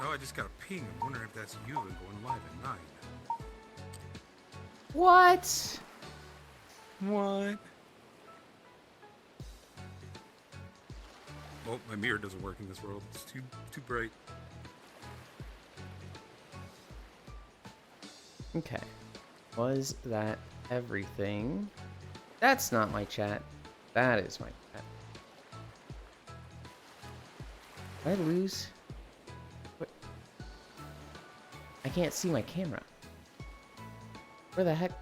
Oh, I just got a ping. I'm wondering if that's Yulind going live at 9. What? What? Oh, my mirror doesn't work in this world. It's too bright. Okay. Was that everything? That's not my chat. That is my chat. Did I lose? What? I can't see my camera. Where the heck?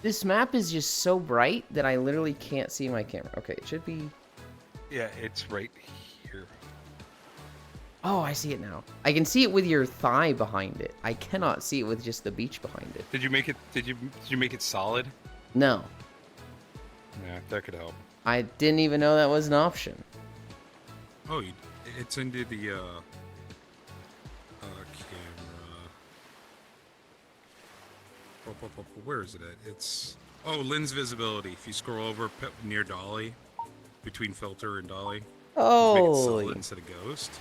This map is just so bright that I literally can't see my camera. Okay, it should be... Yeah, it's right here. Oh, I see it now. I can see it with your thigh behind it. I cannot see it with just the beach behind it. Did you make it? Did you make it solid? No. Yeah, that could help. I didn't even know that was an option. Oh, it's into the camera. Where is it at? It's lens visibility. If you scroll over near dolly, between filter and dolly, make it Oh, solid instead of ghost.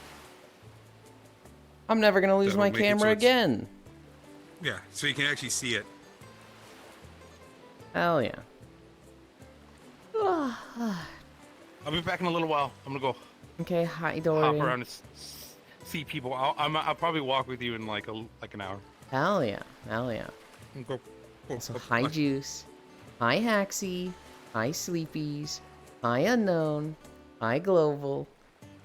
I'm never gonna lose my camera again. Yeah, so you can actually see it. Hell yeah. I'll be back in a little while. I'm gonna go Okay, hi hop Dorian. around and see people. I'll probably walk with you in like an hour. Hell yeah, hell yeah. Go. So hi Juice, hi Haxie, hi Sleepies, hi Unknown, hi Global,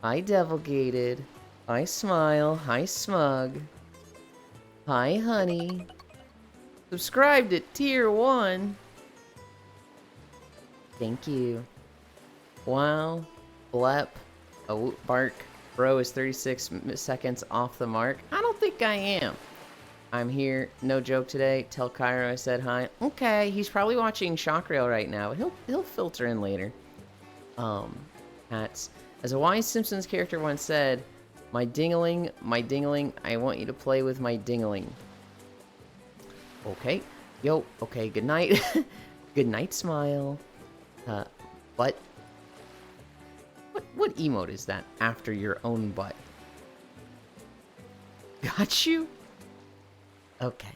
hi Devilgated, hi Smile, hi Smug, hi Honey. Subscribed at tier 1. Thank you. Wow, Blep, Bark, Bro is 36 seconds off the mark. I don't think I am. I'm here, no joke today. Tell Cairo I said hi. Okay, he's probably watching Shock Rail right now, but he'll filter in later. Hats. As a wise Simpsons character once said, my dingling, I want you to play with my dingling. Okay. Yo, okay, good night. Good night, Smile. Butt. What emote is that after your own butt? Got you? Okay.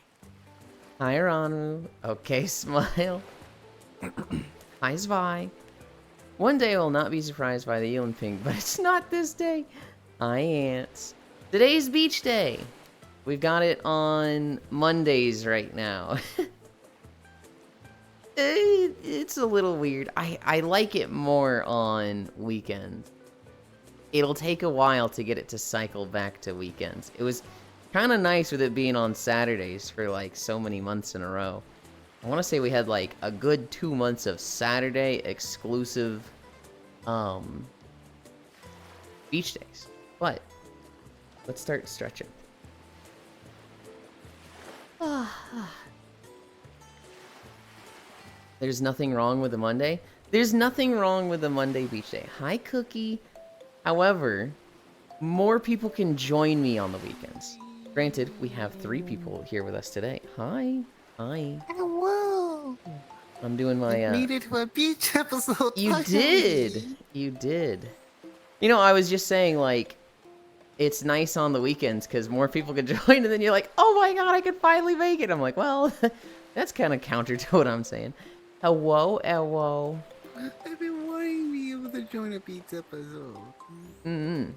Hi, Ranu. Okay, Smile. Hi, Zvi. One day I will not be surprised by the Yulind ping, but it's not this day. Hi, Ants. Today's beach day. We've got it on Mondays right now. It's a little weird. I like it more on weekends. It'll take a while to get it to cycle back to weekends. It was kind of nice with it being on Saturdays for like so many months in a row. I want to say we had like a good 2 months of Saturday exclusive beach days. But let's start stretching. There's nothing wrong with a Monday. There's nothing wrong with a Monday beach day. Hi, Cookie. However, more people can join me on the weekends. Granted, we have 3 people here with us today. Hi. Hi. Hello. I'm doing my, I made it to a beach episode. You finally. did. You did. You know, I was just saying, like, it's nice on the weekends because more people can join, and then you're like, oh my god, I can finally make it. I'm like, well, that's kind of counter to what I'm saying. Hello, hello. I've been wanting to be able to join a beach episode. I'm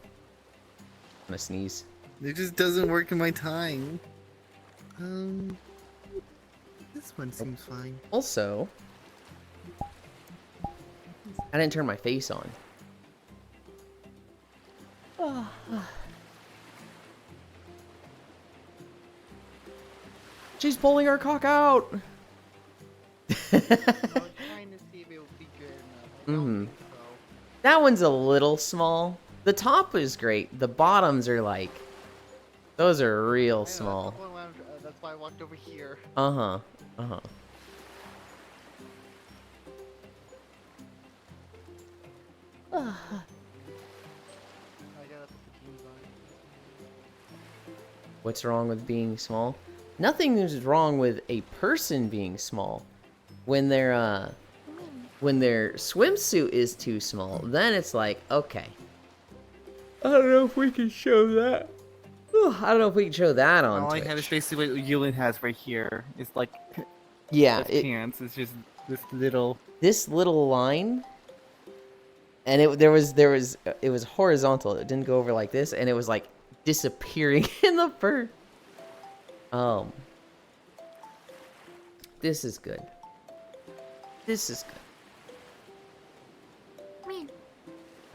gonna sneeze. It just doesn't work in my time. This one seems fine. Also, I didn't turn my face on. She's pulling her cock out. I was trying to see if it would be good enough. I don't think so. That one's a little small. The top is great. The bottoms are like, those are real I know, small. That's why I walked over here. Uh-huh. Uh-huh. I gotta put the jeans on. What's wrong with being small? Nothing is wrong with a person being small. When their swimsuit is too small, then it's like, okay, I don't know if we can show that. I don't know if we can show that on All I Twitch. have is basically what Yulind has right here. It's like Yeah, his pants. It's just this little. this little line, and it was horizontal. It didn't go over like this, and it was like disappearing in the fur. This is good. This is good.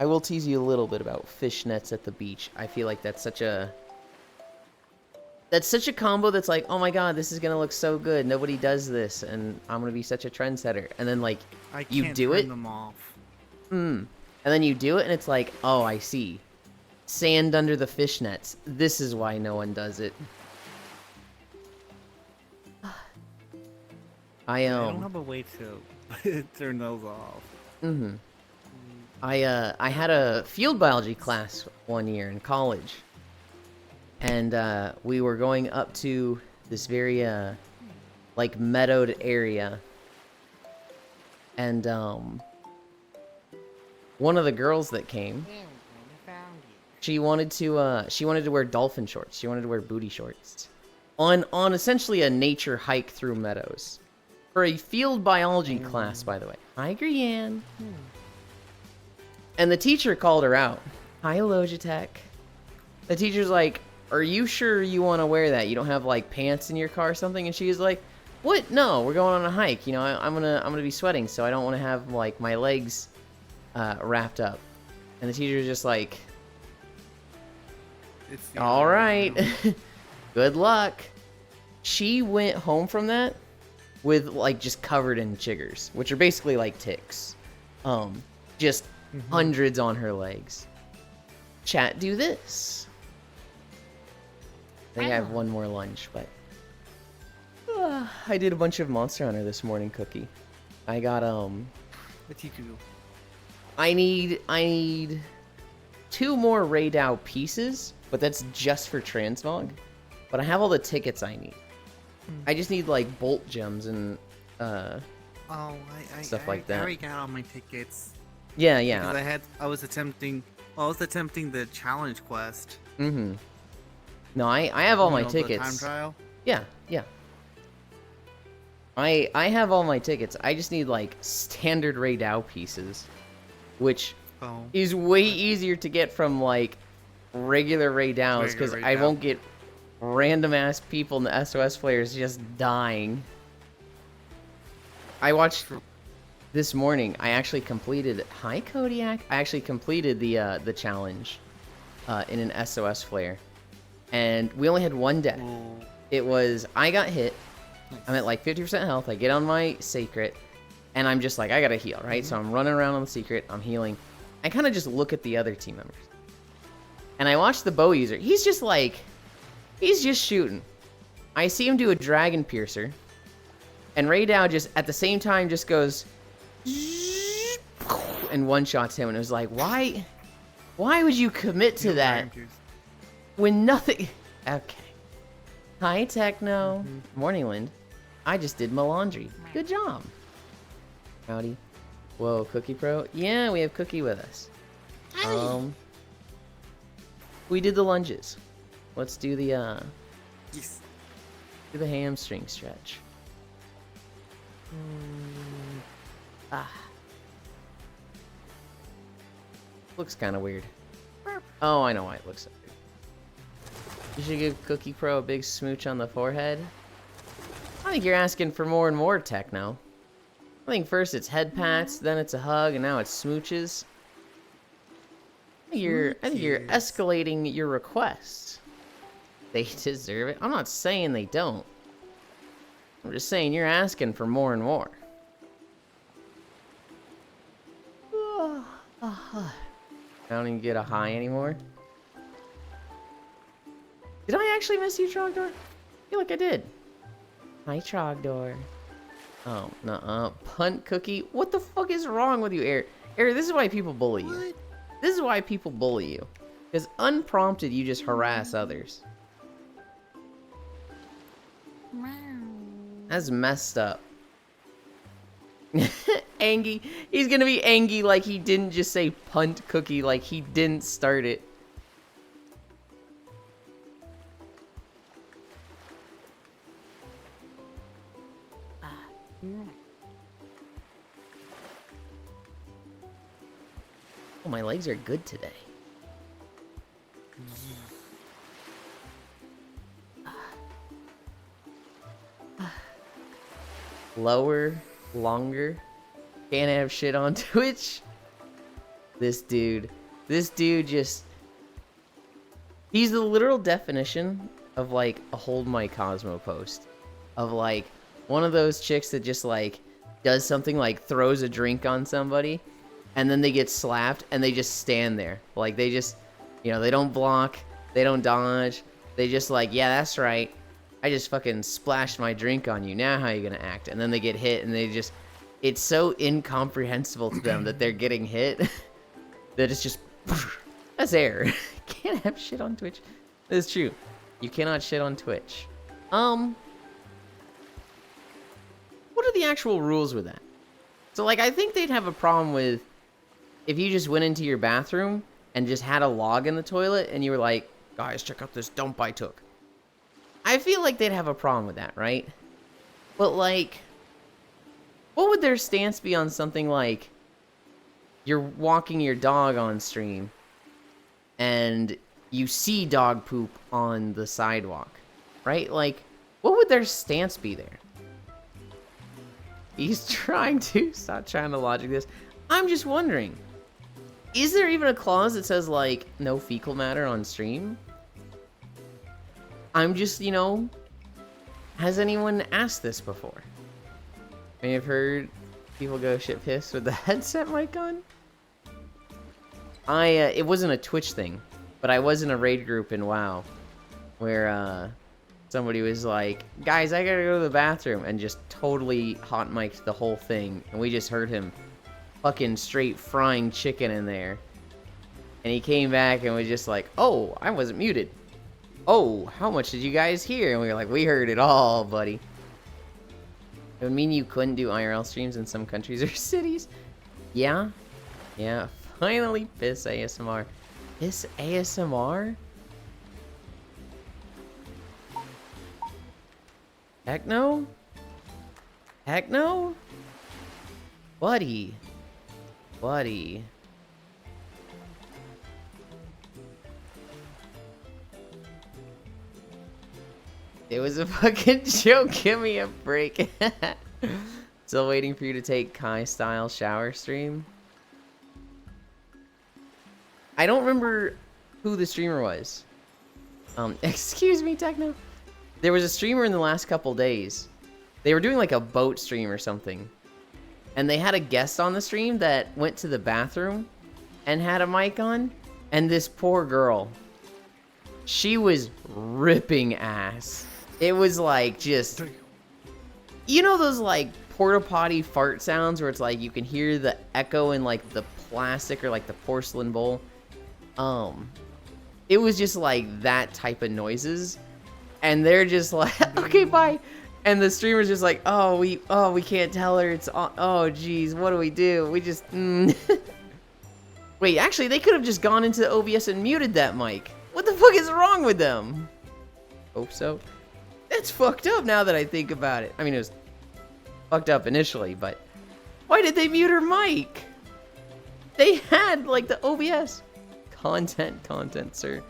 I will tease you a little bit about fishnets at the beach. I feel like that's such a combo that's like, oh my god, this is gonna look so good. Nobody does this, and I'm gonna be such a trendsetter. And then like you Can't do turn it, them off. and then you do it, and it's like, oh, I see. Sand under the fishnets. This is why no one does it. I don't have a way to turn those off. I had a field biology class one year in college, and we were going up to this very like meadowed area, and one of the girls that came, she wanted to wear dolphin shorts. She wanted to wear booty shorts on essentially a nature hike through meadows for a field biology class, by the way. Hi, Grianne. And the teacher called her out. Hi, Logitech. The teacher's like, are you sure you want to wear that? You don't have like pants in your car or something? And she was like, what? No, we're going on a hike. You know, I'm gonna be sweating, so I don't want to have like my legs wrapped up. And the teacher's just like, all right, good luck. She went home from that with like just covered in chiggers, which are basically like ticks. Just hundreds on her legs. Chat, do this. I think I have one more lunch, but I did a bunch of Monster Hunter this morning, Cookie. I got What you do? I need 2 more Raidao pieces, but that's just for transmog. But I have all the tickets I need. I just need like bolt gems and stuff like that. I already got all my tickets. Yeah. Because I was attempting the challenge quest. No, I have all my The tickets. time trial. Yeah. I have all my tickets. I just need like standard Raidao pieces, which is way easier to get from like regular Raidaos because I won't get random ass people in the SOS players just dying. I watched this morning. I actually completed. Hi, Kodiak. I actually completed the challenge in an SOS flare, and we only had one death. It was I got hit. I'm at like 50% health. I get on my secret, and I'm just like, I gotta heal, right? So I'm running around on the secret. I'm healing. I kind of just look at the other team members, and I watch the bow user. He's just shooting. I see him do a dragon piercer, and Raidao just at the same time just goes and one-shots him, and it was like, why would you commit to that when nothing? Okay. Hi, Techno. Morning, Lind. I just did my laundry. Good job. Howdy. Whoa, Cookie Pro. Yeah, we have Cookie with us. We did the lunges. Let's do the Yes. do the hamstring stretch. Looks kind of weird. Oh, I know why it looks so weird. You should give Cookie Pro a big smooch on the forehead. I think you're asking for more and more, Techno. I think first it's head pats, then it's a hug, and now it's smooches. I think you're escalating your requests. They deserve it. I'm not saying they don't. I'm just saying you're asking for more and more. I don't even get a high anymore. Did I actually miss you, Trogdor? I feel like I did. Hi, Trogdor. Oh, nuh-uh. Punt Cookie? What the fuck is wrong with you, Air? Air, this is why people bully you. What? This is why people bully you. Because unprompted, you just harass others. That's messed up. Angie. He's gonna be Angie like he didn't just say punt Cookie, like he didn't start it. my legs are good today. Lower, longer. Can't have shit on Twitch. This dude just... He's the literal definition of, like, a Hold My Cosmo post. Of, like, one of those chicks that just, like, does something like throws a drink on somebody, and then they get slapped, and they just stand there. Like, they just, you know, they don't block, they don't dodge. They just like, yeah, that's right. I just fucking splashed my drink on you. Now how are you gonna act? And then they get hit, and they just... It's so incomprehensible to them that they're getting hit that it's just... That's air. Can't have shit on Twitch. That's true. You cannot shit on Twitch. What are the actual rules with that? So, like, I think they'd have a problem with if you just went into your bathroom and just had a log in the toilet and you were like, guys, check out this dump I took. I feel like they'd have a problem with that, right? But, like, what would their stance be on something like you're walking your dog on stream and you see dog poop on the sidewalk, right? Like, what would their stance be there? He's trying to... Stop trying to logic this. I'm just wondering. Is there even a clause that says, like, no fecal matter on stream? I'm just, you know... Has anyone asked this before? I mean, I've heard people go shit pissed with the headset mic on. It wasn't a Twitch thing, but I was in a raid group in WoW where, somebody was like, guys, I gotta go to the bathroom, and just totally hot mic'd the whole thing, and we just heard him fucking straight frying chicken in there. And he came back and was just like, oh, I wasn't muted. Oh, how much did you guys hear? And we were like, we heard it all, buddy. It would mean you couldn't do IRL streams in some countries or cities. Yeah. Yeah. Finally, piss ASMR. Piss ASMR? Heck no? Heck no? Buddy. Buddy. It was a fucking joke. Give me a break. Still waiting for you to take Kai style shower stream. I don't remember who the streamer was. Excuse me, Techno. There was a streamer in the last couple days. They were doing like a boat stream or something. And they had a guest on the stream that went to the bathroom and had a mic on. And this poor girl, she was ripping ass. It was like just... You know those like porta potty fart sounds where it's like you can hear the echo in like the plastic or like the porcelain bowl? It was just like that type of noises. And they're just like, okay, bye. And the streamer's just like, oh, we can't tell her it's on. Oh, geez, what do we do? We just, Wait, actually, they could have just gone into the OBS and muted that mic. What the fuck is wrong with them? Hope so. That's fucked up now that I think about it. I mean, it was fucked up initially, but why did they mute her mic? They had, like, the OBS. Content, sir.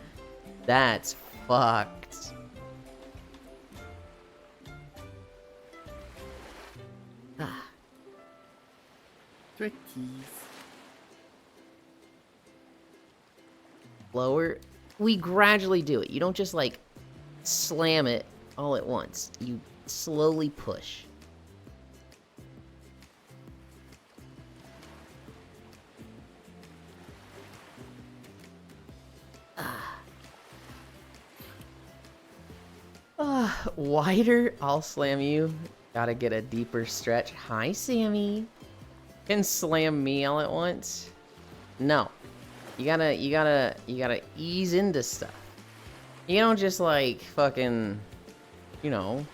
That's fucked. Trickies. Lower. We gradually do it. You don't just like slam it all at once. You slowly push. Wider. I'll slam you. Gotta get a deeper stretch. Hi, Sammy. Can slam me all at once? No. You gotta ease into stuff. You don't just like fucking, you know.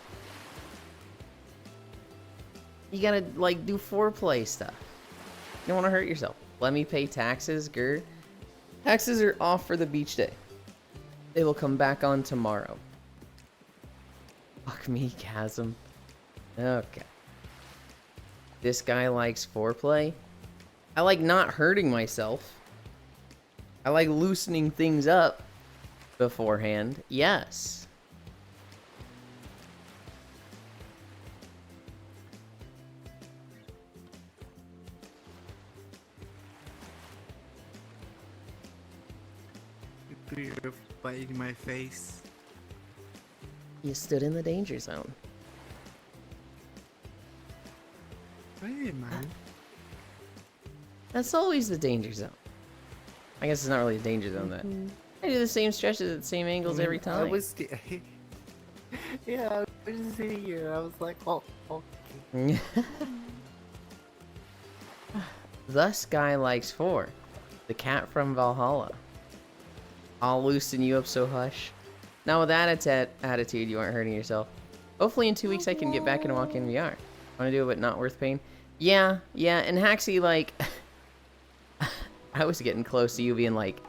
You gotta like do foreplay stuff. You don't wanna hurt yourself. Let me pay taxes, grr. Taxes are off for the beach day. They will come back on tomorrow. Fuck me, Chasm. Okay. This guy likes foreplay. I like not hurting myself. I like loosening things up beforehand. Yes. You're biting my face. You stood in the danger zone. Hey, man. That's always the danger zone. I guess it's not really a danger zone that. I do the same stretches at the same angles every time. I was. Yeah, I was just sitting here. I was like, oh, okay. Thus guy likes 4. The cat from Valhalla. I'll loosen you up, so hush. Now with that attitude, you aren't hurting yourself. Hopefully in 2 weeks I can get back into walk-in VR. Want to do it, but not worth pain? Yeah, and Haxie, like... I was getting close to you being like,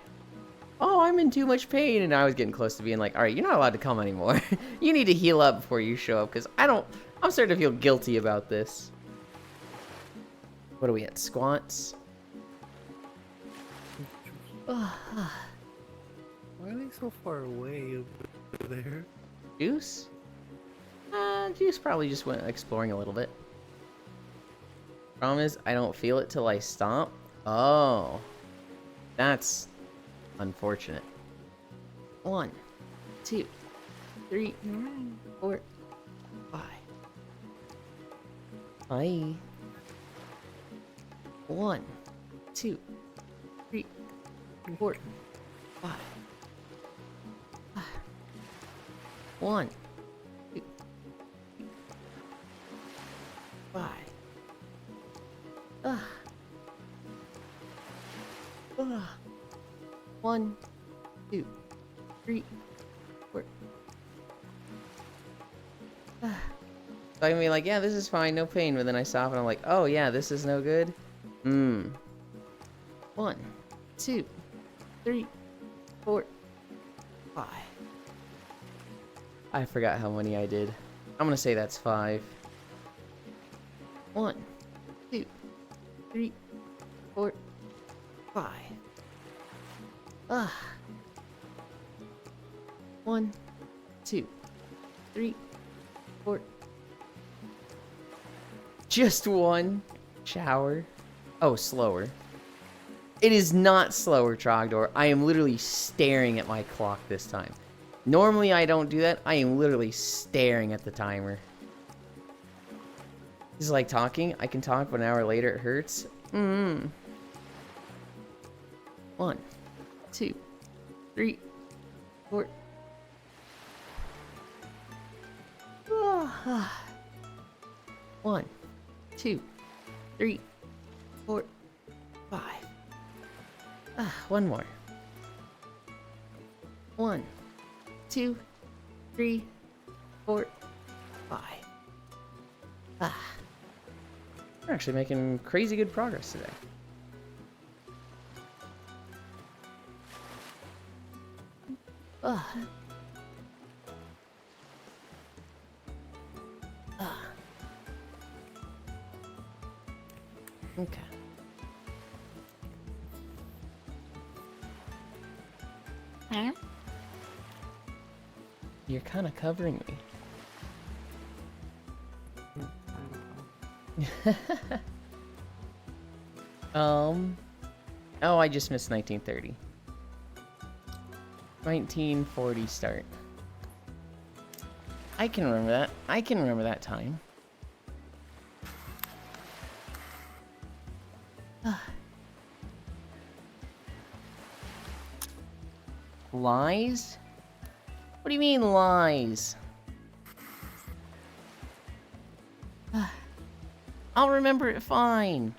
oh, I'm in too much pain, and I was getting close to being like, alright, you're not allowed to come anymore. You need to heal up before you show up, because I'm starting to feel guilty about this. What are we at? Squats? Why are they so far away over there? Juice? Juice probably just went exploring a little bit. Problem is, I don't feel it till I stomp. Oh. That's unfortunate. 1, 2, 3, 4, 5. Bye. 1, 2, 3, 4, 5. 1, 2, 5. Ugh. Ugh. 1, 2, 3, 4. So I can be like, yeah, this is fine, no pain, but then I stop and I'm like, oh yeah, this is no good. 1, 2, 3, 4, 5. I forgot how many I did. I'm gonna say that's 5. 1, 2, 3, 4, 5. 1, 2, 3, 4. Just 1 shower. Oh, slower. It is not slower, Trogdor. I am literally staring at my clock this time. Normally I don't do that. I am literally staring at the timer. This is like talking. I can talk, but an hour later it hurts. 1, 2, 3, 4. 1, 2, 3, 4, 5. One more. 1, 2, 3, 4, 5. We're actually making crazy good progress today. Okay. Huh? You're kind of covering me. Oh, I just missed 1930. 1940 start. I can remember that. I can remember that time. Lies? What do you mean lies? I'll remember it fine.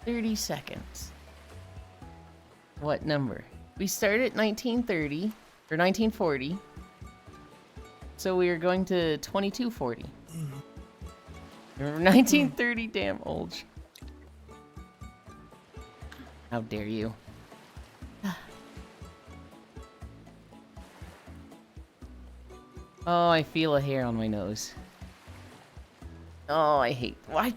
30 seconds. What number? We started at 1930 or 1940. So we are going to 2240. Remember 1930, damn old. How dare you? Oh, I feel a hair on my nose. Oh, I hate... Why?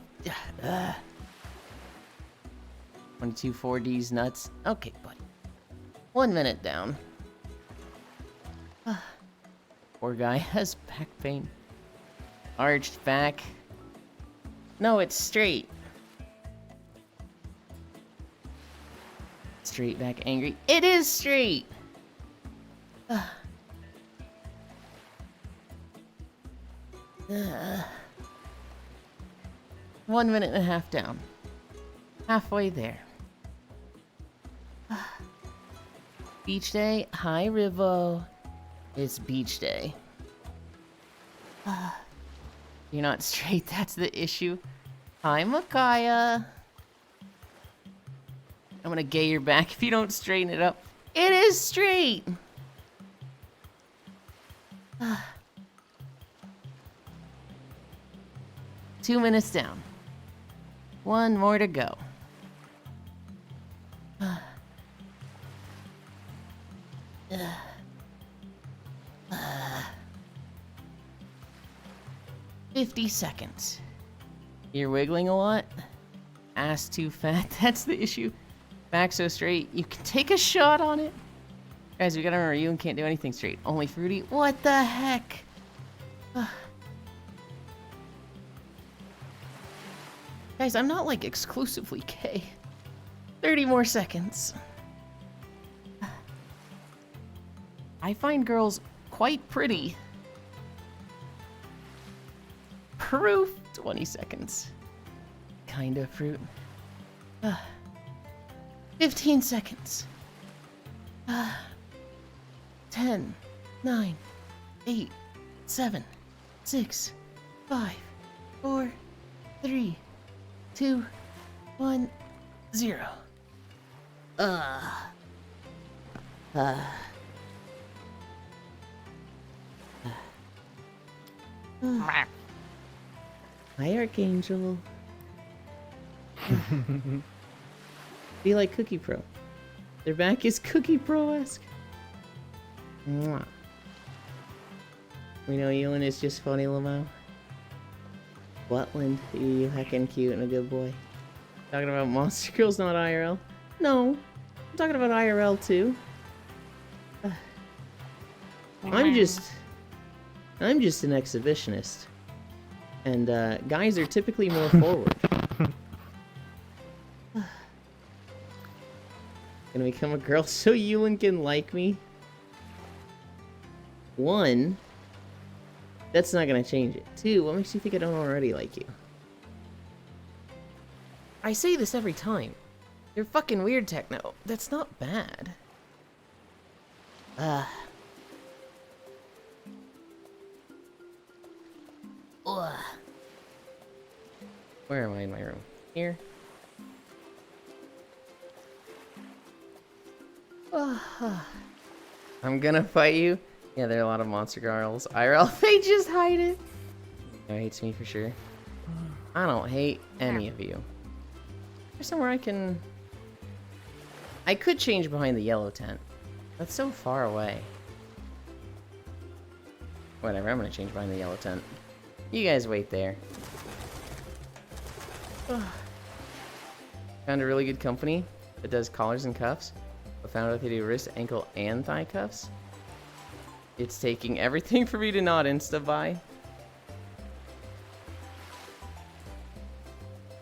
22 4Ds nuts. Okay, buddy. 1 minute down. Poor guy has back pain. Arched back. No, it's straight. Straight back angry. It is straight! 1 minute and a half down. Halfway there. Beach day. Hi, Rivo. It's beach day. You're not straight, that's the issue. Hi, Makaya. I'm gonna gay your back if you don't straighten it up. It is straight! 2 minutes down. 1 more to go. 50 seconds. You're wiggling a lot. Ass too fat. That's the issue. Back so straight. You can take a shot on it. Guys, we gotta remember, you can't do anything straight. Only fruity. What the heck? Guys, I'm not like exclusively gay. 30 more seconds. I find girls quite pretty. Proof. 20 seconds. Kinda fruit. 15 seconds. 10, 9, 8, 7, 6, 5, 4, 3, 2, 1, 0. Hi, Archangel. Be like Cookie Pro. Their back is Cookie Pro-esque. Mwah. We know Yulind is just funny, Lamau. Wetland, you heckin' cute and a good boy. Talking about Monster Girls, not IRL. No, I'm talking about IRL too. I'm just an exhibitionist. And guys are typically more forward. Gonna become a girl so Yulind can like me? 1, that's not gonna change it. 2, what makes you think I don't already like you? I say this every time. You're fucking weird, Techno. That's not bad. Ugh. Where am I in my room? Here? I'm gonna fight you. Yeah, there are a lot of monster girls. IRL, they just hide it. No, hates me for sure. I don't hate any of you. There's somewhere I can... I could change behind the yellow tent. That's so far away. Whatever, I'm gonna change behind the yellow tent. You guys wait there. Found a really good company that does collars and cuffs. I found out they do wrist, ankle, and thigh cuffs. It's taking everything for me to not insta-buy.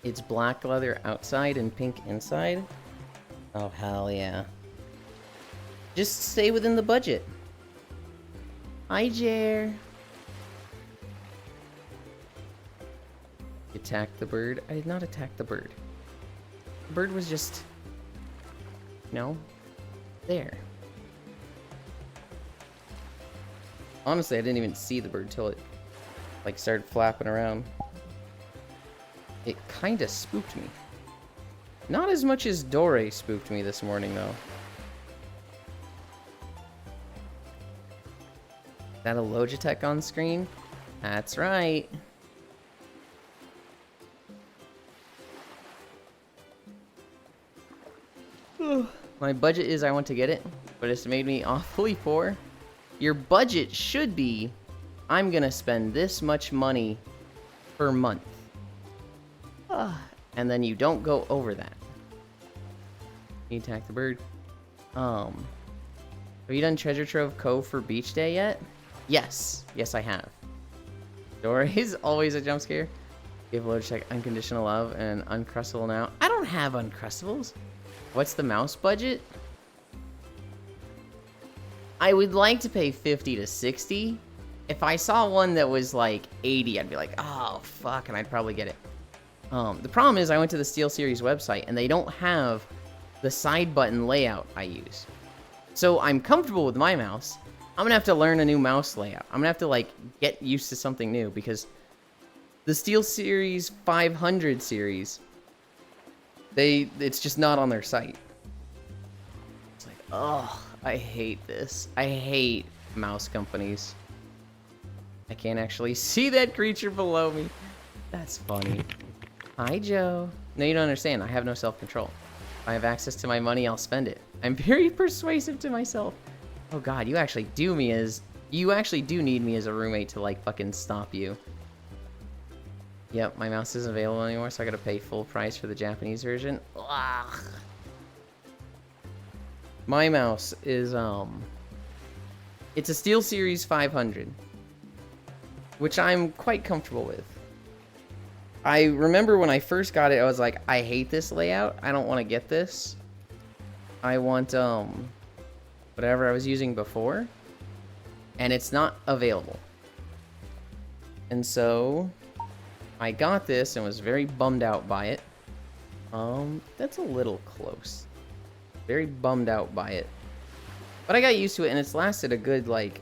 It's black leather outside and pink inside. Oh, hell yeah. Just stay within the budget. Hi, Jer. Attack the bird. I did not attack the bird. The bird was just... No. There. Honestly, I didn't even see the bird till it, like, started flapping around. It kinda spooked me. Not as much as Dore spooked me this morning, though. Is that a Logitech on screen? That's right. My budget is I want to get it, but it's made me awfully poor. Your budget should be, I'm gonna spend this much money per month. And then you don't go over that. You attack the bird. Have you done Treasure Trove Cove for Beach Day yet? Yes. Yes, I have. Dory's always a jump scare. Give Logitech Unconditional Love and Uncrustable now. I don't have Uncrustables. What's the mouse budget? I would like to pay 50 to 60. If I saw one that was like 80, I'd be like, oh, fuck, and I'd probably get it. The problem is I went to the SteelSeries website, and they don't have the side button layout I use. So I'm comfortable with my mouse. I'm gonna have to learn a new mouse layout. I'm gonna have to, like, get used to something new, because the SteelSeries 500 series, it's just not on their site. It's like, oh, I hate this. I hate mouse companies. I can't actually see that creature below me. That's funny. Hi, Joe. No, you don't understand. I have no self-control. If I have access to my money, I'll spend it. I'm very persuasive to myself. Oh god, you actually do need me as a roommate to, like, fucking stop you. Yep, my mouse isn't available anymore, so I gotta pay full price for the Japanese version. Ugh. My mouse is, it's a SteelSeries 500, which I'm quite comfortable with. I remember when I first got it, I was like, I hate this layout. I don't want to get this. I want, whatever I was using before. And it's not available. And so, I got this and was very bummed out by it. That's a little close. Very bummed out by it. But I got used to it, and it's lasted a good, like,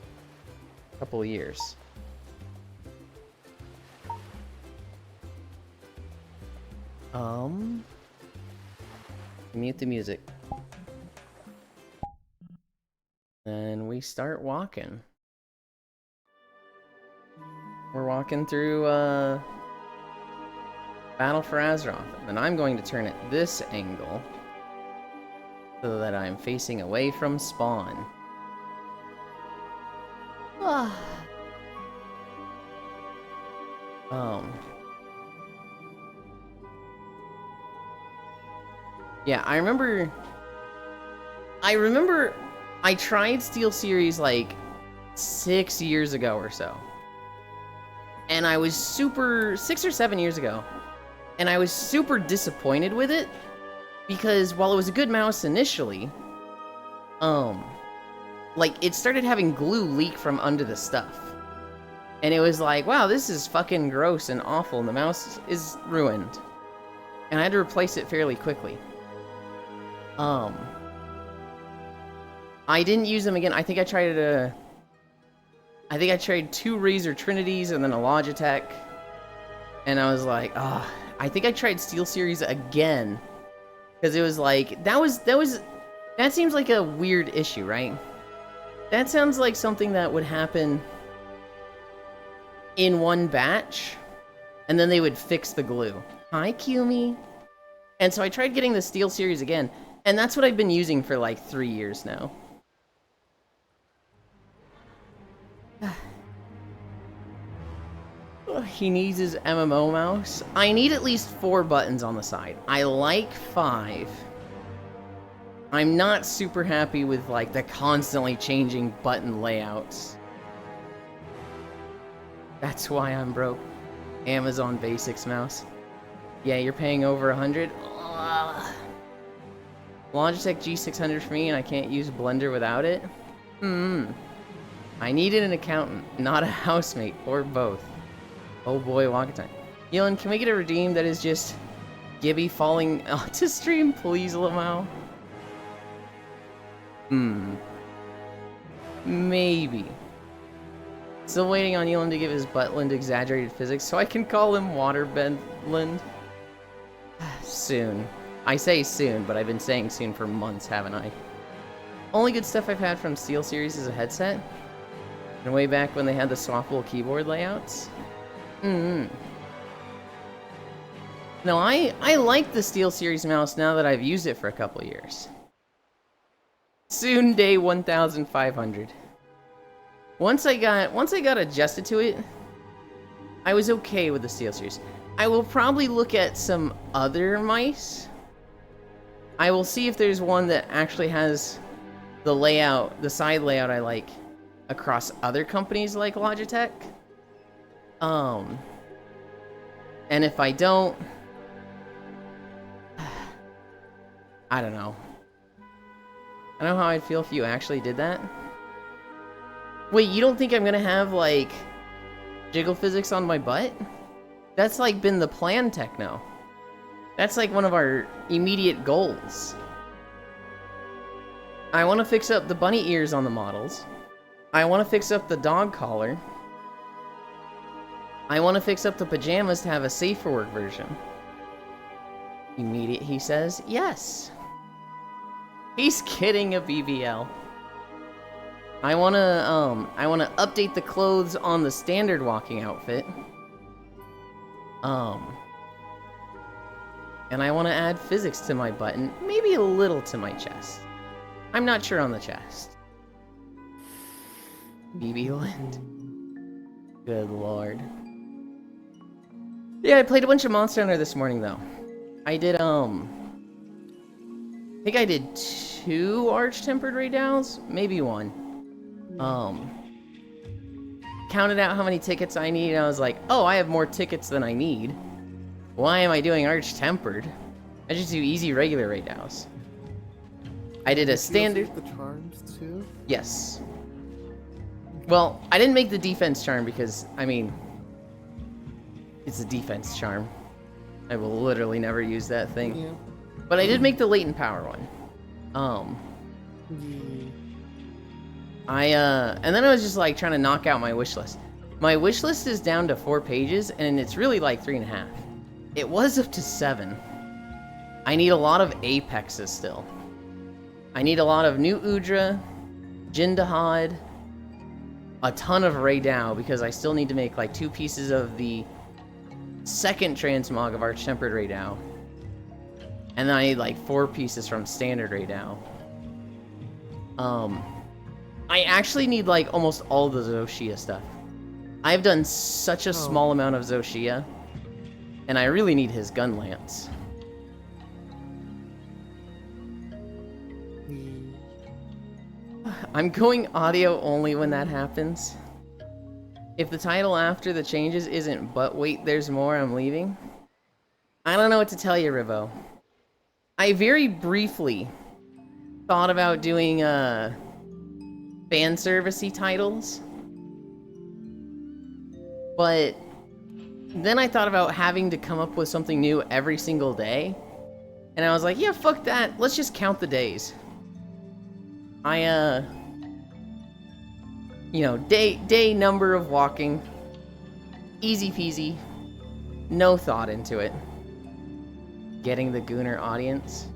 couple of years. Mute the music. And we start walking. We're walking through, Battle for Azeroth. And I'm going to turn it this angle so that I'm facing away from spawn. Yeah, I remember I tried SteelSeries like 6 years ago or so. And I was 6 or 7 years ago. And I was super disappointed with it. Because while it was a good mouse initially, like, it started having glue leak from under the stuff. And it was like, wow, this is fucking gross and awful, and the mouse is ruined. And I had to replace it fairly quickly. I didn't use them again. I think I tried two Razer Trinities and then a Logitech. And I was like, I think I tried SteelSeries again. Because it was like, that seems like a weird issue, right? That sounds like something that would happen in one batch, and then they would fix the glue. Hi, Kumi. And so I tried getting the SteelSeries again, and that's what I've been using for like 3 years now. He needs his MMO mouse. I need at least 4 buttons on the side. I like 5. I'm not super happy with, like, the constantly changing button layouts. That's why I'm broke. Amazon Basics mouse. Yeah, you're paying over 100. Ugh. Logitech G600 for me, and I can't use Blender without it? I needed an accountant, not a housemate, or both. Oh boy, walk time. Yulind, can we get a redeem that is just Gibby falling to stream, please, Lamau? Maybe. Still waiting on Yulind to give his Buttland exaggerated physics so I can call him Waterbendland. Soon. I say soon, but I've been saying soon for months, haven't I? Only good stuff I've had from SteelSeries is a headset. And way back when they had the swappable keyboard layouts. No, I like the SteelSeries mouse now that I've used it for a couple years. Soon day 1500. Once I got adjusted to it, I was okay with the SteelSeries. I will probably look at some other mice. I will see if there's one that actually has the layout, the side layout I like across other companies like Logitech. And if I don't, I don't know. I don't know how I'd feel if you actually did that. Wait, you don't think I'm gonna have, like, jiggle physics on my butt? That's, like, been the plan, Techno. That's, like, one of our immediate goals. I want to fix up the bunny ears on the models. I want to fix up the dog collar. I want to fix up the pajamas to have a safe for work version. Immediate, he says. Yes. He's kidding a BBL. I wanna update the clothes on the standard walking outfit. And I wanna add physics to my button, maybe a little to my chest. I'm not sure on the chest. BB Lind. Good lord. Yeah, I played a bunch of Monster Hunter this morning though. I did I think I did 2 Arch-Tempered Raydow's, maybe 1. Counted out how many tickets I need, and I was like, oh, I have more tickets than I need. Why am I doing Arch-Tempered? I just do easy regular Raydow's. I did a standard... the charms too? Yes. Well, I didn't make the defense charm because, I mean, it's a defense charm. I will literally never use that thing. Yeah. But I did make the latent power one. And then I was just like trying to knock out my wish list. My wish list is down to 4 pages, and it's really like 3.5. It was up to 7. I need a lot of Apexes still. I need a lot of new Udra, Jindahad, a ton of Raydao, because I still need to make like 2 pieces of the second transmog of Arch-Tempered Raydao. And then I need like 4 pieces from standard Raydao. I actually need like almost all the Zoshia stuff. I've done such a small amount of Zoshia, and I really need his gun lance. I'm going audio only when that happens. If the title after the changes isn't "But wait, there's more," I'm leaving. I don't know what to tell you, Rivo. I very briefly thought about doing fan servicey titles, but then I thought about having to come up with something new every single day, and I was like, yeah, fuck that. Let's just count the days. You know, day number of walking, easy peasy, no thought into it. Getting the Gooner audience.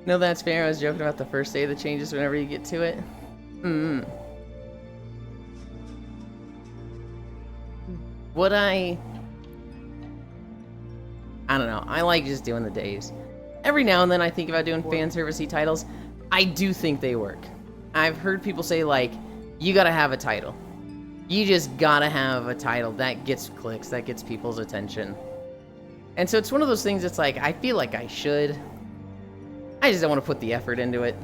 No, that's fair. I was joking about the first day of the changes whenever you get to it. Would I don't know. I like just doing the days. Every now and then I think about doing fan servicey titles. I do think they work. I've heard people say, like, you gotta have a title. You just gotta have a title that gets clicks, that gets people's attention. And so it's one of those things that's like, I feel like I should. I just don't want to put the effort into it.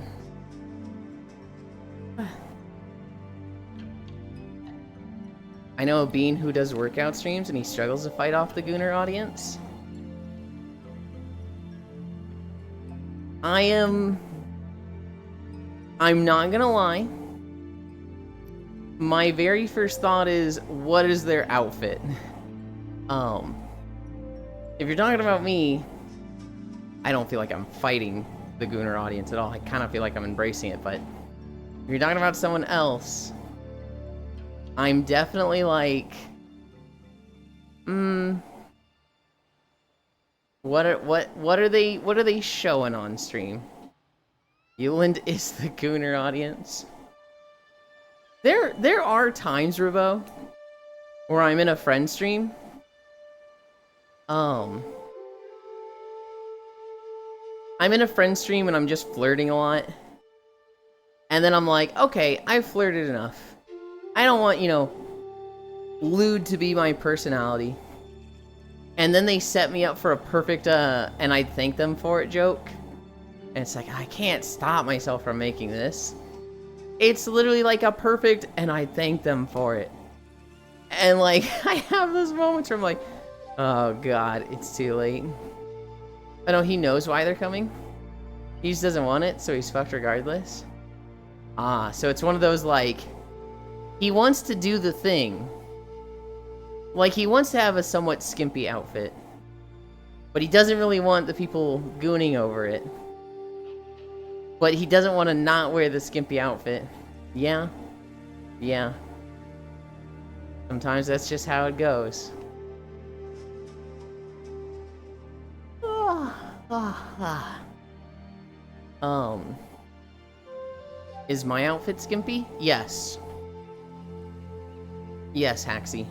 I know a Bean who does workout streams and he struggles to fight off the Gooner audience. I'm not gonna lie. My very first thought is, what is their outfit? If you're talking about me, I don't feel like I'm fighting the Gooner audience at all. I kind of feel like I'm embracing it, but if you're talking about someone else, I'm definitely like, what are they showing on stream? Yulind is the Gooner audience. There are times, Rivo, where I'm in a friend stream. I'm in a friend stream and I'm just flirting a lot. And then I'm like, okay, I've flirted enough. I don't want, lewd to be my personality. And then they set me up for a perfect, and I'd thank them for it joke. And it's like, I can't stop myself from making this. It's literally like a perfect, and I thank them for it. And like, I have those moments where I'm like, oh god, it's too late. I know he knows why they're coming. He just doesn't want it, so he's fucked regardless. Ah, so it's one of those like, he wants to do the thing. Like, he wants to have a somewhat skimpy outfit. But he doesn't really want the people gooning over it. But he doesn't want to not wear the skimpy outfit. Yeah. Yeah. Sometimes that's just how it goes. Is my outfit skimpy? Yes. Yes, Haxie.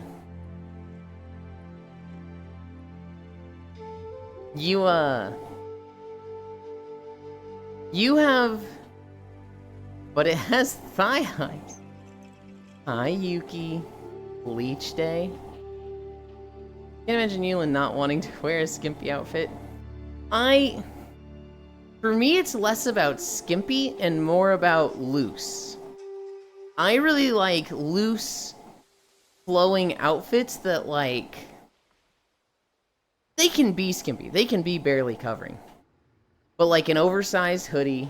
You have... But it has thigh highs. Hi, Yuki. Bleach day. Can't imagine Yulind not wanting to wear a skimpy outfit. For me, it's less about skimpy and more about loose. I really like loose, flowing outfits that, like... They can be skimpy. They can be barely covering. But, like, an oversized hoodie,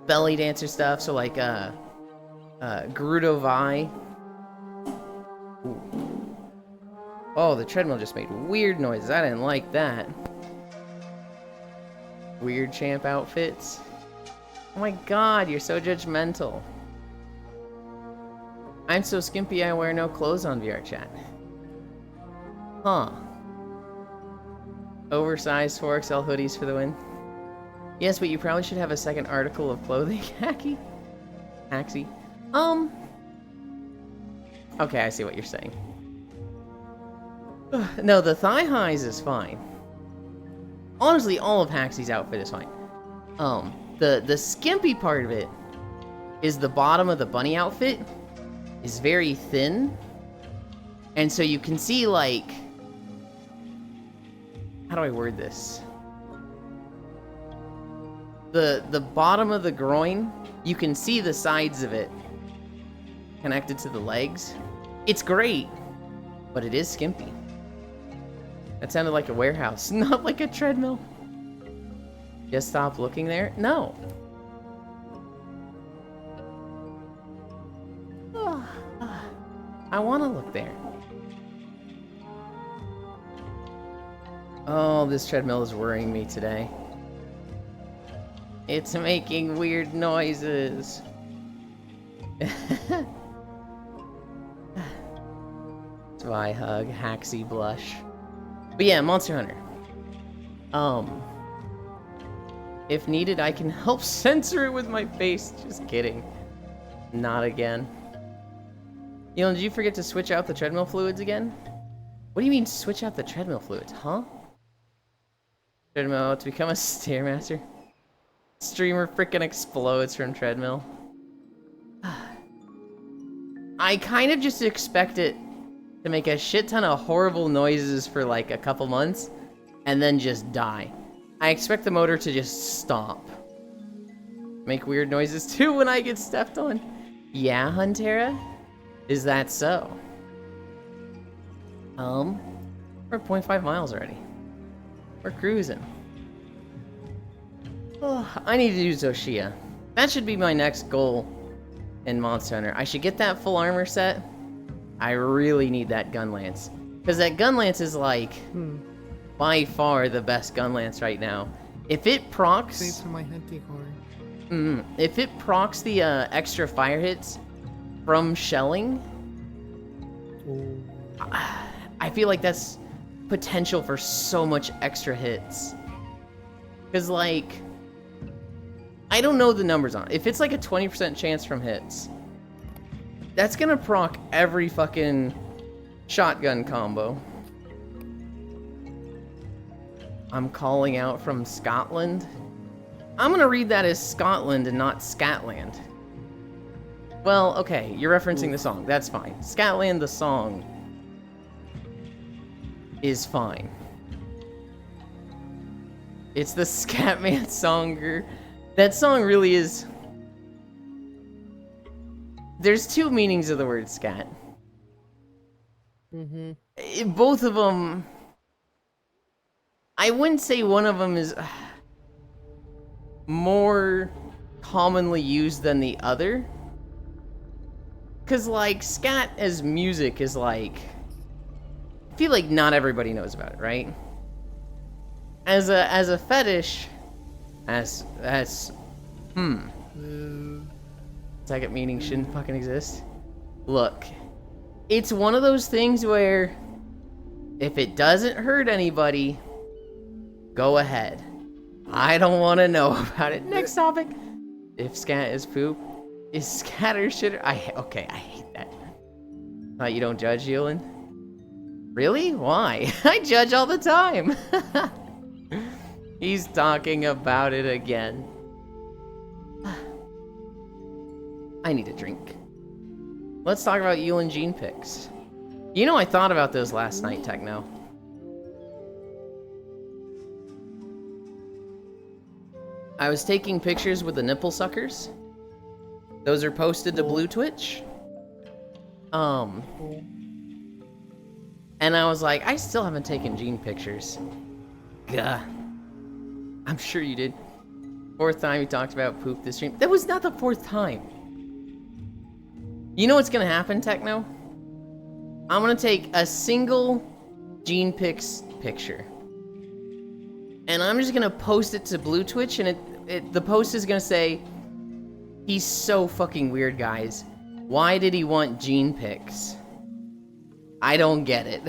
belly dancer stuff, so, like, Gerudo Vi. Ooh. Oh, the treadmill just made weird noises. I didn't like that. Weird champ outfits. Oh my god, you're so judgmental. I'm so skimpy I wear no clothes on VR chat. Huh. Oversized 4XL hoodies for the win. Yes, but you probably should have a second article of clothing, Hacky. Haxie. Okay, I see what you're saying. No, the thigh highs is fine. Honestly, all of Haxie's outfit is fine. The skimpy part of it is the bottom of the bunny outfit is very thin. And so you can see, like... How do I word this? The bottom of the groin, you can see the sides of it connected to the legs. It's great, but it is skimpy. That sounded like a warehouse, not like a treadmill. Just stop looking there? No. I want to look there. Oh, this treadmill is worrying me today. It's making weird noises. Zwei hug, Haxie blush. But yeah, Monster Hunter. If needed, I can help censor it with my face. Just kidding. Not again. Yulind, did you forget to switch out the treadmill fluids again? What do you mean switch out the treadmill fluids, huh? Treadmill to become a Stairmaster. Streamer frickin' explodes from treadmill. I kind of just expect it to make a shit ton of horrible noises for like a couple months and then just die. I expect the motor to just stop. Make weird noises too when I get stepped on. Yeah, Huntera? Is that so? We're 0.5 miles already. We're cruising. Oh, I need to do Zoshia. That should be my next goal in Monster Hunter. I should get that full armor set. I really need that gun lance. Because that gun lance is like, by far the best gun lance right now. If it procs... Thanks for my hunting horn. If it procs the extra fire hits from shelling... I feel like that's potential for so much extra hits. Because, like, I don't know the numbers on it. If it's like a 20% chance from hits, that's gonna proc every fucking shotgun combo. I'm calling out from Scotland. I'm gonna read that as Scotland and not Scatland. Well, okay, you're referencing the song. That's fine. Scatland, the song, is fine. It's the Scatman songer. That song really is... There's two meanings of the word scat. Both of them... I wouldn't say one of them is more commonly used than the other. Because, like, scat as music is, like... I feel like not everybody knows about it, right? As a fetish... Second meaning shouldn't fucking exist. Look. It's one of those things where... If it doesn't hurt anybody... Go ahead. I don't want to know about it. Next topic. If scat is poop... Is scatter shit? Okay, I hate that. You don't judge, Yulind? Really? Why? I judge all the time. He's talking about it again. I need a drink. Let's talk about Yulind Gene pics. You know, I thought about those last night, Techno. I was taking pictures with the nipple suckers. Those are posted to Blue Twitch. And I was like, I still haven't taken Gene pictures. Gah. I'm sure you did. Fourth time you talked about poop this stream. That was not the fourth time. You know what's gonna happen, Techno? I'm gonna take a single Gene Pics picture. And I'm just gonna post it to Blue Twitch, and the post is gonna say, he's so fucking weird, guys. Why did he want Gene pics? I don't get it.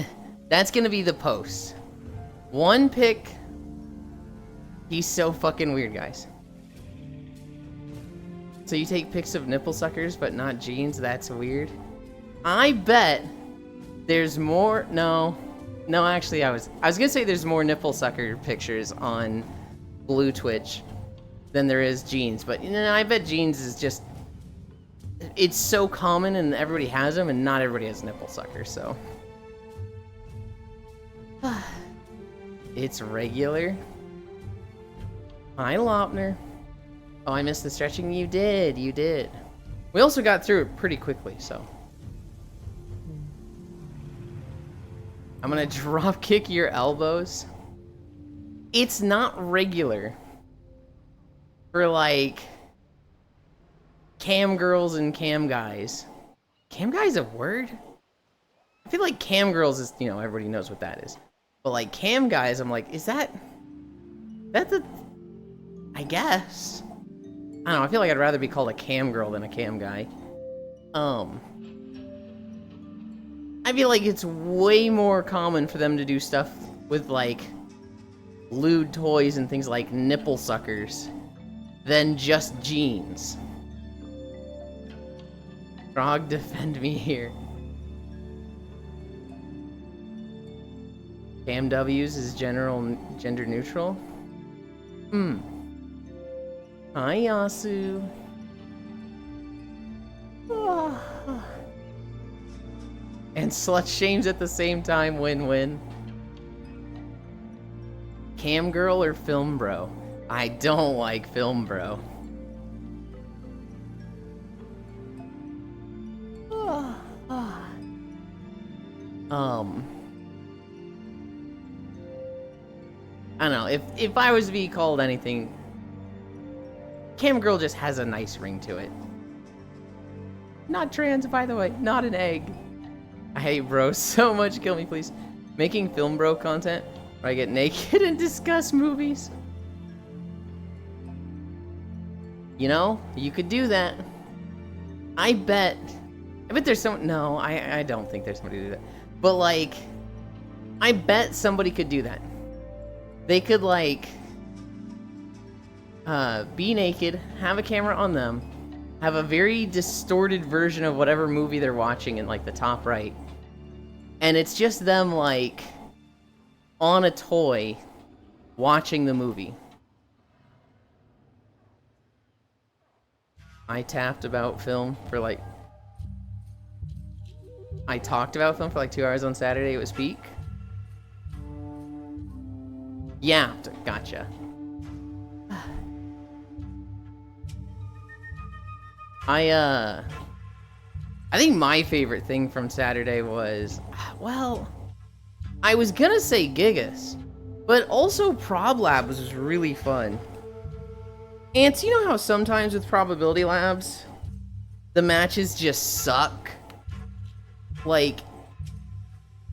That's gonna be the post. One pic. He's so fucking weird, guys. So you take pics of nipple suckers, but not jeans? That's weird. I bet there's more... No, actually, I was gonna say there's more nipple sucker pictures on Blue Twitch than there is jeans, but I bet jeans is just... It's so common and everybody has them, and not everybody has nipple suckers, so... It's regular. Hi, Lopner. Oh, I missed the stretching. You did. We also got through it pretty quickly, so... I'm gonna drop kick your elbows. It's not regular for, like, cam girls and cam guys. Cam guys a word? I feel like cam girls is, everybody knows what that is. But, like, cam guys, I'm like, is that the... I guess. I don't know, I feel like I'd rather be called a cam girl than a cam guy. I feel like it's way more common for them to do stuff with, like, lewd toys and things like nipple suckers than just jeans. Frog, defend me here. Cam W's is gender neutral? Hi, Yasu. And slut shames at the same time, win-win. Cam girl or film bro? I don't like film bro. I don't know, if I was to be called anything, cam girl just has a nice ring to it. Not trans, by the way, not an egg. I hate bro so much, kill me please. Making film bro content where I get naked and discuss movies. You could do that. I bet there's some... No, I don't think there's somebody to do that. But, like, I bet somebody could do that. They could, like, be naked, have a camera on them, have a very distorted version of whatever movie they're watching in, like, the top right. And it's just them, like, on a toy, watching the movie. I tapped about film for like... I talked about film for like 2 hours on Saturday. It was peak. Yapped. Gotcha. I think my favorite thing from Saturday was, well, I was gonna say Gigas, but also Prob Labs was really fun. And you know how sometimes with probability labs, the matches just suck? Like,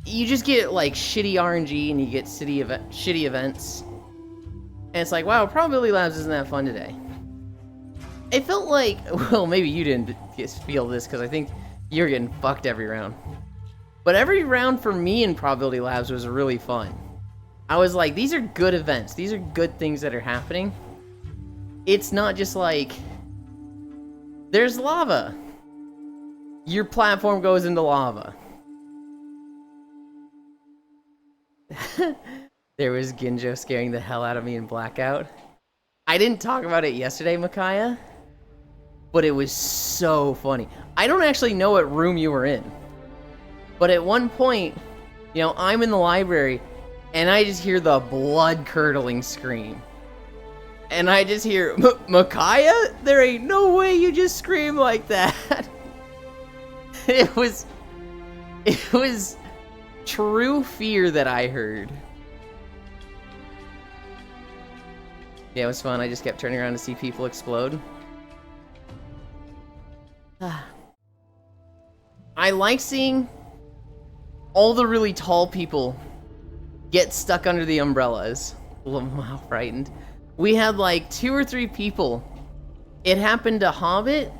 you just get like shitty RNG and you get shitty events. And it's like, wow, probability labs isn't that fun today. It felt like, well, maybe you didn't feel this because I think you're getting fucked every round. But every round for me in probability labs was really fun. I was like, these are good events. These are good things that are happening. It's not just like, there's lava. Your platform goes into lava. There was Ginjo scaring the hell out of me in Blackout. I didn't talk about it yesterday, Micaiah, but it was so funny. I don't actually know what room you were in, but at one point, you know, I'm in the library, and I just hear the blood-curdling scream. And I just hear, Micaiah? There ain't no way you just scream like that. It was true fear that I heard. Yeah, it was fun. I just kept turning around to see people explode. I like seeing all the really tall people get stuck under the umbrellas. A little frightened. We had like 2 or 3 people. It happened to Hobbit.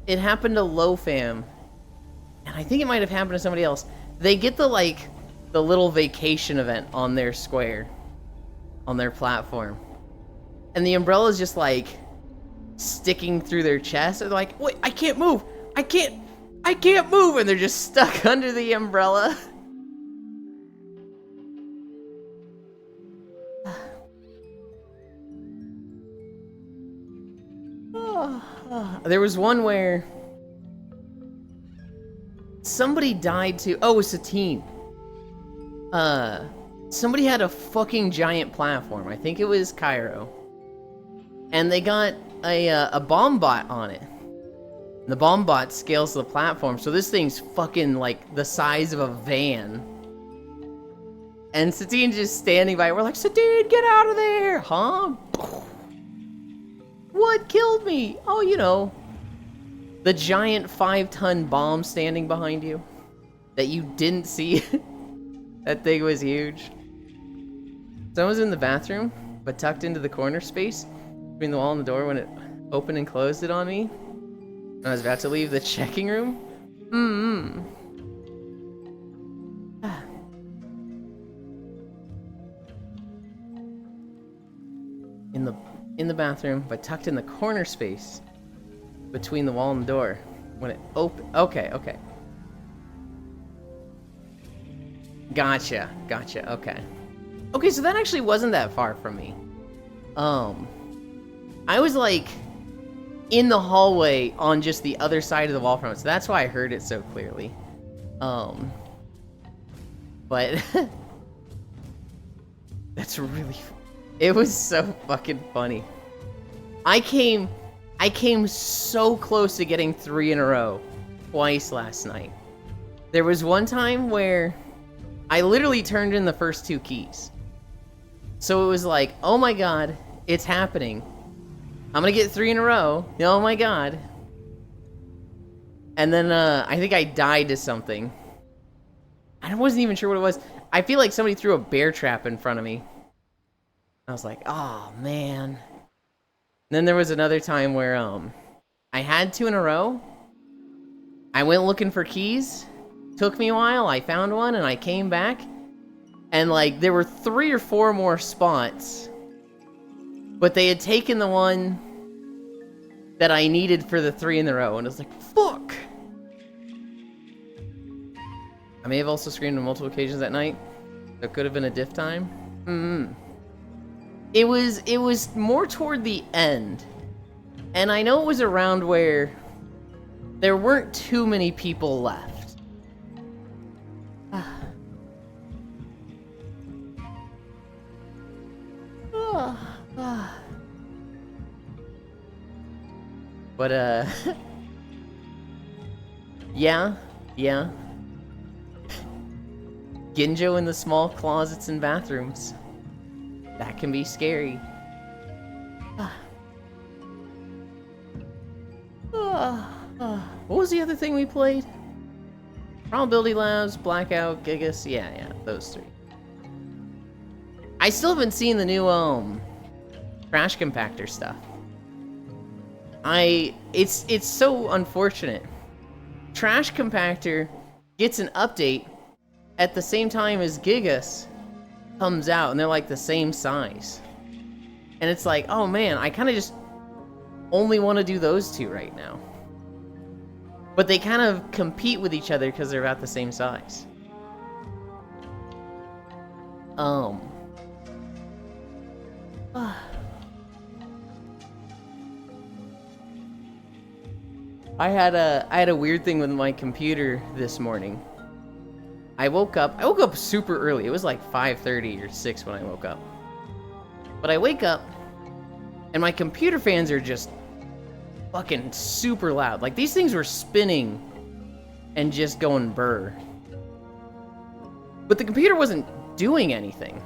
It happened to Lofam. And I think it might have happened to somebody else. They get the little vacation event on their square. On their platform. And the umbrella's just like sticking through their chest. They're like, wait, I can't move. I can't move. And they're just stuck under the umbrella. There was one where somebody died to, oh, it's a team. Somebody had a fucking giant platform. I think it was Cairo. And they got a bomb bot on it. And the bomb bot scales the platform, so this thing's fucking like the size of a van. And Satine's just standing by. We're like, Satine, get out of there! Huh? What killed me? Oh, you know, the giant 5-ton bomb standing behind you that you didn't see. That thing was huge. Someone was in the bathroom, but tucked into the corner space between the wall and the door when it opened and closed it on me. I was about to leave the checking room. In the bathroom, but tucked in the corner space between the wall and the door when it opened. Okay. Gotcha. Okay, so that actually wasn't that far from me. I was like in the hallway on just the other side of the wall from it, so that's why I heard it so clearly. But that's really, it was so fucking funny. I came so close to getting 3 in a row twice last night. There was one time where I literally turned in the first 2 keys. So it was like, oh my god, it's happening. I'm gonna get 3 in a row. Oh my god. And then I think I died to something. I wasn't even sure what it was. I feel like somebody threw a bear trap in front of me. I was like, oh man. And then there was another time where I had 2 in a row. I went looking for keys. Took me a while. I found one and I came back. And like there were 3 or 4 more spots. But they had taken the one that I needed for the 3 in a row. And I was like, fuck. I may have also screamed on multiple occasions that night. So it could have been a diff time. It was more toward the end. And I know it was around where there weren't too many people left. But, yeah. Ginjo in the small closets and bathrooms. That can be scary. What was the other thing we played? Probability Labs, Blackout, Gigas. Yeah, those three. I still haven't seen the new, trash compactor stuff. It's so unfortunate. Trash compactor gets an update at the same time as Gigas comes out, and they're like the same size. And it's like, oh man, I kind of just only want to do those two right now. But they kind of compete with each other because they're about the same size. I had a weird thing with my computer this morning. I woke up super early. It was like 5:30 or 6 when I woke up. But I wake up and my computer fans are just fucking super loud. Like, these things were spinning and just going burr. But the computer wasn't doing anything.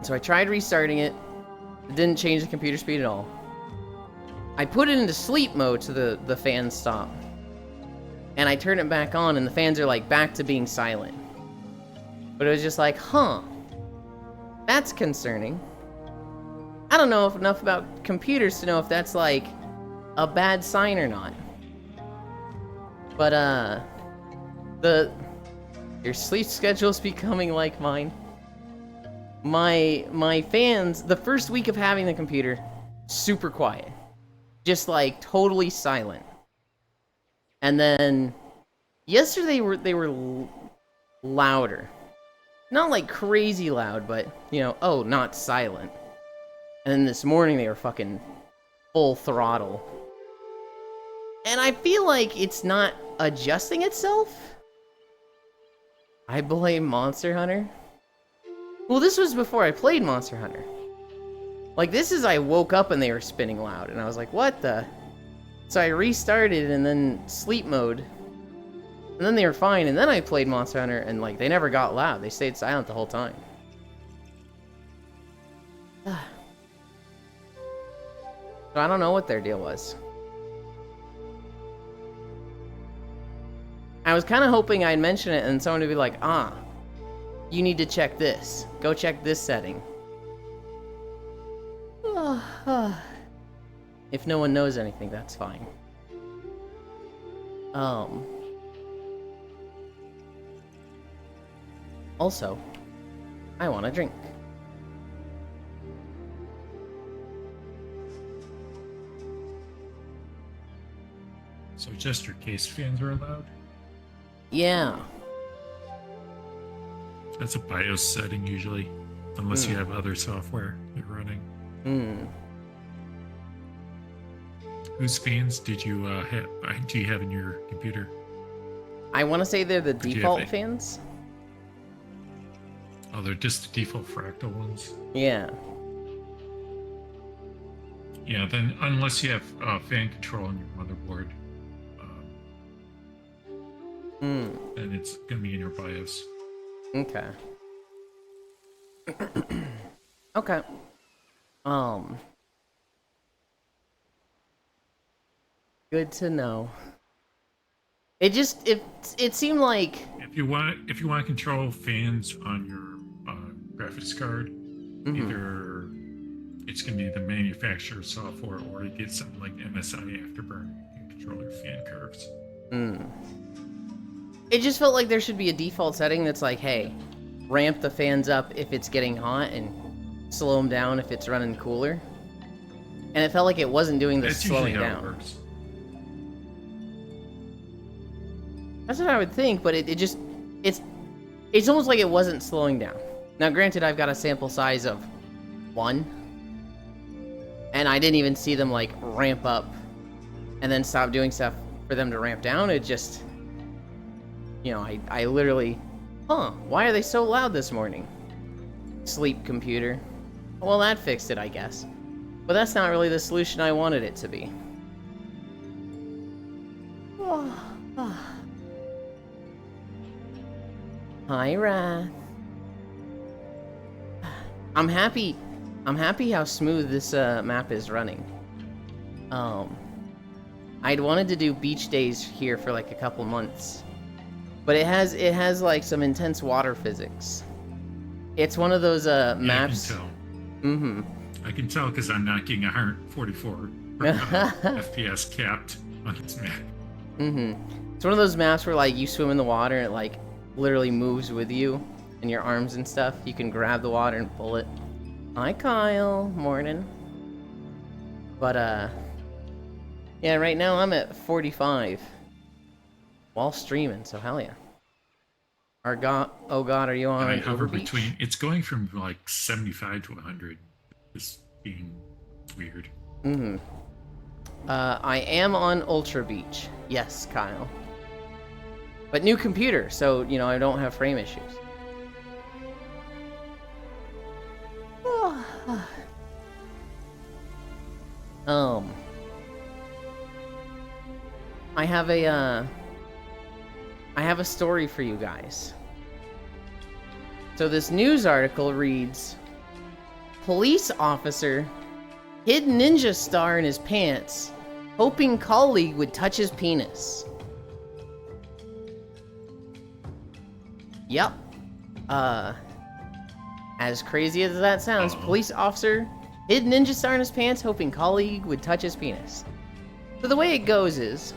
So I tried restarting it. It didn't change the computer speed at all. I put it into sleep mode so the fans stop. And I turn it back on and the fans are like back to being silent. But it was just like, huh. That's concerning. I don't know enough about computers to know if that's like a bad sign or not. But your sleep schedule's becoming like mine. My fans, the first week of having the computer, super quiet. Just like totally silent. And then yesterday they were louder. Not like crazy loud, but you know, oh, not silent. And then this morning they were fucking full throttle. And I feel like it's not adjusting itself. I blame Monster Hunter. Well, this was before I played Monster Hunter. Like, this is I woke up and they were spinning loud, and I was like, what the? So I restarted and then sleep mode. And then they were fine, and then I played Monster Hunter, and like, they never got loud. They stayed silent the whole time. So I don't know what their deal was. I was kind of hoping I'd mention it and someone would be like, ah, you need to check this. Go check this setting. If no one knows anything, that's fine. Also, I want a drink. So just your case fans are allowed? Yeah. That's a BIOS setting usually, unless you have other software you're running. Whose fans did you have? Do you have in your computer? I want to say they're the do you default have fans. Oh, they're just the default fractal ones. Yeah. Yeah, then unless you have fan control on your motherboard, then it's gonna be in your BIOS. Okay. Okay. Good to know. It seemed like If you want to control fans on your graphics card, either it's gonna be the manufacturer software, or you get something like MSI Afterburner. You can control your fan curves. It just felt like there should be a default setting that's like, hey, ramp the fans up if it's getting hot and slow them down if it's running cooler. And it felt like it wasn't doing the That's slowing usually how down. it works. That's what I would think, but it's almost like it wasn't slowing down. Now, granted, I've got a sample size of 1, And I didn't even see them, like, ramp up and then stop doing stuff for them to ramp down. It just, you know, I literally, why are they so loud this morning? Sleep computer. Well, that fixed it, I guess. But that's not really the solution I wanted it to be. Hi, Wrath. I'm happy how smooth this map is running. I'd wanted to do beach days here for like a couple months, but it has like some intense water physics. It's one of those maps. I can tell. Mm-hmm. I can tell because I'm not getting 144 FPS capped on this map. Mm-hmm. It's one of those maps where like you swim in the water and it like literally moves with you and your arms and stuff. You can grab the water and pull it. Hi, Kyle. Morning. But yeah, right now I'm at 45 while streaming, so hell yeah. Oh god, are you on? And I hover Overbeach? between. It's going from like 75 to 100. It's being weird. Mm-hmm. I am on Ultra Beach. Yes, Kyle. But new computer, so, you know, I don't have frame issues. I have a story for you guys. So this news article reads, police officer hid ninja star in his pants, hoping colleague would touch his penis. Yep. As crazy as that sounds, police officer hid ninja star in his pants, hoping colleague would touch his penis. So the way it goes is,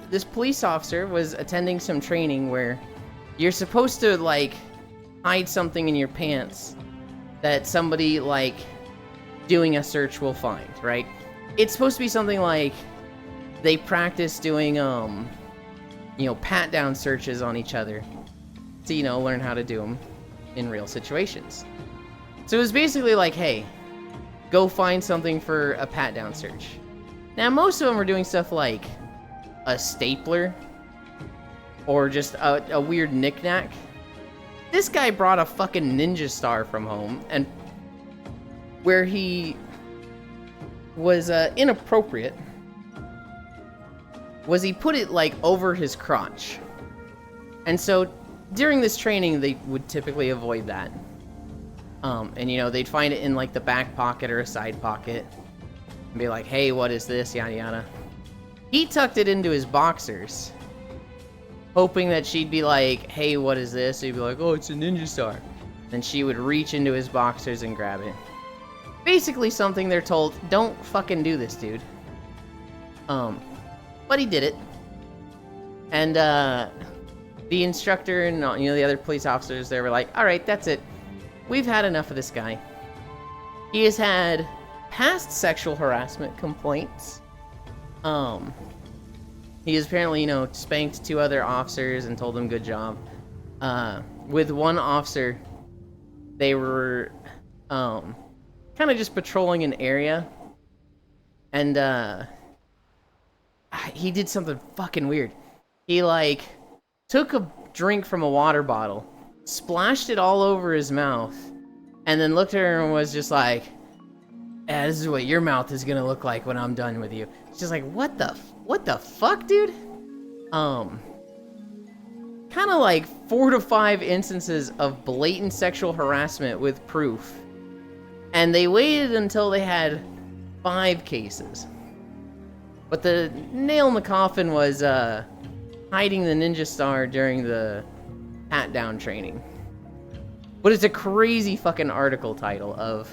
this police officer was attending some training where you're supposed to, like, hide something in your pants that somebody, like, doing a search will find, right? It's supposed to be something like they practice doing, you know, pat-down searches on each other to, you know, learn how to do them in real situations. So it was basically like, hey, go find something for a pat-down search. Now, most of them were doing stuff like a stapler or just a weird knick-knack. This guy brought a fucking ninja star from home, and where he was inappropriate was he put it like over his crotch. And so during this training they would typically avoid that. And you know, they'd find it in like the back pocket or a side pocket and be like, hey, what is this? Yada yada. He tucked it into his boxers, hoping that she'd be like, hey, what is this? He'd be like, oh, it's a ninja star. Then she would reach into his boxers and grab it. Basically something they're told, don't fucking do this, dude. But he did it. And the instructor and, you know, the other police officers there were like, all right, that's it. We've had enough of this guy. He has had past sexual harassment complaints. He has apparently, you know, spanked 2 other officers and told them good job. With one officer, they were kind of just patrolling an area, and he did something fucking weird. He like took a drink from a water bottle, splashed it all over his mouth, and then looked at her and was just like, this is what your mouth is gonna look like when I'm done with you. It's just like, what the fuck, dude? Kind of like 4 to 5 instances of blatant sexual harassment with proof. And they waited until they had 5 cases. But the nail in the coffin was hiding the ninja star during the pat-down training. But it's a crazy fucking article title of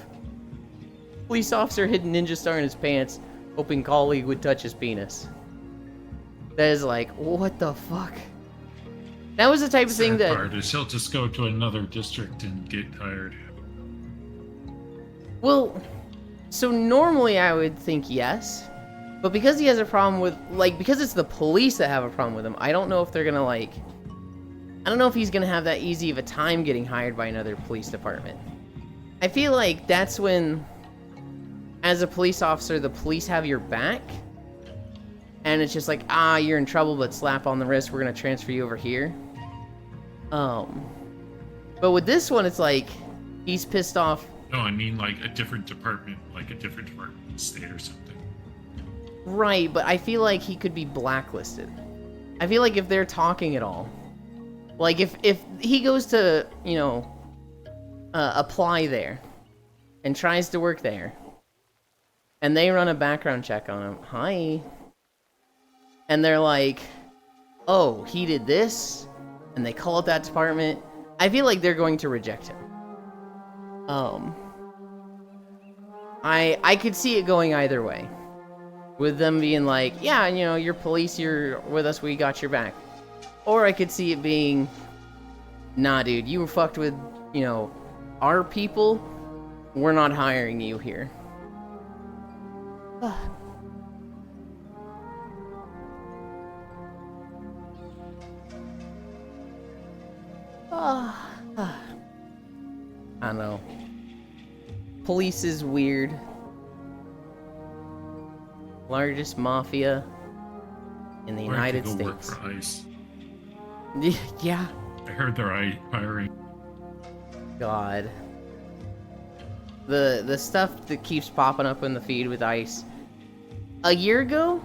police officer hid ninja star in his pants, hoping colleague would touch his penis. That is like, what the fuck? That was the type of thing that... part is he'll just go to another district and get hired. Well, so normally I would think yes, but because he has a problem with, like, because it's the police that have a problem with him, I don't know if they're gonna, like, I don't know if he's gonna have that easy of a time getting hired by another police department. I feel like that's when as a police officer, the police have your back. And it's just like, you're in trouble, but slap on the wrist, we're gonna transfer you over here. But with this one, it's like, he's pissed off. No, I mean like a different department, state or something. Right, but I feel like he could be blacklisted. I feel like if they're talking at all, like if he goes to, you know, apply there and tries to work there, and they run a background check on him, hi, and they're like, oh, he did this, and they call it that department, I feel like they're going to reject him. I could see it going either way. With them being like, yeah, you know, you're police, you're with us, we got your back. Or I could see it being, nah, dude, you were fucked with, you know, our people, we're not hiring you here. I don't know. Police is weird. Largest mafia in the United States. Work for ICE. Yeah. I heard they're hiring. God. The stuff that keeps popping up in the feed with ICE. A year ago,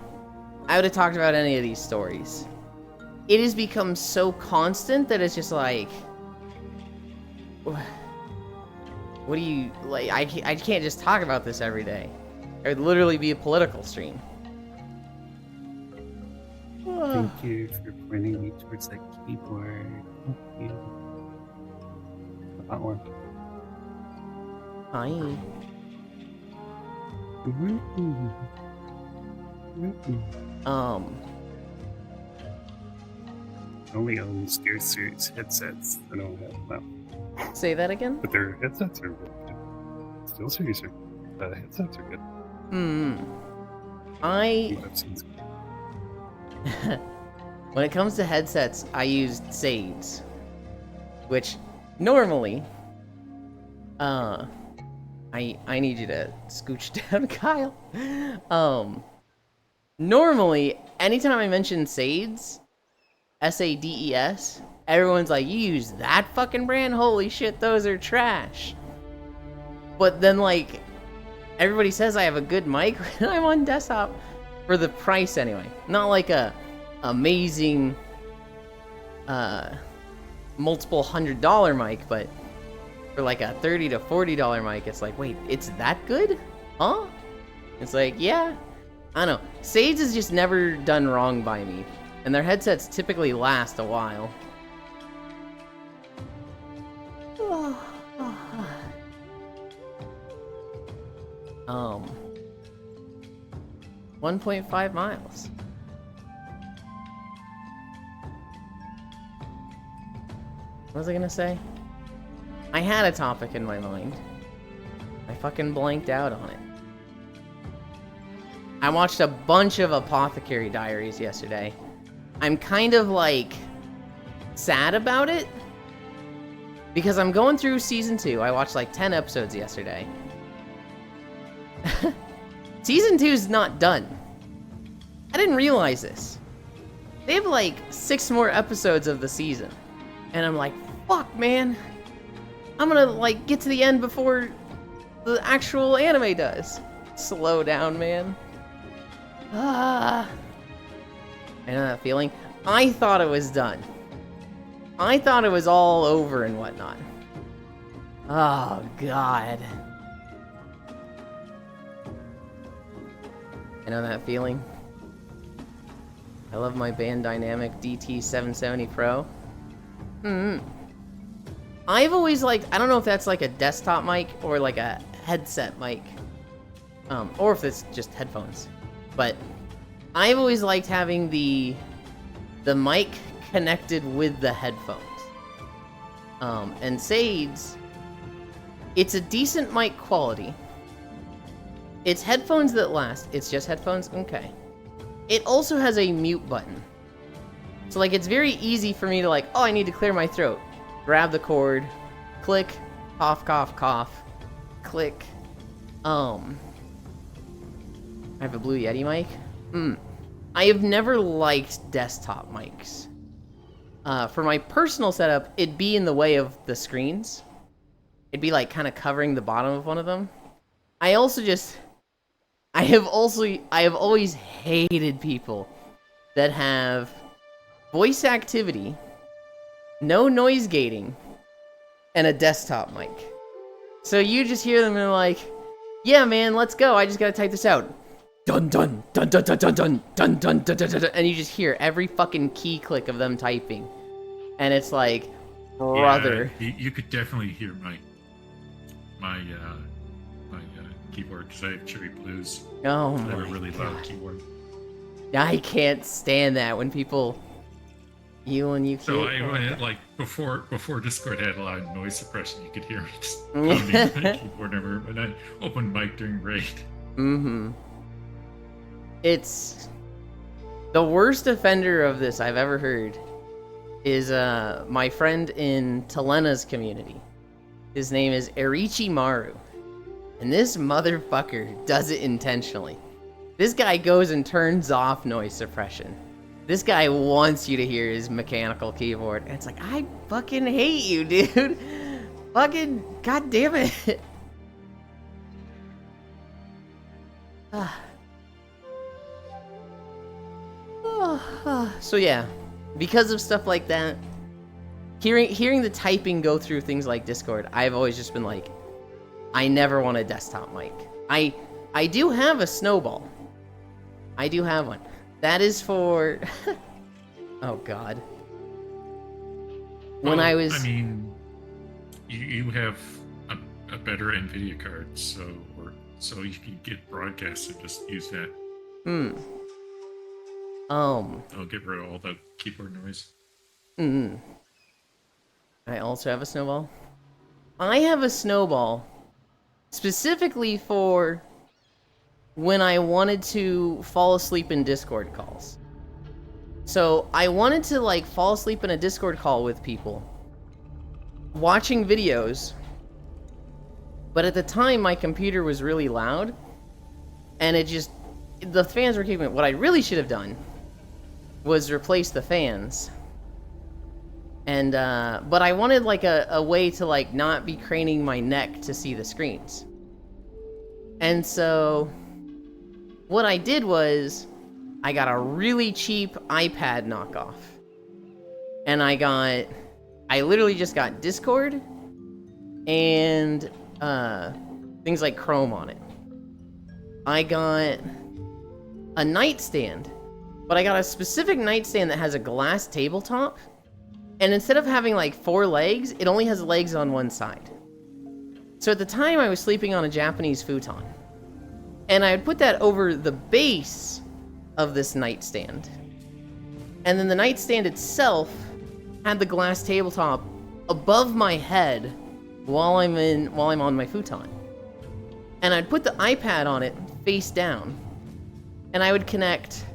I would have talked about any of these stories. It has become so constant that it's just like, what do you, like, I can't just talk about this every day. It would literally be a political stream. Thank you for pointing me towards that keyboard. Thank you. That one. Hi. I only own Steer Suits headsets. I don't have them. Say that again? But their headsets are really good. Steel Series headsets are good. When it comes to headsets, I used Sades, which normally, I need you to scooch down, Kyle. Normally, anytime I mention Sades, S-A-D-E-S, everyone's like, you use that fucking brand? Holy shit, those are trash. But then, like, everybody says I have a good mic when I'm on desktop, for the price anyway. Not like a amazing, multiple $100 mic, but for like a $30 to $40 mic, it's like, wait, it's that good? Huh? It's like, yeah. I don't know. Sage is just never done wrong by me, and their headsets typically last a while. 1.5 miles. What was I gonna say? I had a topic in my mind. I fucking blanked out on it. I watched a bunch of Apothecary Diaries yesterday. I'm kind of, like, sad about it, because I'm going through season 2. I watched like 10 episodes yesterday. Season 2 is not done. I didn't realize this. They have like 6 more episodes of the season. And I'm like, fuck, man. I'm gonna like get to the end before the actual anime does. Slow down, man. I know that feeling. I thought it was done. I thought it was all over and whatnot. Oh, God. I know that feeling. I love my Band Dynamic DT770 Pro. I've always liked, I don't know if that's like a desktop mic or like a headset mic. Or if it's just headphones. But I've always liked having the mic connected with the headphones. And Sade's, it's a decent mic quality. It's headphones that last. It's just headphones? Okay. It also has a mute button. So like it's very easy for me to like, oh, I need to clear my throat. Grab the cord, click, cough, cough, cough, click. I have a Blue Yeti mic. I have never liked desktop mics. For my personal setup, it'd be in the way of the screens. It'd be like kind of covering the bottom of one of them. I have always hated people that have voice activity, no noise gating, and a desktop mic. So you just hear them and they're like, yeah, man, let's go. I just gotta type this out. Dun dun dun dun dun dun dun dun dun dun dun dun, and you just hear every fucking key click of them typing, and it's like, brother. Yeah, you could definitely hear my keyboard because I have Cherry Blues. Oh I have a my really God. loud keyboard. I can't stand that when people. You So can't. I like before Discord had a lot of noise suppression, you could hear me just pounding my keyboard everywhere. But I opened mic during raid. It's the worst offender of this I've ever heard is my friend in Telena's community. His name is Erichi Maru. And this motherfucker does it intentionally. This guy goes and turns off noise suppression. This guy wants you to hear his mechanical keyboard. And it's like, I fucking hate you, dude. Fucking god damn it. So yeah, because of stuff like that, hearing the typing go through things like Discord, I've always just been like, I never want a desktop mic. I do have a Snowball. I do have one. That is for... Oh, God. When I was... I mean, you have a better NVIDIA card, so you can get broadcast and just use that. It'll get rid of all the keyboard noise. I also have a Snowball. I have a Snowball specifically for when I wanted to fall asleep in Discord calls. So I wanted to like fall asleep in a Discord call with people watching videos, but at the time my computer was really loud and the fans were keeping it. What I really should have done was replace the fans. And but I wanted like a way to like not be craning my neck to see the screens. And so what I did was I got a really cheap iPad knockoff. And I literally just got Discord and things like Chrome on it. I got a nightstand, but I got a specific nightstand that has a glass tabletop. And instead of having like 4 legs, it only has legs on one side. So at the time I was sleeping on a Japanese futon. And I would put that over the base of this nightstand. And then the nightstand itself had the glass tabletop above my head while I'm on my futon. And I'd put the iPad on it face down. And I would connect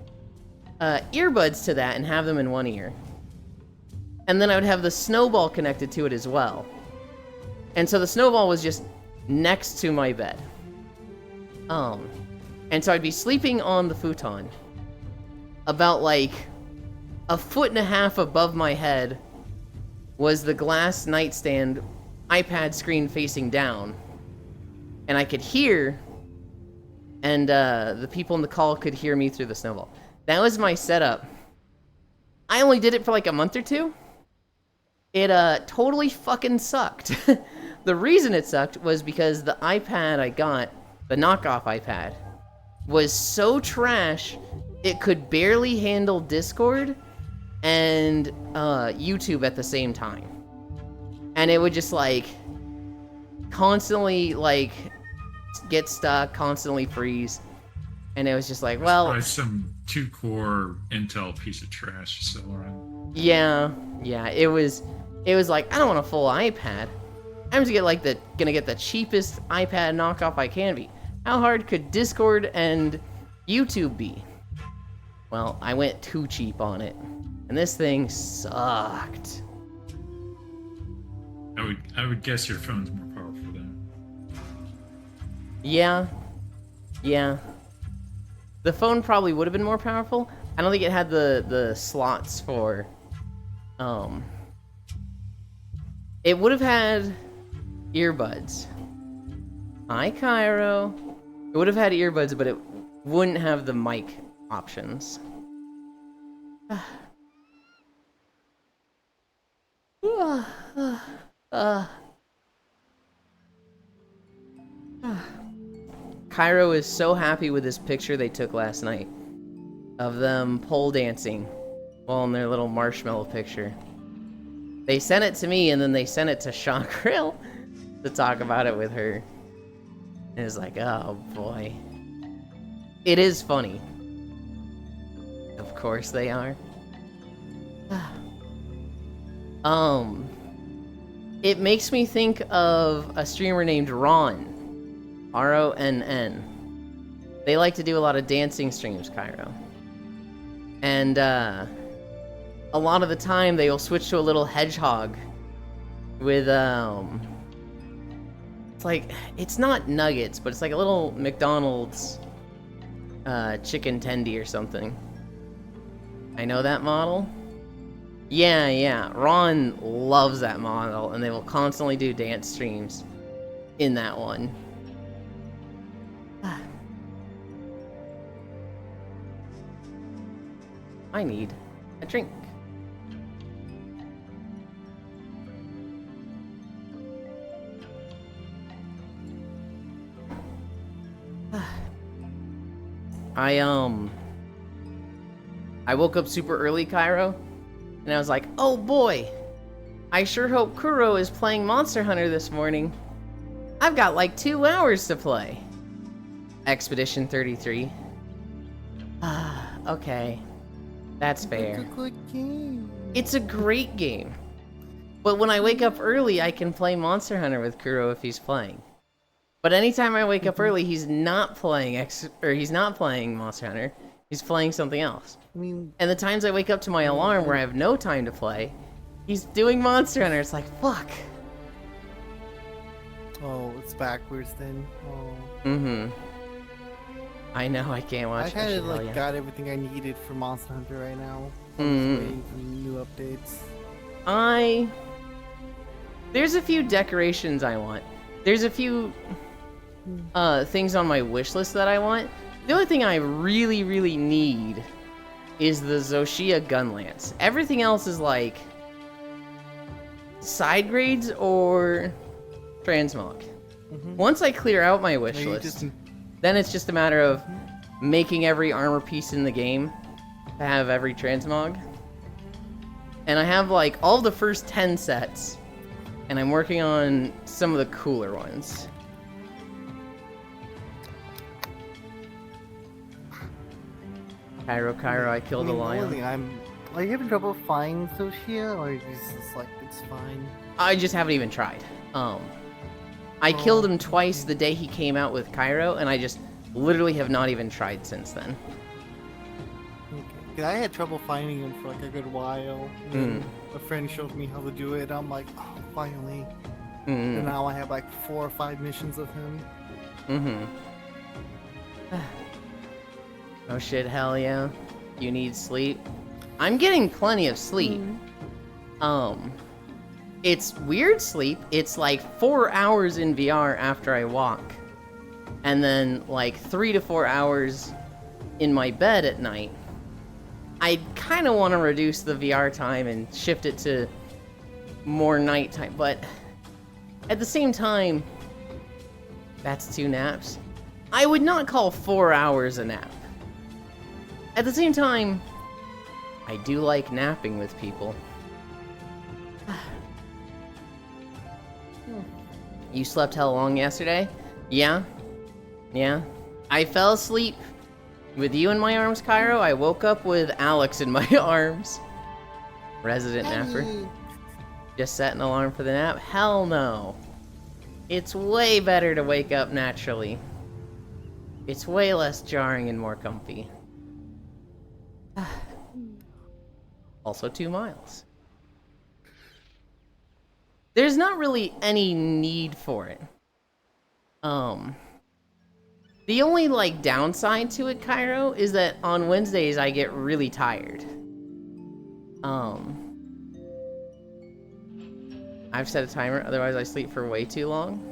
earbuds to that and have them in one ear. And then I would have the Snowball connected to it as well. And so the Snowball was just next to my bed. And so I'd be sleeping on the futon. About like 1.5 feet above my head was the glass nightstand iPad screen facing down. And I could hear, and the people in the call could hear me through the Snowball. That was my setup. I only did it for like a month or 2. It totally fucking sucked. The reason it sucked was because the iPad I got, the knockoff iPad, was so trash it could barely handle Discord and YouTube at the same time. And it would just like constantly like get stuck, constantly freeze. And it was just like, well, Probably some 2-core Intel piece of trash still around. yeah, it was like, I don't want a full iPad. I'm just gonna get the cheapest iPad knockoff I can be. How hard could Discord and YouTube be? Well, I went too cheap on it, and this thing sucked. I would guess your phone's more powerful than. Yeah. The phone probably would have been more powerful. I don't think it had the slots for, it would have had earbuds. Hi, Cairo. It would have had earbuds, but it wouldn't have the mic options. Cairo is so happy with this picture they took last night of them pole dancing while in their little marshmallow picture. They sent it to me and then they sent it to Sean Krill to talk about it with her. And it's like, oh boy. It is funny. Of course they are. It makes me think of a streamer named Ron. R-O-N-N. They like to do a lot of dancing streams, Cairo. And, a lot of the time they will switch to a little hedgehog with, it's like, it's not nuggets, but it's like a little McDonald's, chicken tendy or something. I know that model. Yeah, Ron loves that model, and they will constantly do dance streams in that one. I need a drink. I woke up super early, Cairo, and I was like, oh boy, I sure hope Kuro is playing Monster Hunter this morning. I've got like 2 hours to play. Expedition 33. Okay. That's fair. It's a good game. It's a great game. But when I wake up early, I can play Monster Hunter with Kuro if he's playing. But anytime I wake up early, he's not playing he's not playing Monster Hunter. He's playing something else. I mean, And the times I wake up to my alarm where I have no time to play, he's doing Monster Hunter. It's like, fuck. oh, it's backwards then. Oh. Mm-hmm. I know, I can't watch I kind of Hell like yeah. got everything I needed for Monster Hunter right now. I'm Mm. just waiting for new updates. There's a few decorations I want. There's a few things on my wish list that I want. The only thing I really, really need is the Zoshia gun lance. Everything else is like side grades or transmog. Once I clear out my wish Maybe list, just- then it's just a matter of making every armor piece in the game to have every transmog. And I have like all the first 10 sets, and I'm working on some of the cooler ones. Cairo, I killed a I mean, the only lion. thing are you having trouble finding Zoshia, or is just like it's fine? I just haven't even tried. I killed him twice the day he came out with Cairo, and I just literally have not even tried since then. Okay. 'Cause I had trouble finding him for like a good while. And then a friend showed me how to do it. I'm like, oh, finally. And now I have like 4 or 5 missions of him. Oh shit, hell yeah. You need sleep. I'm getting plenty of sleep. It's weird sleep. It's like 4 hours in VR after I walk. And then like 3 to 4 hours in my bed at night. I kind of want to reduce the VR time and shift it to more nighttime, but at the same time, that's 2 naps. I would not call 4 hours a nap. At the same time, I do like napping with people. You slept hella long yesterday? Yeah. I fell asleep with you in my arms, Cairo. I woke up with Alex in my arms. Resident napper. Just set an alarm for the nap? Hell no. It's way better to wake up naturally. It's way less jarring and more comfy. Also 2 miles. There's not really any need for it. The only, like, downside to it, Cairo, is that on Wednesdays I get really tired. I've set a timer, otherwise I sleep for way too long.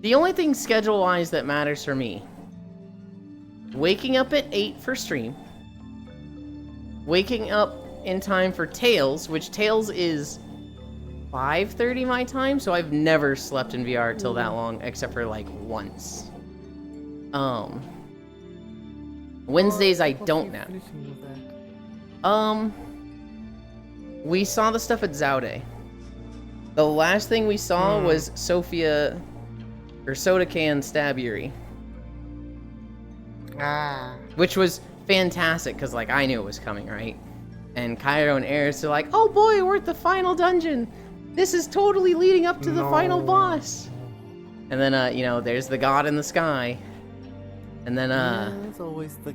The only thing schedule-wise that matters for me, waking up at 8 for stream, waking up in time for Tails, which Tails is 5:30 my time, so I've never slept in VR till that long, except for, like, once. Wednesdays I don't nap. We saw the stuff at Zaude. The last thing we saw was Sophia, or Soda Can Stab Yuri. Which was fantastic, because, like, I knew it was coming, right? And Cairo and Eris are like, oh boy, we're at the final dungeon! This is totally leading up to the final boss! And then, you know, there's the god in the sky. And then, it's always the...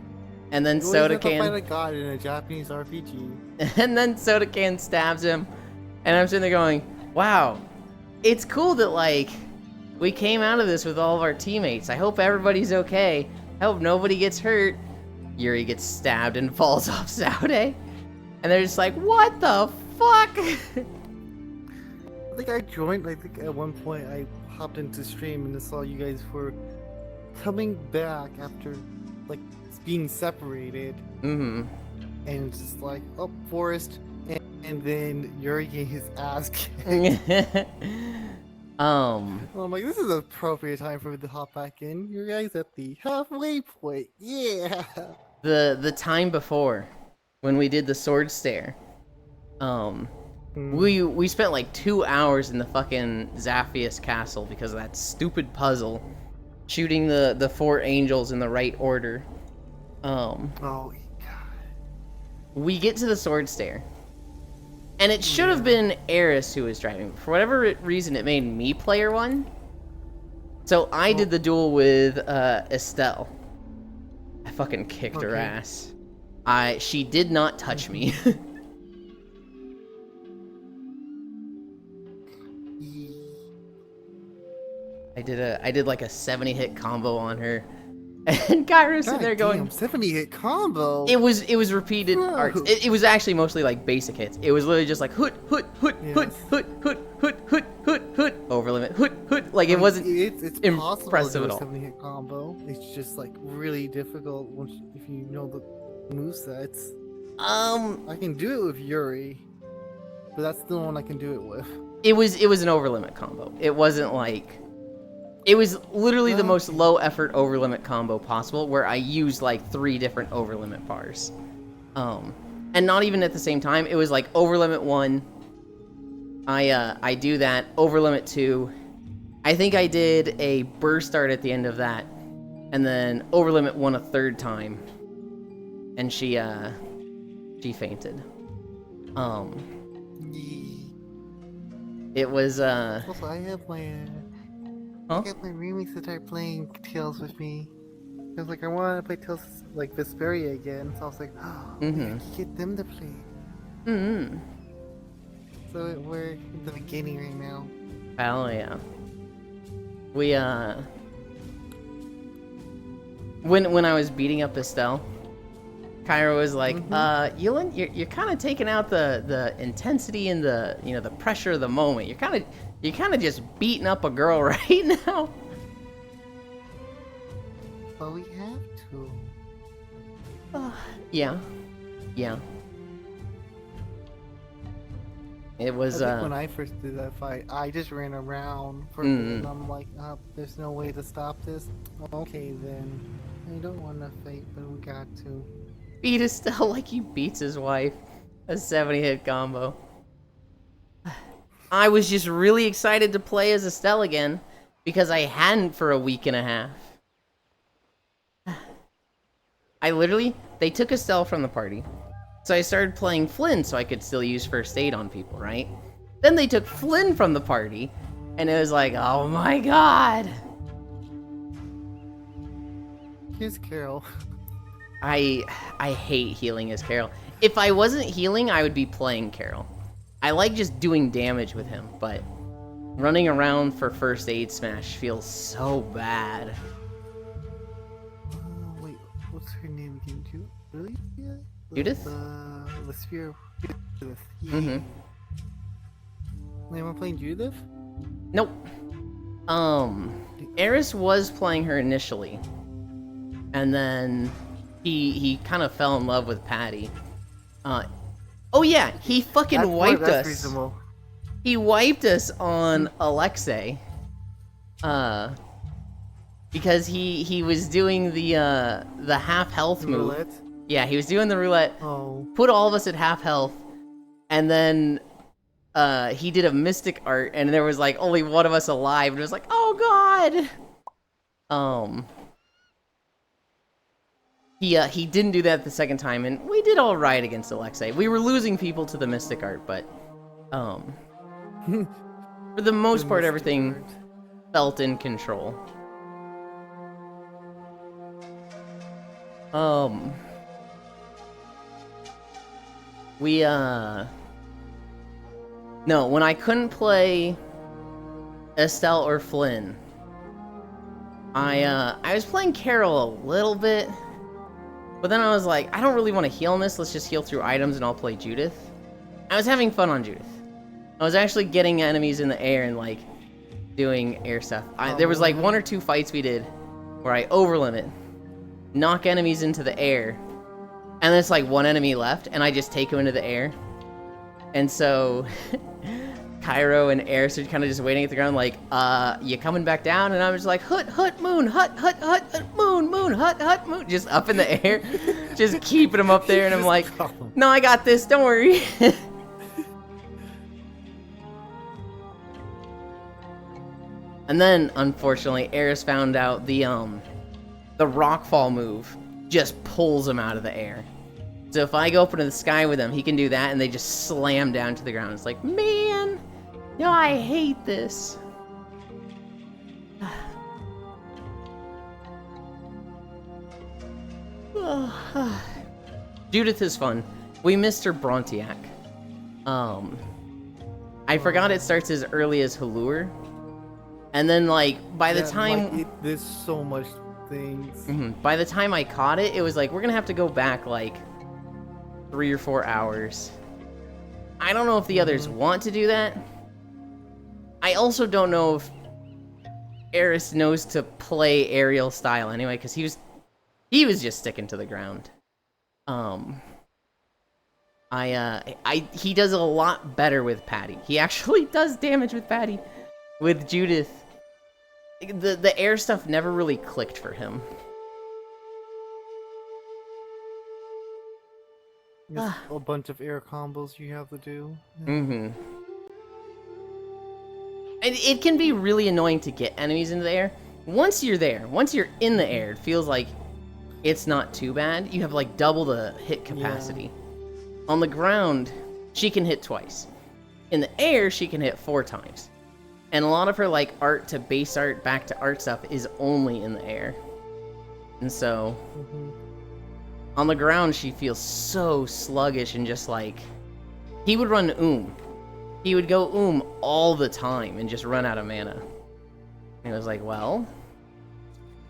And then You always Soda have to fight Can... a god in a Japanese RPG. And then Soda Can stabs him. And I'm sitting there going, wow, it's cool that, like, we came out of this with all of our teammates. I hope everybody's okay. I hope nobody gets hurt. Yuri gets stabbed and falls off Zaude. And they're just like, what the fuck? I think I joined, I think at one point I hopped into stream and I saw you guys were coming back after, like, being separated. Mm-hmm. And it's just like, oh, Forrest, and then Yuri getting his ass kicked. I'm like, this is an appropriate time for me to hop back in. You guys at the halfway point, yeah. The time before, when we did the sword stare, we spent like 2 hours in the fucking Zaphius castle because of that stupid puzzle, shooting the 4 angels in the right order. Oh god. We get to the sword stare, and it should have been Eris who was driving. For whatever reason, it made me player one. So I did the duel with Estelle. I fucking kicked her ass. She did not touch me. I did like a 70 hit combo on her. And Kairo's sitting there going, 70 hit combo. It was repeated arts. It was actually mostly like basic hits. It was literally just like hoot, over limit, hoot. Like it wasn't it's impressive at all. 70 hit combo. It's just like really difficult once if you know the movesets. I can do it with Yuri, but that's the one I can do it with. It was an over limit combo. It wasn't like. It was literally the most low effort over limit combo possible, where I used like 3 different over limit bars. And not even at the same time. It was like over limit 1. I do that, over limit 2. I think I did a burst start at the end of that, and then over limit 1 a 3rd time. And she fainted. It was Also, I have my Huh? I got my roomies to start playing Tales with me. I was like, I want to play Tales like Vesperia again, so I was like, oh, I can get them to play. So we're in the beginning right now. Hell yeah. We when I was beating up Estelle, Cairo was like, Yulind, you're kind of taking out the intensity and the the pressure of the moment. You're kind of just beating up a girl right now. But we have to. Yeah. It was I think when I first did that fight, I just ran around for a bit, and I'm like, there's no way to stop this. Okay then. I don't want to fight, but we got to. beat Estelle like he beats his wife. A 70 hit combo. I was just really excited to play as Estelle again, because I hadn't for a week and a half. They took Estelle from the party, so I started playing Flynn so I could still use first aid on people, right? Then they took Flynn from the party, and it was like, oh my god! Here's Carol. I hate healing as Carol. If I wasn't healing, I would be playing Carol. I like just doing damage with him, but running around for first aid smash feels so bad. what's her name again? Really? Yeah. Judith? The sphere. Judith. Yeah. Mm-hmm. Anyone playing Judith? Nope. Eris was playing her initially, and then he kind of fell in love with Patty. Oh yeah, he fucking wiped that's us. reasonable. He wiped us on Alexei. Because he was doing the half health move. Roulette? Yeah, he was doing the roulette. Oh. Put all of us at half health, and then he did a mystic art, and there was like only one of us alive, and it was like, oh god. He didn't do that the second time, and we did all right against Alexei. We were losing people to the mystic art, but for the most part, everything felt in control. No, when I couldn't play Estelle or Flynn, I was playing Carol a little bit, but then I was like, I don't really want to heal on this, let's just heal through items and I'll play Judith. I was having fun on Judith. I was actually getting enemies in the air and like doing air stuff. There was like 1 or 2 fights we did where I overlimit, knock enemies into the air, and then it's like 1 enemy left, and I just take him into the air. And so Cairo and Eris are kind of just waiting at the ground like, you coming back down? And I was like, hut, moon, hut, moon, hut, moon, just up in the air, just keeping them up there, and I'm like, no, I got this, don't worry. And then, unfortunately, Eris found out the rockfall move just pulls him out of the air. So if I go up into the sky with him, he can do that, and they just slam down to the ground. It's like, man, no, I hate this. Judith is fun. We missed her Brontiac. I forgot it starts as early as Halur. And then, like, by the time... there's so much things. By the time I caught it, it was like, we're gonna have to go back, like, 3 or 4 hours. I don't know if the others want to do that. I also don't know if Eris knows to play aerial style anyway, because he was just sticking to the ground. He does a lot better with Patty. He actually does damage with Patty. With Judith, the air stuff never really clicked for him. There's a bunch of air combos you have to do. And it can be really annoying to get enemies into the air. Once you're there, once you're in the air, it feels like it's not too bad. You have like double the hit capacity. Yeah. On the ground, she can hit twice. In the air, she can hit 4 times. And a lot of her like art to base art back to art stuff is only in the air. And so on the ground she feels so sluggish and just like he would run He would go all the time and just run out of mana. And it was like, well,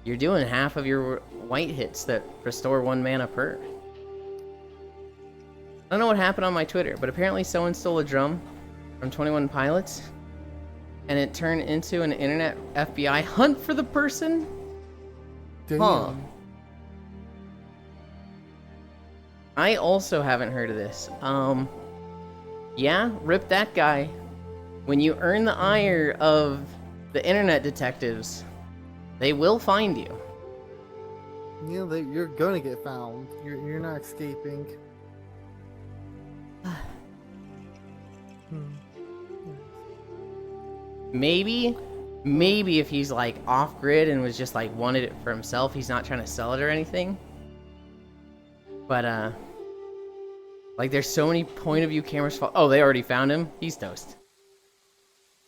you're doing half of your white hits that restore 1 mana per. I don't know what happened on my Twitter, but apparently someone stole a drum from 21 Pilots. And it turned into an internet FBI hunt for the person? Damn. Huh. I also haven't heard of this. Yeah, rip that guy. When you earn the ire of the internet detectives, they will find you. Yeah, you're gonna get found. You're not escaping. Maybe if he's like off grid and was just like wanted it for himself, he's not trying to sell it or anything. But like there's so many point of view cameras. Oh, they already found him. He's toast.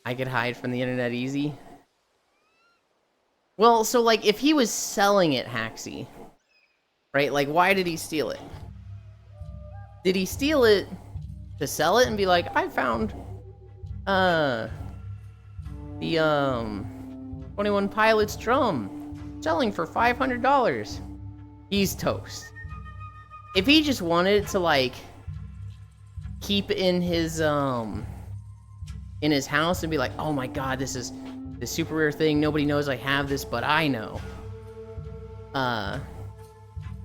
I could hide from the internet easy. Well, so like if he was selling it, Haxie, right? Like why did he steal it? Did he steal it to sell it and be like, I found the 21 Pilots drum selling for $500? he's toast. If he just wanted to, like, keep in his house and be like, oh my god, this is the super rare thing, nobody knows I have this, but I know.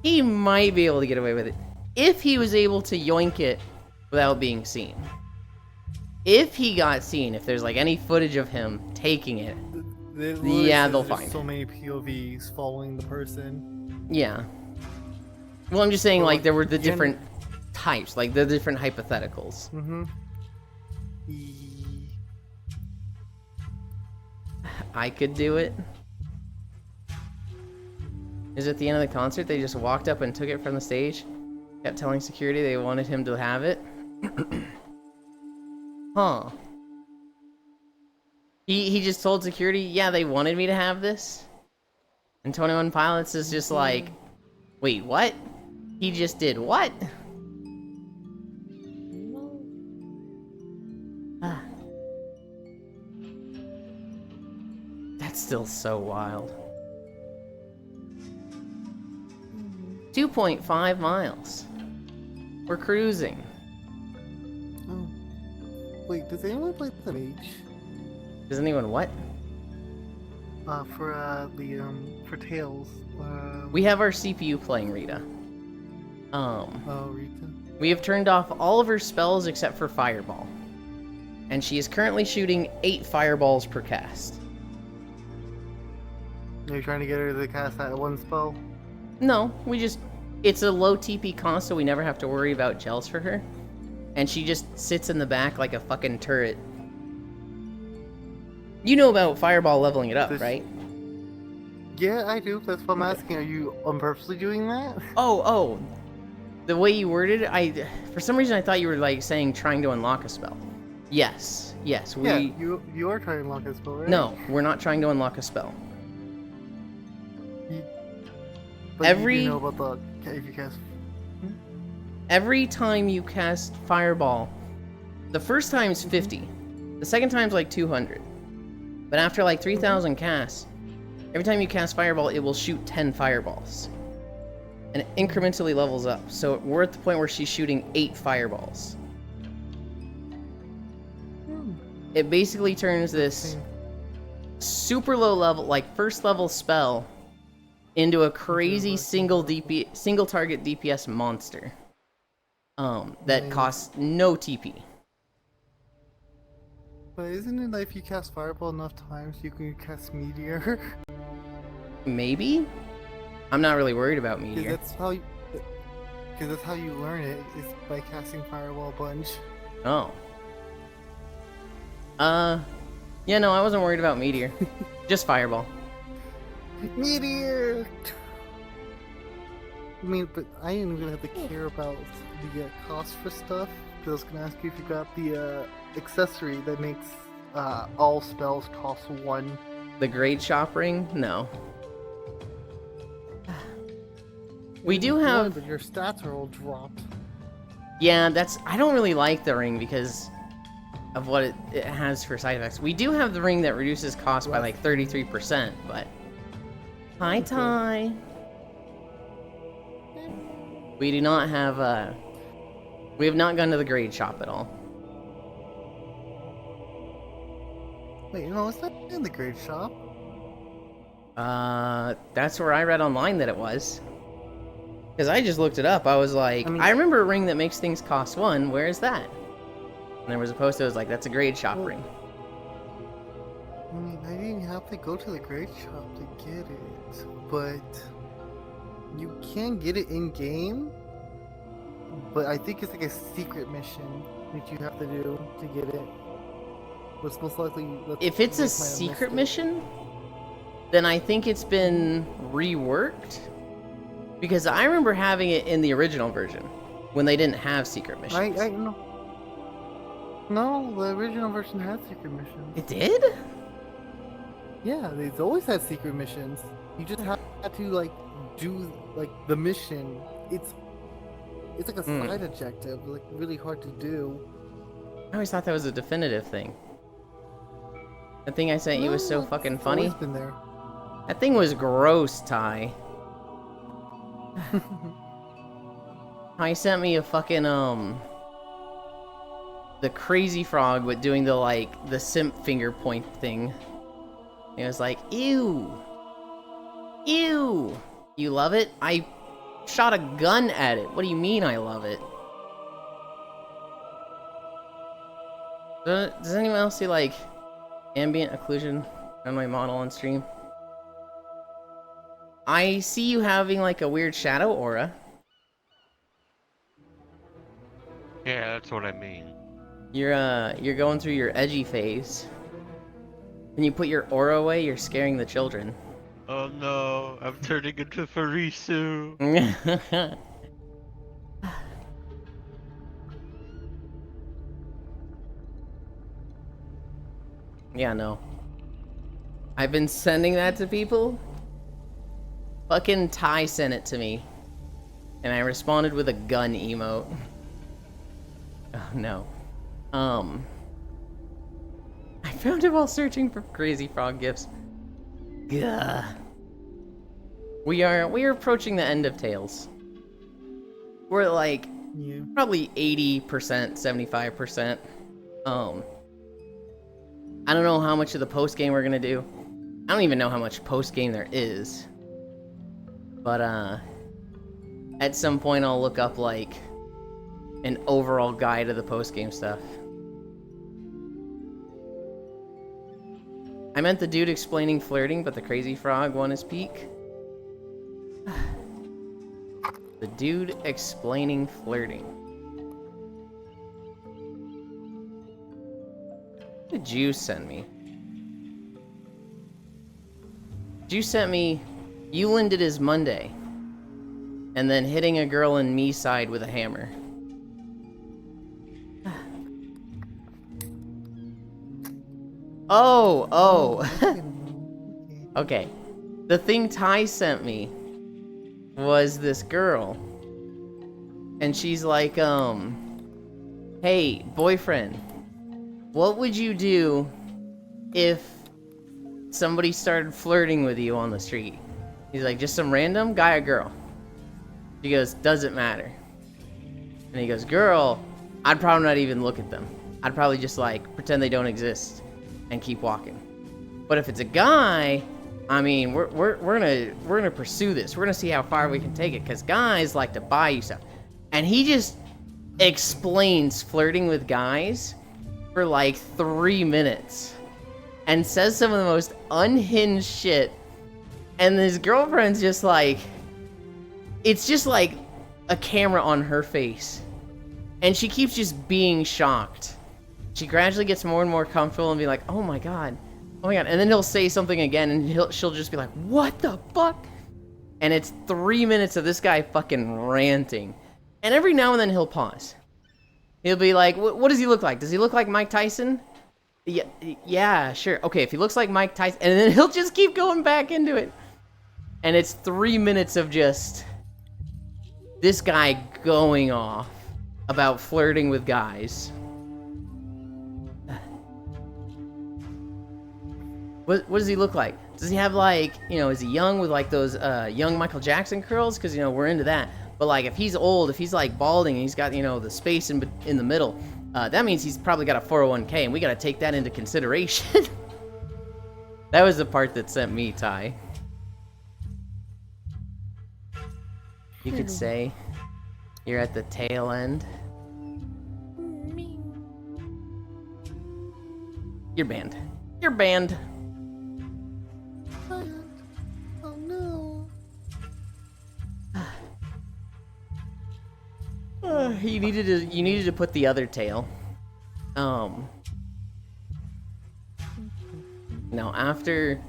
He might be able to get away with it. If he was able to yoink it without being seen. If he got seen, if there's, like, any footage of him taking it, yeah, they'll find so many POVs following the person. Yeah. Well, I'm just saying, Well, like, there were the Jen- different types, like, the different hypotheticals. Mm-hmm. I could do it. Is at the end of the concert, they just walked up and took it from the stage, kept telling security they wanted him to have it. Huh. He just told security, yeah, they wanted me to have this. And 21 Pilots is just like, wait, what? He just did what? Ah. That's still so wild. 2.5 miles. We're cruising. Oh. Wait, does anyone play the mage? Does anyone what? For Tails. We have our CPU playing Rita. Oh, Rita. We have turned off all of her spells except for Fireball. And she is currently shooting 8 fireballs per cast. Are you trying to get her to cast that one spell? No, it's a low TP cost, so we never have to worry about gels for her. And she just sits in the back like a fucking turret. You know about Fireball leveling it up, right? Yeah, I do. That's what I'm asking. Are you purposely doing that? Oh. The way you worded it, for some reason I thought you were like saying trying to unlock a spell. Yes, we... Yeah, you are trying to unlock a spell, right? No, we're not trying to unlock a spell. But you do know about if you cast... Every time you cast Fireball, the first time is 50. The second time's like 200. But after like 3,000 casts, every time you cast Fireball, it will shoot 10 fireballs. And it incrementally levels up. So we're at the point where she's shooting 8 fireballs. It basically turns this super low level, like first level spell, into a crazy single target DPS monster. That costs no TP. But isn't it like if you cast Fireball enough times, you can cast Meteor? Maybe? I'm not really worried about Meteor. Because that's how you learn it, is by casting Fireball a bunch. Oh. Yeah, no, I wasn't worried about Meteor. Just Fireball. Meteor! I mean, but I didn't even have to care about the cost for stuff, because I was going to ask you if you got the accessory that makes all spells cost 1. The Great Shop Ring? No. We do have... But your stats are all dropped. Yeah, I don't really like the ring because of what it has for side effects. We do have the ring that reduces cost by like 33%, but... Hi, Ty. We do not have, we have not gone to the grade shop at all. Wait, no, it's not in the grade shop. That's where I read online that it was. Because I just looked it up. I was like, I remember a ring that makes things cost 1. Where is that? And there was a post that was like, that's a grade shop ring. I mean, I didn't have to go to the grade shop to get it, but you can get it in game. But I think it's like a secret mission that you have to do to get it. What's most likely? If it's a secret mission, then I think it's been reworked. Because I remember having it in the original version when they didn't have secret missions. I know. No, the original version had secret missions. It did? Yeah, they've always had secret missions. You just have to like do like the mission. It's like a side objective, like really hard to do. I always thought that was a definitive thing. The thing I sent you was so fucking funny. It's always been there. That thing was gross, Ty. He sent me a fucking, the crazy frog, but doing the, like, the simp finger point thing. It was like, ew! Ew! You love it? I shot a gun at it. What do you mean I love it? Does anyone else see, like, ambient occlusion on my model on stream? I see you having, like, a weird shadow aura. Yeah, that's what I mean. You're going through your edgy phase. When you put your aura away, you're scaring the children. Oh no, I'm turning into Farisu. Yeah, no. I've been sending that to people. Fucking Ty sent it to me. And I responded with a gun emote. Oh no. I found it while searching for crazy frog gifts. Gah. We are approaching the end of Tales. We're at like probably 80%, 75%. I don't know how much of the post game we're gonna do. I don't even know how much post game there is. But at some point I'll look up like an overall guide of the post game stuff. I meant the dude explaining flirting, but the crazy frog won his peak. The dude explaining flirting. What did you send me? You sent me Yulind did his Monday, and then hitting a girl in me side with a hammer. Oh. Okay. The thing Ty sent me was this girl. And she's like, hey, boyfriend, what would you do if somebody started flirting with you on the street? He's like, just some random guy or girl? She goes, doesn't matter. And he goes, girl, I'd probably not even look at them. I'd probably just like pretend they don't exist and keep walking. But if it's a guy, I mean, we're gonna pursue this. We're gonna see how far we can take it, because guys like to buy you stuff. And he just explains flirting with guys for like 3 minutes and says some of the most unhinged shit. And his girlfriend's just like, it's just like a camera on her face. And she keeps just being shocked. She gradually gets more and more comfortable and be like, oh my god. And then he'll say something again and she'll just be like, what the fuck? And it's 3 minutes of this guy fucking ranting. And every now and then he'll pause. He'll be like, what does he look like? Does he look like Mike Tyson? Yeah, sure. Okay, if he looks like Mike Tyson, and then he'll just keep going back into it. And it's 3 minutes of just this guy going off about flirting with guys. What does he look like? Does he have like, is he young with like those young Michael Jackson curls? Because, we're into that. But like if he's old, if he's like balding and he's got, the space in the middle, that means he's probably got a 401k, and we got to take that into consideration. That was the part that sent me, Ty. You could say you're at the tail end. You're banned. You're banned. Oh no. You needed to put the other tail. No, after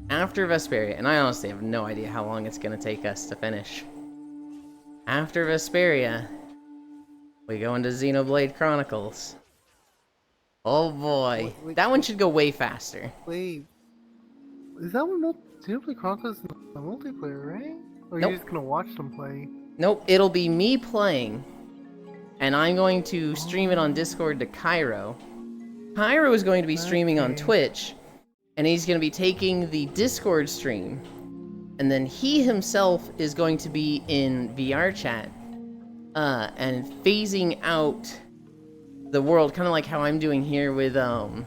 Vesperia, and I honestly have no idea how long it's gonna take us to finish. After Vesperia, we go into Xenoblade Chronicles. Oh boy, Wait. that one should go way faster. Wait. Is that one Xenoblade Chronicles the multiplayer, right? Or are Nope. you just gonna watch them play? Nope, it'll be me playing, and I'm going to stream it on Discord to Cairo. Cairo is going to be streaming on Okay. Twitch, and he's going to be taking the Discord stream And then he himself is going to be in VR chat and phasing out the world, kind of like how I'm doing here with to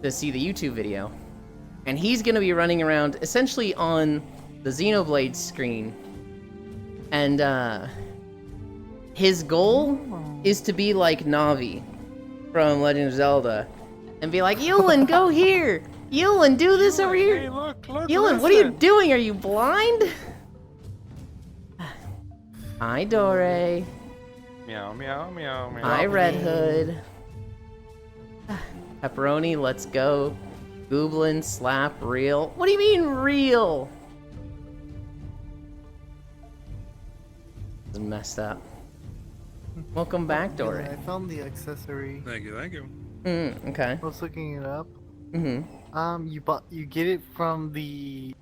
see the YouTube video. And he's going to be running around essentially on the Xenoblade screen. And his goal is to be like Navi from Legend of Zelda and be like, Yulind, go here! Yulind, do this over here! Hey, look, Yulind, what are you doing? Are you blind? Hi, Dore. Meow, meow, meow, meow. Hi, Red Hood. Pepperoni, let's go. Gooblin, slap, real. What do you mean, real? This is messed up. Welcome back, Yeah, Dore. I found the accessory. Thank you, thank you. Okay. I was looking it up. Mm-hmm. You get it from the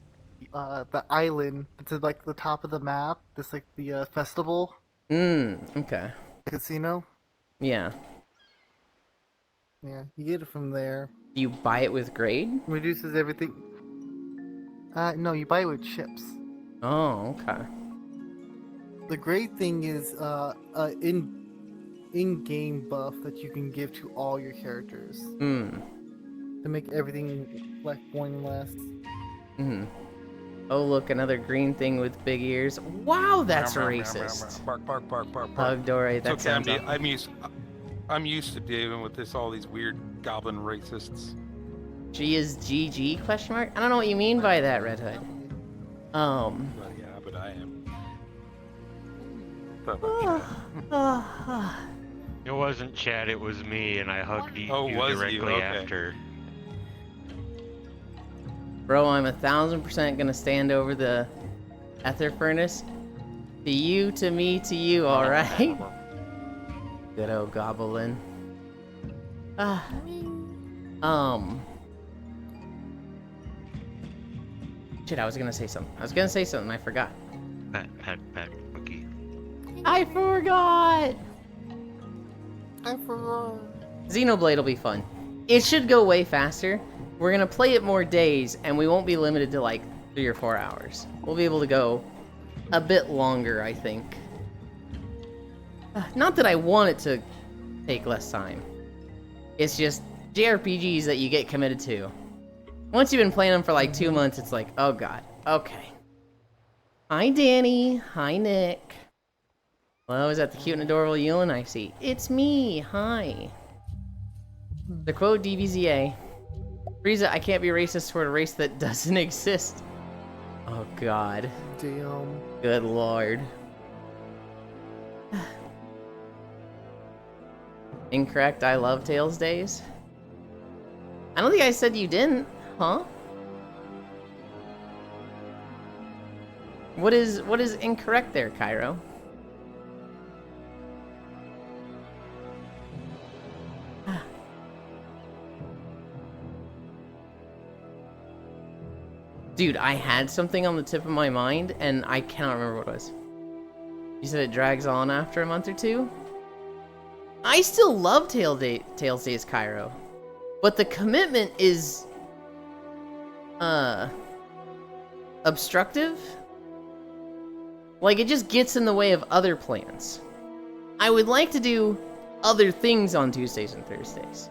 island. It's at like the top of the map. It's like the festival Okay. casino. Yeah. Yeah, you get it from there. Do you buy it with grade? Reduces everything. No, you buy it with chips. Oh, okay. The great thing is in-game buff that you can give to all your characters to make everything like pointless. Oh, look, another green thing with big ears. Wow, that's racist. Bark, bark, bark, bark, bark. Hug, Dore, that It's okay, sounds awful. I'm used to dealing with all these weird goblin racists. She is GG, question mark? I don't know what you mean by that, Red Hood. Well, yeah, but I am. Thought about It wasn't Chad, it was me, and I hugged you, Oh, was you? directly Okay. after. Bro, I'm 1000% gonna stand over the ether furnace. To you, to me, to you, alright? Good old goblin. Shit, I was gonna say something. I forgot. Pat, cookie. I forgot! I forgot. Xenoblade will be fun. It should go way faster. We're gonna play it more days, and we won't be limited to like 3 or 4 hours. We'll be able to go a bit longer, I think. Not that I want it to take less time. It's just JRPGs that you get committed to. Once you've been playing them for like 2 months, it's like, oh god, okay. Hi, Danny. Hi, Nick. Hello, is that the cute and adorable Yulind I see? It's me. Hi. The quote DBZA. Frieza, I can't be racist toward a race that doesn't exist. Oh god. Damn. Good lord. Incorrect, I love Tails Days. I don't think I said you didn't, huh? What is incorrect there, Cairo? Dude, I had something on the tip of my mind, and I cannot remember what it was. You said it drags on after a month or two? I still love Tails Days Cairo. But the commitment is... obstructive? Like, it just gets in the way of other plans. I would like to do other things on Tuesdays and Thursdays.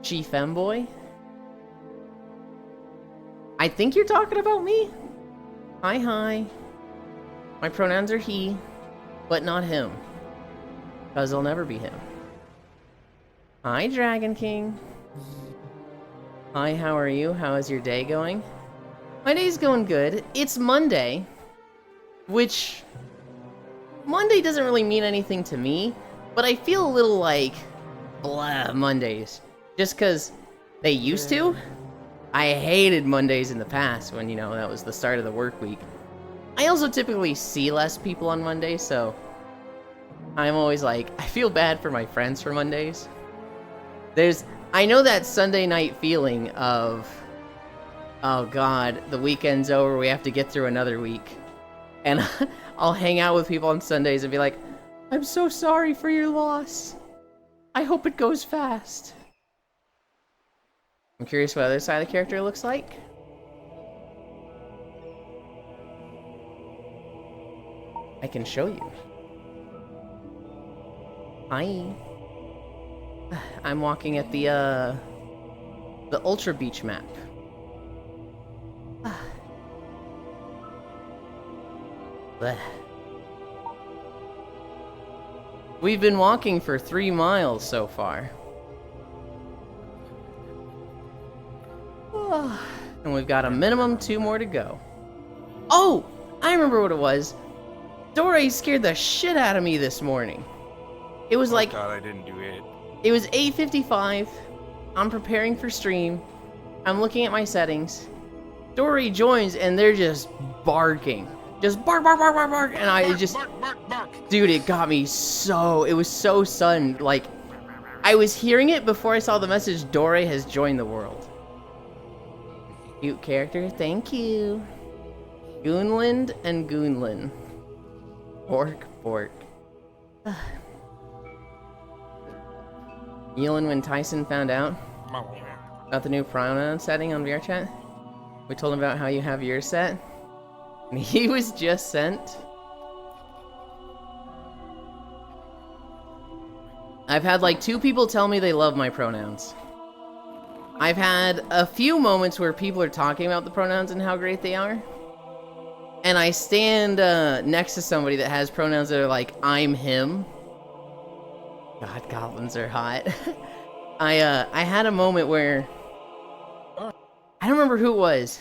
Chief Femboy? I think you're talking about me? Hi. My pronouns are he, but not him. Because they'll never be him. Hi, Dragon King. Hi, how are you? How is your day going? My day's going good. It's Monday, which... Monday doesn't really mean anything to me, but I feel a little like... blah, Mondays. Just because they used to? I hated Mondays in the past when, you know, that was the start of the work week. I also typically see less people on Mondays, so I'm always like, I feel bad for my friends for Mondays. I know that Sunday night feeling of, oh god, the weekend's over, we have to get through another week. And I'll hang out with people on Sundays and be like, I'm so sorry for your loss. I hope it goes fast. I'm curious what other side of the character looks like. I can show you. Hi. I'm walking at the Ultra Beach map. Bleh. We've been walking for 3 miles so far. And we've got a minimum 2 more to go. Oh! I remember what it was. Dore scared the shit out of me this morning. It was like... God, I didn't do it. It was 8:55. I'm preparing for stream. I'm looking at my settings. Dore joins and they're just barking. Just bark, bark, bark, bark, bark. And I just... Dude, it got me so... It was so sudden. Like, I was hearing it before I saw the message, Dore has joined the world. Cute character, thank you. Yulind and Goonlin. Bork, bork. Yulind, when Tyson found out about the new pronoun setting on VRChat, we told him about how you have yours set, and he was just sent. I've had like 2 people tell me they love my pronouns. I've had a few moments where people are talking about the pronouns and how great they are. And I stand next to somebody that has pronouns that are like, I'm him. God, goblins are hot. I had a moment where... I don't remember who it was.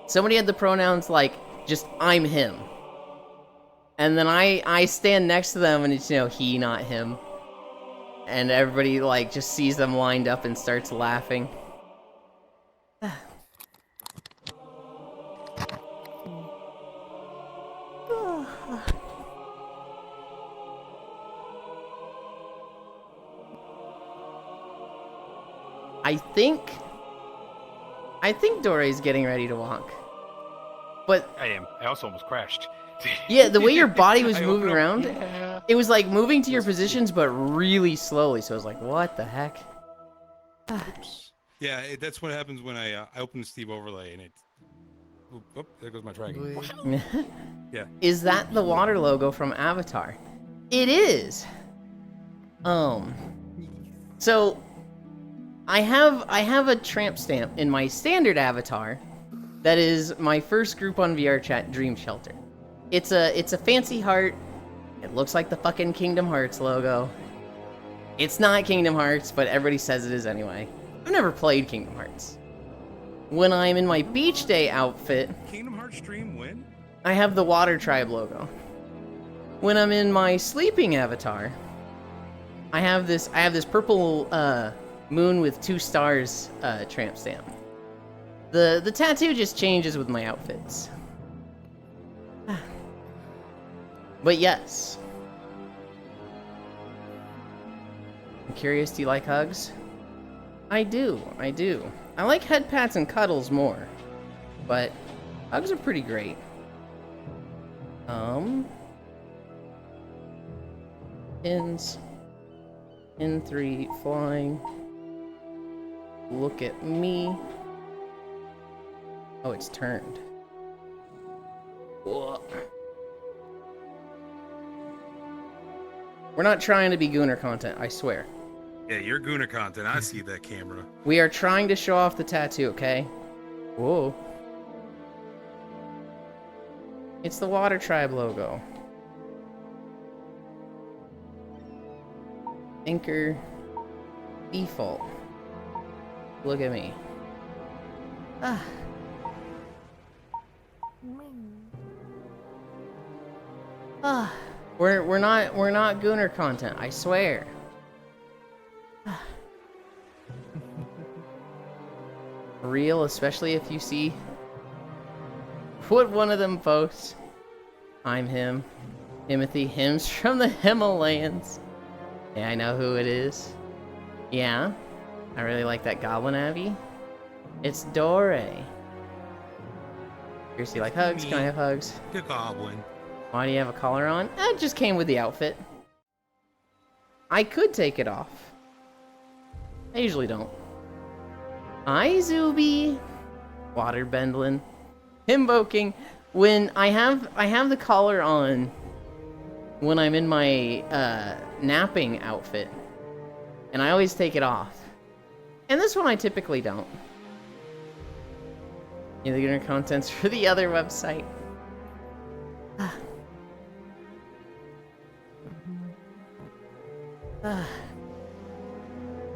Somebody had the pronouns like, just, I'm him. And then I stand next to them and it's, you know, he, not him. And everybody, like, just sees them lined up and starts laughing. I think Dore's getting ready to walk. But I am. I also almost crashed. yeah, the way your body was I moving opened up- around, yeah. it was like moving to your positions, but really slowly. So I was like, what the heck? Yeah, that's what happens when I open the Steve overlay and it... Oh, there goes my dragon. Yeah. Is that the water logo from Avatar? It is. So I have a tramp stamp in my standard avatar that is my first group on VRChat, Dream Shelter. It's a fancy heart. It looks like the fucking Kingdom Hearts logo. It's not Kingdom Hearts, but everybody says it is anyway. I've never played Kingdom Hearts. When I'm in my beach day outfit, Kingdom Hearts stream when? I have the Water Tribe logo. When I'm in my sleeping avatar, I have this purple moon with 2 stars tramp stamp. The tattoo just changes with my outfits. But yes. I'm curious, do you like hugs? I do. I like head pats and cuddles more. But hugs are pretty great. Pins. In 3, flying. Look at me. Oh, it's turned. Whoa. We're not trying to be Gooner content, I swear. Yeah, you're Gooner content. I see that camera. We are trying to show off the tattoo, okay? Whoa. It's the Water Tribe logo. Anchor. Default. Look at me. Ah. Ah. We're not Gooner content, I swear. Real, especially if you see what one of them posts. I'm him. Timothy Hims from the Himalayas. Yeah, I know who it is. Yeah, I really like that Goblin Abbey. It's Dore. Seriously, like hugs? Can I have hugs? The Goblin. Why do you have a collar on? It just came with the outfit. I could take it off. I usually don't. Hi, Zuby. Water Bendlin. Himboking. when I have the collar on when I'm in my napping outfit, and I always take it off. And this one I typically don't. The inner contents for the other website.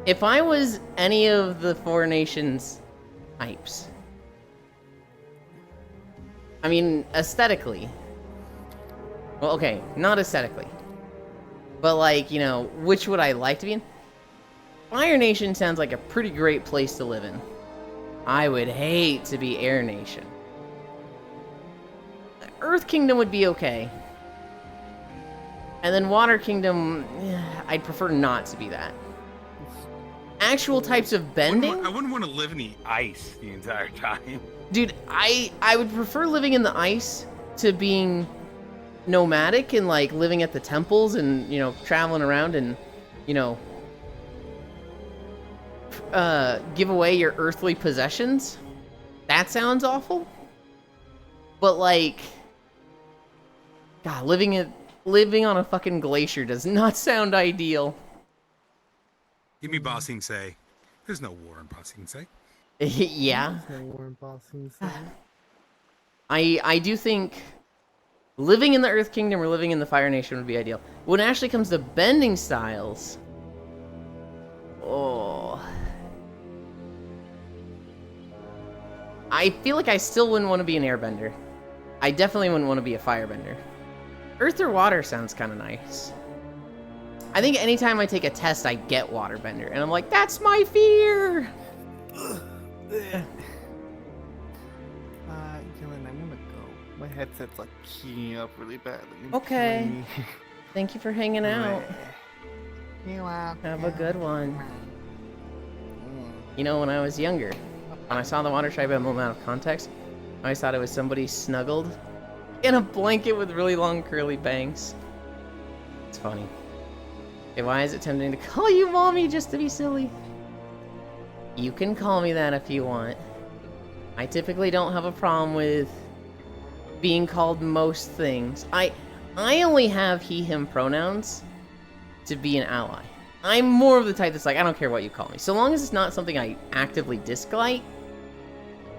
If I was any of the Four Nations types, I mean, aesthetically. Well, okay, not aesthetically. But, like, you know, which would I like to be in? Fire Nation sounds like a pretty great place to live in. I would hate to be Air Nation. Earth Kingdom would be okay. And then Water Kingdom, I'd prefer not to be that. Actual types of bending? I wouldn't want to live in the ice the entire time. Dude, I would prefer living in the ice to being nomadic and, like, living at the temples and, you know, traveling around and, you know, give away your earthly possessions. That sounds awful. But, like, God, living on a fucking glacier does not sound ideal. Give me Ba Sing Se. There's no war in Ba Sing Se. Yeah. There's no war in Boston, so. I do think living in the Earth Kingdom or living in the Fire Nation would be ideal. When it actually comes to bending styles, oh, I feel like I still wouldn't want to be an airbender. I definitely wouldn't want to be a firebender. Earth or water sounds kind of nice. I think anytime I take a test, I get waterbender, and I'm like, that's my fear! Yulind, I'm gonna go. My headset's like keying up really badly. Okay. Thank you for hanging out. You're welcome. Have a good one. You know, when I was younger, when I saw the water tribe emblem out of context, I always thought it was somebody snuggled in a blanket with really long curly bangs. It's funny. Okay, why is it tempting to call you mommy just to be silly? You can call me that if you want. I typically don't have a problem with being called most things. I only have he, him pronouns to be an ally. I'm more of the type that's like, I don't care what you call me. So long as it's not something I actively dislike.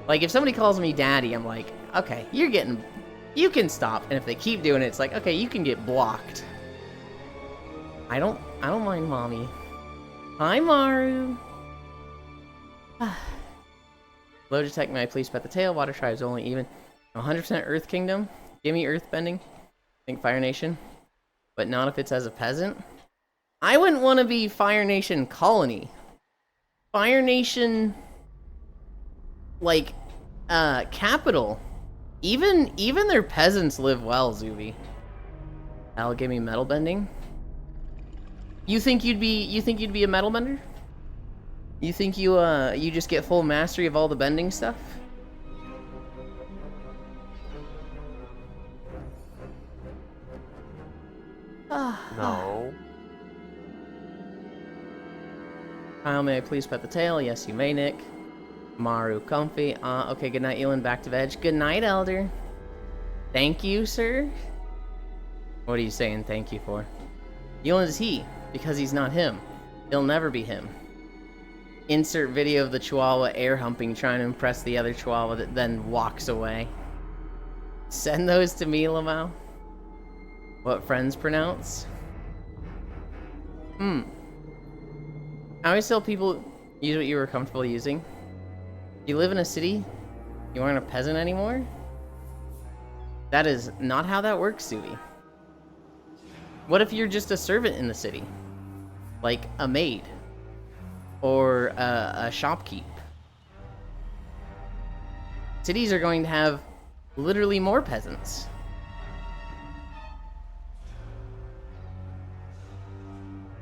Like, if somebody calls me daddy, I'm like, okay, you can stop. And if they keep doing it, it's like, okay, you can get blocked. I don't mind mommy. Hi, Maru. Logitech, may I please pet the tail? Water Tribe's only even. 100% Earth Kingdom. Give me Earth Bending. Think Fire Nation. But not if it's as a peasant. I wouldn't want to be Fire Nation Colony. Fire Nation, like, capital. Even their peasants live well, Zuby. That'll give me metal bending. You think you'd be a metal bender? You think you just get full mastery of all the bending stuff? No. Kyle, may I please pet the tail? Yes, you may, Nick. Maru, comfy. Okay, good night, Yulind. Back to veg. Good night, Elder. Thank you, sir. What are you saying thank you for? Yulind is he, because he's not him. He'll never be him. Insert video of the Chihuahua air humping, trying to impress the other Chihuahua that then walks away. Send those to me, Lamau. What friends pronounce? I always tell people, use what you were comfortable using. You live in a city, you aren't a peasant anymore? That is not how that works, Suvi. What if you're just a servant in the city? Like a maid? Or a shopkeep? Cities are going to have literally more peasants.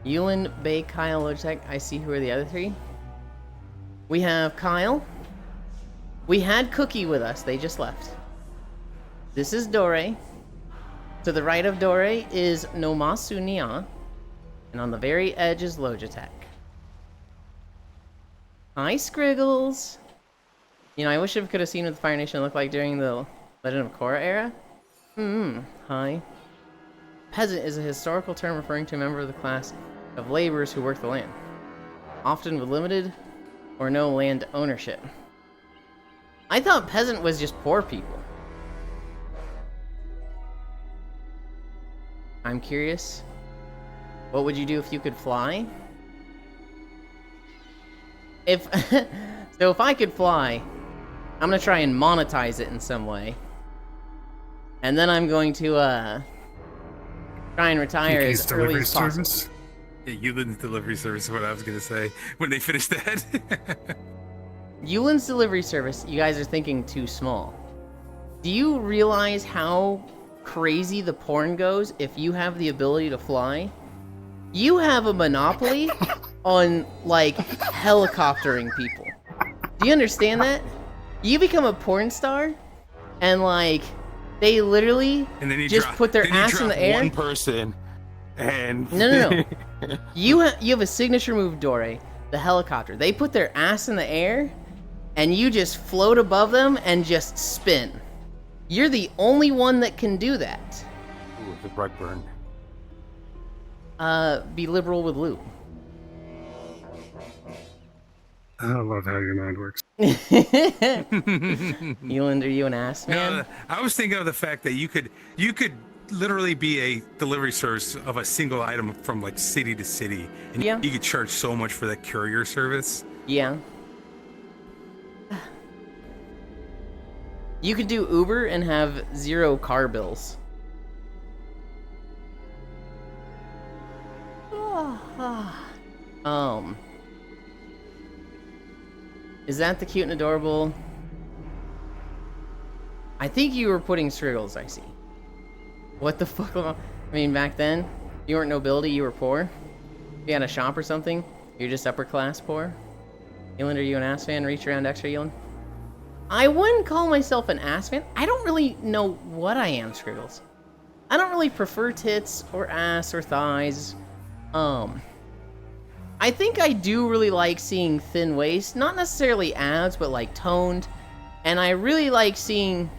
Yulind, Bay, Kyle, Logitech. I see who are the other three. We have Kyle. We had Cookie with us. They just left. This is Dore. To the right of Dore is Nomasu Nia. And on the very edge is Logitech. Hi, Scriggles. You know, I wish I could have seen what the Fire Nation looked like during the Legend of Korra era? Hi. Peasant is a historical term referring to a member of the class of laborers who work the land, often with limited or no land ownership. I thought peasant was just poor people. I'm curious. What would you do if you could fly? So if I could fly, I'm gonna try and monetize it in some way. And then I'm going to, try and retire UK's as early delivery as possible. service. Yeah, Yulind's delivery service is what I was gonna say when they finished that. Yulind's delivery service, you guys are thinking too small. Do you realize how crazy the porn goes if you have the ability to fly? You have a monopoly on, like, helicoptering people. Do you understand that? You become a porn star, and, like, they literally And then you just put their ass in the air. One person, and No. You have a signature move, Dore, the helicopter. They put their ass in the air, and you just float above them and just spin. You're the only one that can do that. Ooh, the rug burn. Be liberal with loot. I love how your mind works. Yulind, are you an ass man? No, I was thinking of the fact that you could literally be a delivery service of a single item from like city to city, and Yeah. you could charge so much for that courier service. Yeah. You could do Uber and have 0 car bills. Is that the cute and adorable? I think you were putting Scriggles, I see. What the fuck? I mean, back then, you weren't nobility, you were poor. If you had a shop or something, you're just upper class poor. Yulind, are you an ass fan? Reach around extra, Yulind. I wouldn't call myself an ass fan. I don't really know what I am, Scriggles. I don't really prefer tits or ass or thighs. I think I do really like seeing thin waist, not necessarily abs, but like toned. And I really like seeing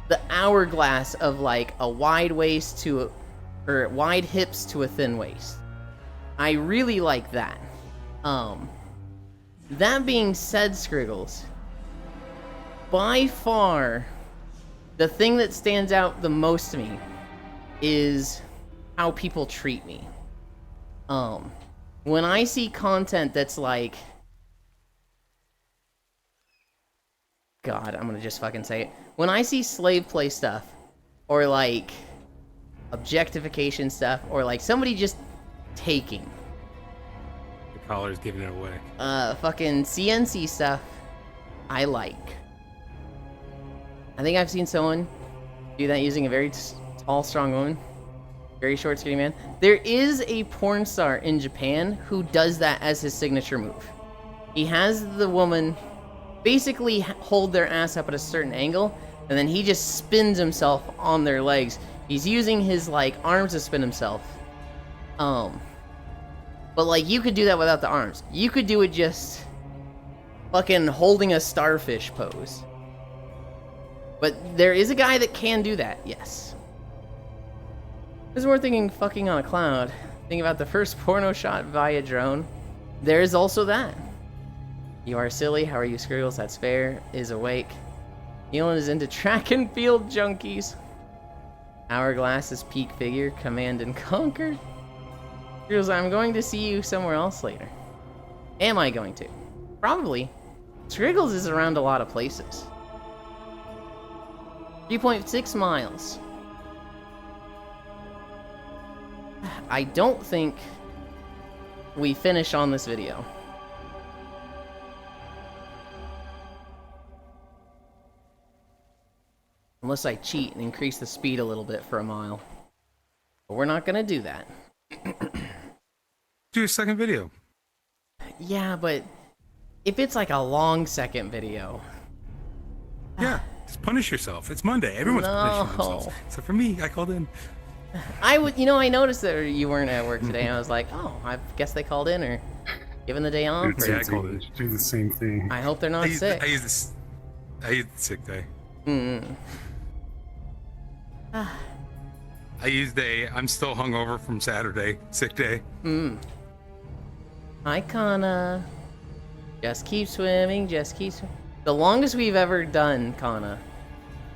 the hourglass of like a wide waist to or wide hips to a thin waist. I really like that. That being said, Scriggles, by far, the thing that stands out the most to me is how people treat me. When I see content that's like... God, I'm gonna just fucking say it. When I see slave play stuff, or like objectification stuff, or like somebody just taking, The collar's giving it away. fucking CNC stuff, I like. I think I've seen someone do that using a very tall, strong woman. Very short, skinny man. There is a porn star in Japan who does that as his signature move. He has the woman basically hold their ass up at a certain angle, and then he just spins himself on their legs. He's using his, like, arms to spin himself. But, like, you could do that without the arms. You could do it just fucking holding a starfish pose. But there is a guy that can do that, yes. There's more thinking fucking on a cloud. Think about the first porno shot via drone. There is also that. You are silly. How are you, Scriggles? That's fair. Is awake. Yulind is into track and field junkies. Hourglass is peak figure. Command and conquer. Scriggles, I'm going to see you somewhere else later. Am I going to? Probably. Scriggles is around a lot of places. 3.6 miles. I don't think we finish on this video. Unless I cheat and increase the speed a little bit for a mile. But we're not gonna do that. Do a second video. Yeah, but if it's like a long second video. Yeah, just punish yourself. It's Monday. Everyone's punishing themselves. No. Except for me, I called in. I noticed that you weren't at work today, and I was like, oh, I guess they called in or given the day off. Dude, Yeah, I same called thing. it. Do the same thing. I hope they're I not used sick. the sick day. I used I'm still hungover from Saturday, sick day. Hi, Kana. Just keep swimming, just keep swimming. The longest we've ever done, Kana,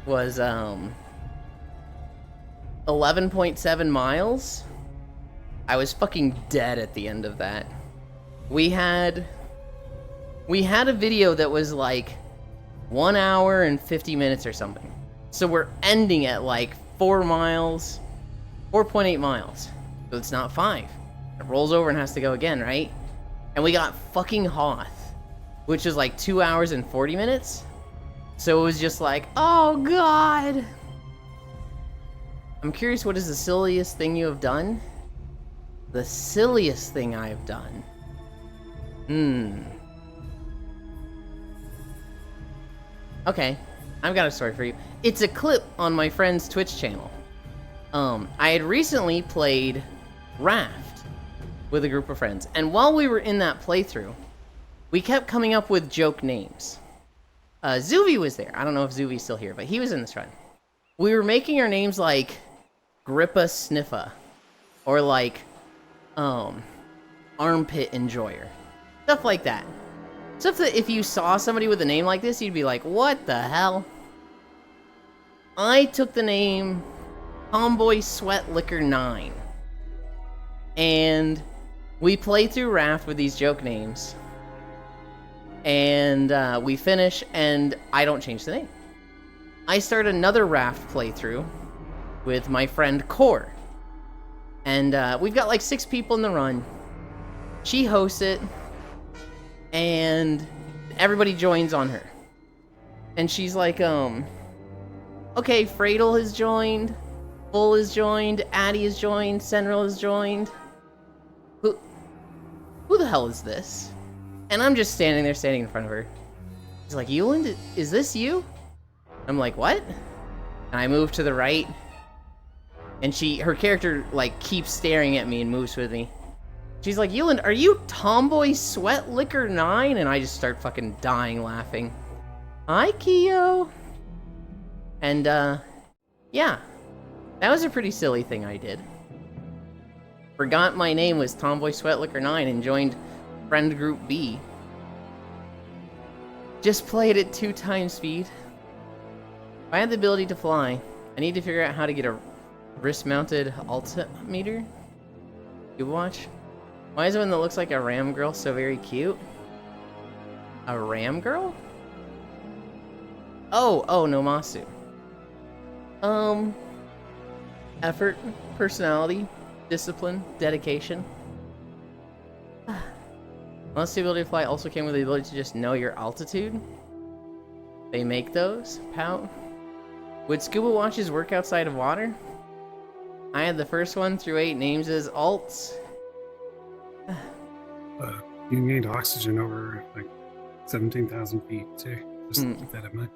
was 11.7 miles. I was fucking dead at the end of that. We had a video that was like 1 hour and 50 minutes or something. So we're ending at like 4 miles, 4.8 miles. So it's not 5. It rolls over and has to go again, right? And we got fucking Hoth, which is like 2 hours and 40 minutes. So it was just like, oh god. I'm curious, what is the silliest thing you have done? The silliest thing I have done. Okay, I've got a story for you. It's a clip on my friend's Twitch channel. I had recently played Raft with a group of friends, and while we were in that playthrough, we kept coming up with joke names. Zuvi was there. I don't know if Zuvi's still here, but he was in this run. We were making our names like Grippa Sniffa, or like, Armpit Enjoyer. Stuff like that. Stuff that if you saw somebody with a name like this, you'd be like, what the hell? I took the name Tomboy Sweat Liquor 9. And we play through Raft with these joke names. And we finish, and I don't change the name. I start another Raft playthrough with my friend Core. And we've got like 6 people in the run. She hosts it. And everybody joins on her. And she's like, okay, Fradel has joined. Bull is joined. Addy is joined. Senril is joined. Who the hell is this? And I'm just standing in front of her. She's like, Yulind, is this you? I'm like, what? And I move to the right. And her character, like, keeps staring at me and moves with me. She's like, Yulind, are you Tomboy Sweat Liquor 9? And I just start fucking dying laughing. Hi, Kyo. And, yeah. That was a pretty silly thing I did. Forgot my name was Tomboy Sweat Liquor 9 and joined Friend Group B. Just played at 2 times speed. If I had the ability to fly, I need to figure out how to get a wrist-mounted altimeter. You watch? Why is one that looks like a ram girl so very cute? A ram girl? Oh, Nomasu. Effort, personality, discipline, dedication. Unless the ability to fly also came with the ability to just know your altitude. They make those? Pout. Would scuba watches work outside of water? I had the first one through 8 names as alts. You need oxygen over like 17,000 feet too. Just keep that in mind.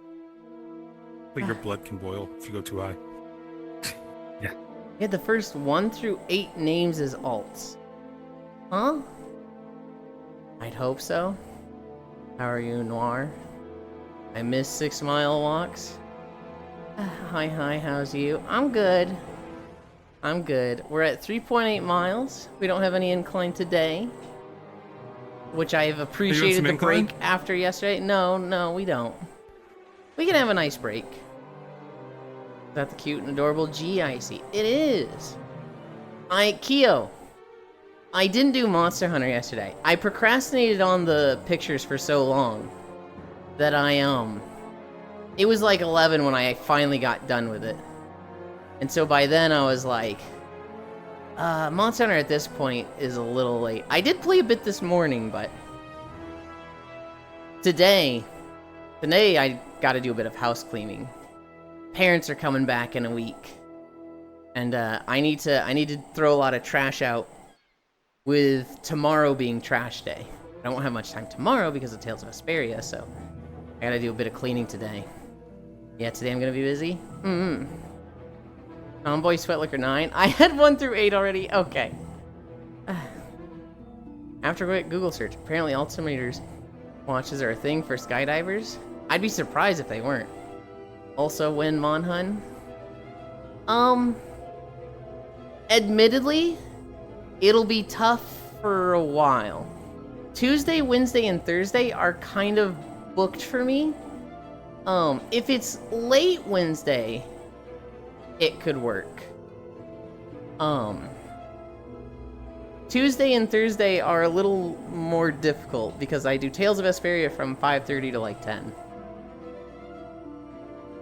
But your blood can boil if you go too high. Yeah. You had the first 1 through 8 names as alts. Huh? I'd hope so. How are you, Noir? I miss 6 mile walks. Hi, how's you? I'm good. We're at 3.8 miles. We don't have any incline today. Which I have appreciated the incline? break after yesterday. No, we don't. We can have a nice break. Is that the cute and adorable G-Icy? It is! Kyo. I didn't do Monster Hunter yesterday. I procrastinated on the pictures for so long that it was like 11 when I finally got done with it. And so by then I was like, Monster Hunter at this point is a little late. I did play a bit this morning, but today I gotta do a bit of house cleaning. Parents are coming back in a week. And I need to throw a lot of trash out with tomorrow being trash day. I won't have much time tomorrow because of Tales of Vesperia, so I gotta do a bit of cleaning today. Yeah, today I'm gonna be busy. Tomboy Sweat Liquor 9. I had 1 through 8 already. Okay. After a quick Google search, apparently altimeters watches are a thing for skydivers. I'd be surprised if they weren't. Also, when Monhun. Admittedly, it'll be tough for a while. Tuesday, Wednesday, and Thursday are kind of booked for me. If it's late Wednesday, it could work. Tuesday and Thursday are a little more difficult because I do Tales of Vesperia from 5:30 to like 10.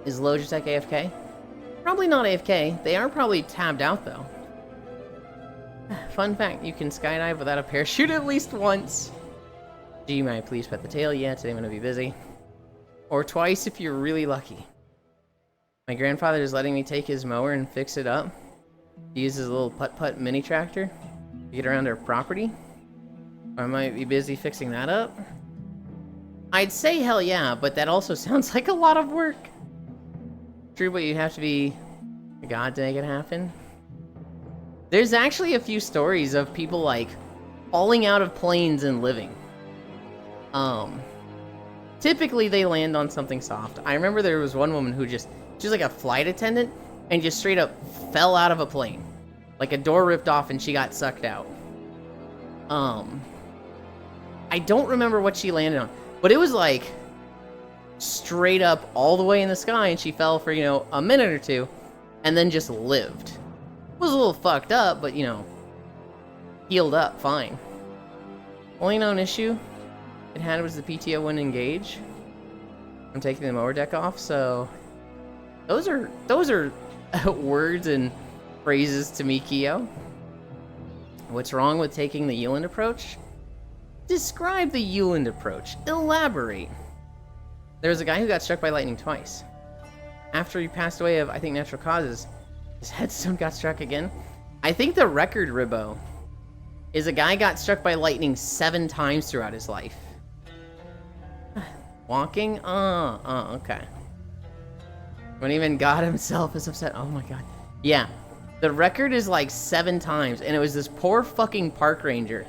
Is Logitech AFK? Probably not AFK. They are probably tabbed out though. Fun fact, you can skydive without a parachute at least once. Gee, may I please pet the tail? Yeah, today I'm gonna be busy. Or twice if you're really lucky. My grandfather is letting me take his mower and fix it up. He uses a little putt-putt mini tractor to get around our property. I might be busy fixing that up. I'd say hell yeah, but that also sounds like a lot of work. True, but you have to be a god to make it happen. There's actually a few stories of people like falling out of planes and living. Typically they land on something soft. I remember there was one woman who she was like a flight attendant and just straight up fell out of a plane. Like a door ripped off and she got sucked out. I don't remember what she landed on, but it was like straight up all the way in the sky and she fell for, a minute or two and then just lived. It was a little fucked up, but healed up fine. Only known issue it had was the PTO wouldn't engage. I'm taking the mower deck off, so those are words and phrases to me, Kyo. What's wrong with taking the Yulind approach? Describe the Yulind approach. Elaborate. There was a guy who got struck by lightning twice. After he passed away of, I think, natural causes, his headstone got struck again. I think the record, Ribbo, is a guy got struck by lightning 7 times throughout his life. Walking? Okay. When even God himself is upset. Oh my god. Yeah. The record is like 7 times, and it was this poor fucking park ranger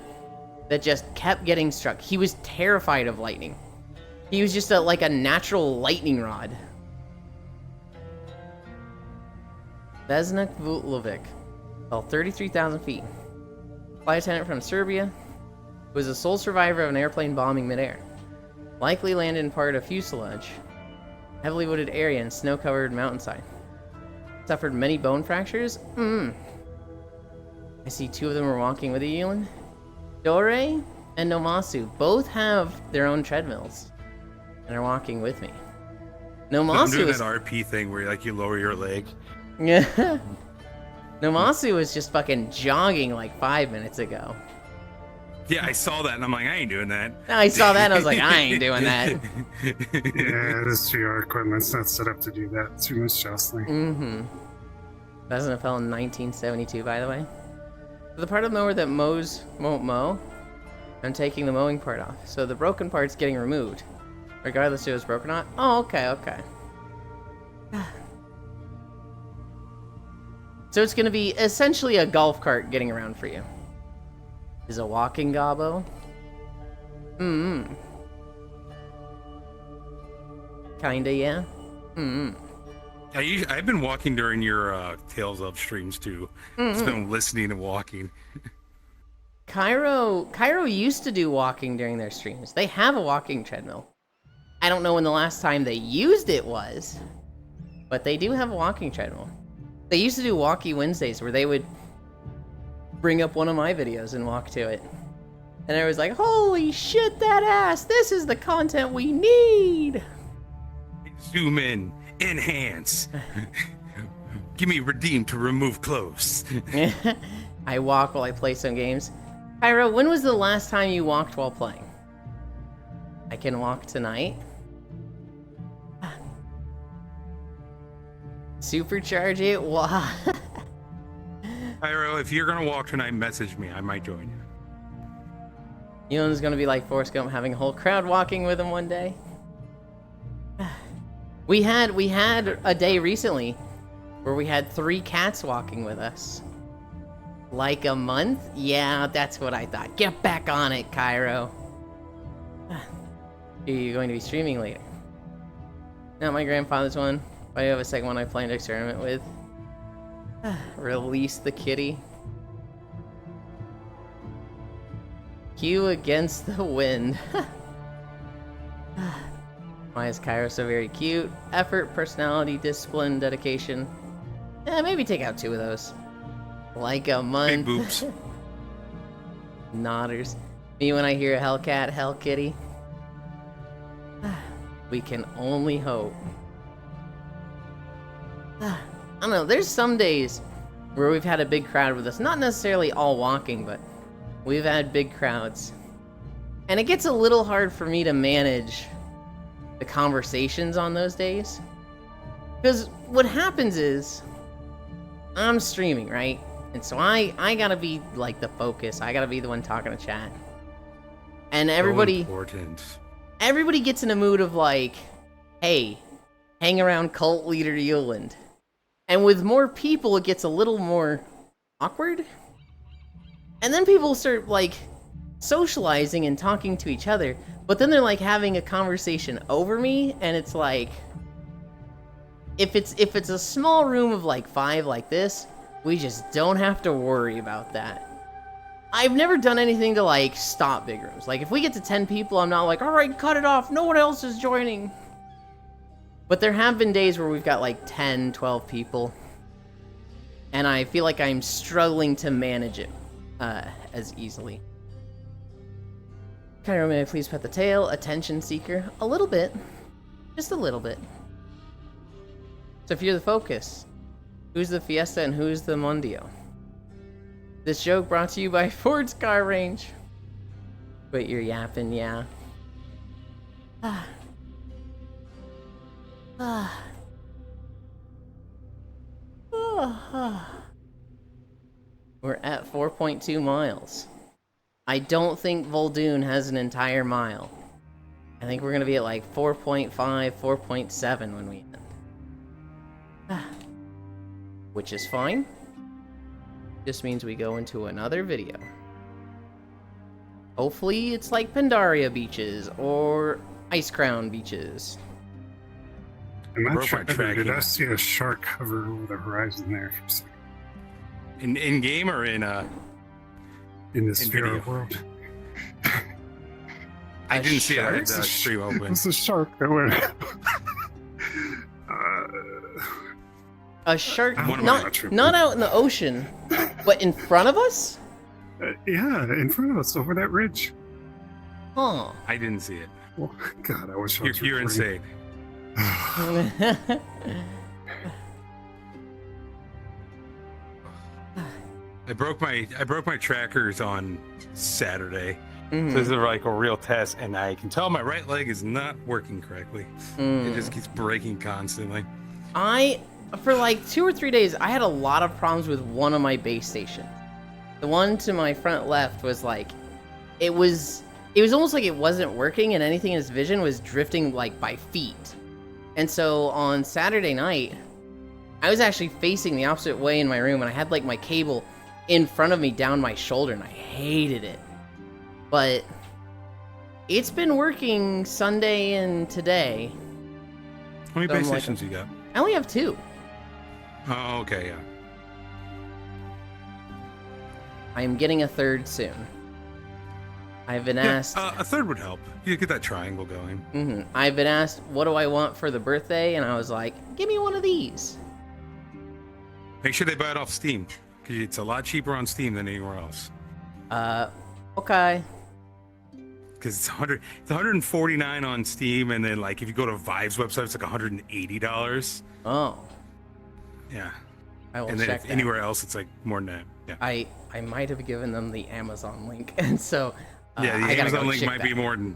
that just kept getting struck. He was terrified of lightning. He was just like a natural lightning rod. Vesnik Vutlovic fell 33,000 feet. Flight attendant from Serbia, who was the sole survivor of an airplane bombing midair. Likely landed in part of fuselage. Heavily wooded area and snow-covered mountainside. Suffered many bone fractures? I see 2 of them were walking with you, Yulind. Dore and Nomasu both have their own treadmills and are walking with me. I'm Nomasu doing is... that RP thing where you lower your leg. Yeah. Nomasu was just fucking jogging like 5 minutes ago. Yeah, I saw that and I'm like, I ain't doing that. I saw that and I was like, I ain't doing that. Yeah, this VR equipment's not set up to do that. Too much jostling. Vesna fell in 1972, by the way. For the part of the mower that mows won't mow, I'm taking the mowing part off. So the broken part's getting removed. Regardless if it was broken or not. Oh, okay. So it's going to be essentially a golf cart getting around for you. Is a walking gobbo? Kinda, yeah. I've been walking during your Tales of streams too. Just been listening and walking. Cairo used to do walking during their streams. They have a walking treadmill. I don't know when the last time they used it was, but they do have a walking treadmill. They used to do Walkie Wednesdays where they would bring up one of my videos and walk to it. And I was like, holy shit, that ass! This is the content we need! Zoom in, enhance. Give me redeem to remove clothes. I walk while I play some games. Pyro, when was the last time you walked while playing? I can walk tonight. Supercharge it? Wow. Pyro, if you're gonna walk tonight, message me. I might join you. Yulin's gonna be like Forrest Gump, having a whole crowd walking with him one day. We had a day recently where we had 3 cats walking with us. Like a month? Yeah, that's what I thought. Get back on it, Cairo. Are you going to be streaming later? Not my grandfather's one, but I have a second one I plan to experiment with. Release the kitty. Q against the wind. Why is Cairo so very cute? Effort, personality, discipline, dedication. Maybe take out 2 of those. Like a month. Big boobs. Nodders. Me when I hear a Hellcat, Hell Kitty. We can only hope. I don't know, there's some days where we've had a big crowd with us. Not necessarily all walking, but we've had big crowds. And it gets a little hard for me to manage the conversations on those days. Because what happens is, I'm streaming, right? And so I gotta be like the focus. I gotta be the one talking to chat. And everybody... So important. Everybody gets in a mood of like, hey, hang around cult leader Yulind. And with more people, it gets a little more awkward. And then people start like socializing and talking to each other, but then they're like having a conversation over me, and it's like, if it's a small room of like 5 like this, we just don't have to worry about that. I've never done anything to like stop big rooms. Like if we get to 10 people, I'm not like, all right, cut it off, no one else is joining. But there have been days where we've got like 10, 12 people, and I feel like I'm struggling to manage it as easily. Cairo, may I please pet the tail? Attention seeker. A little bit. Just a little bit. So if you're the focus, who's the Fiesta and who's the Mondio? This joke brought to you by Ford's Car Range. Wait, you're yapping, yeah. We're at 4.2 miles. I don't think Voldoon has an entire mile. I think we're gonna be at like 4.5, 4.7 when we end. Which is fine. Just means we go into another video. Hopefully it's like Pandaria beaches or Ice Crown beaches. I'm not Broke sure. my tracking. Did I see a shark hover over the horizon there for a second? In game or in In this In video video. world. I didn't see it. I had shark? the stream open. It's a shark that went. A shark, One of not out in the ocean, but in front of us? Yeah, in front of us over that ridge. Huh. I didn't see it. Well, God, I wish I You're, was you're recording. insane. I broke my trackers on Saturday. Mhm. So this is like a real test, and I can tell my right leg is not working correctly. It just keeps breaking constantly. For like 2 or 3 days, I had a lot of problems with one of my base stations. The one to my front left was like, it was almost like it wasn't working, and anything in its vision was drifting like by feet. And so on Saturday night, I was actually facing the opposite way in my room, and I had like my cable in front of me down my shoulder, and I hated it. But it's been working Sunday and today. How many So I'm base like- stations you got? I only have 2. Oh, okay, yeah. I am getting a 3rd soon. I've been asked. A third would help. You get that triangle going. I've been asked, what do I want for the birthday? And I was like, give me one of these. Make sure they buy it off Steam, because it's a lot cheaper on Steam than anywhere else. Okay. Because it's 149 on Steam, and then like if you go to Vive's website, it's like $180. Oh, Yeah. I will And then check if that. anywhere else, it's like more than that. Yeah. I might have given them the Amazon link, and so Yeah, the I gotta Amazon go link check might that. be more than.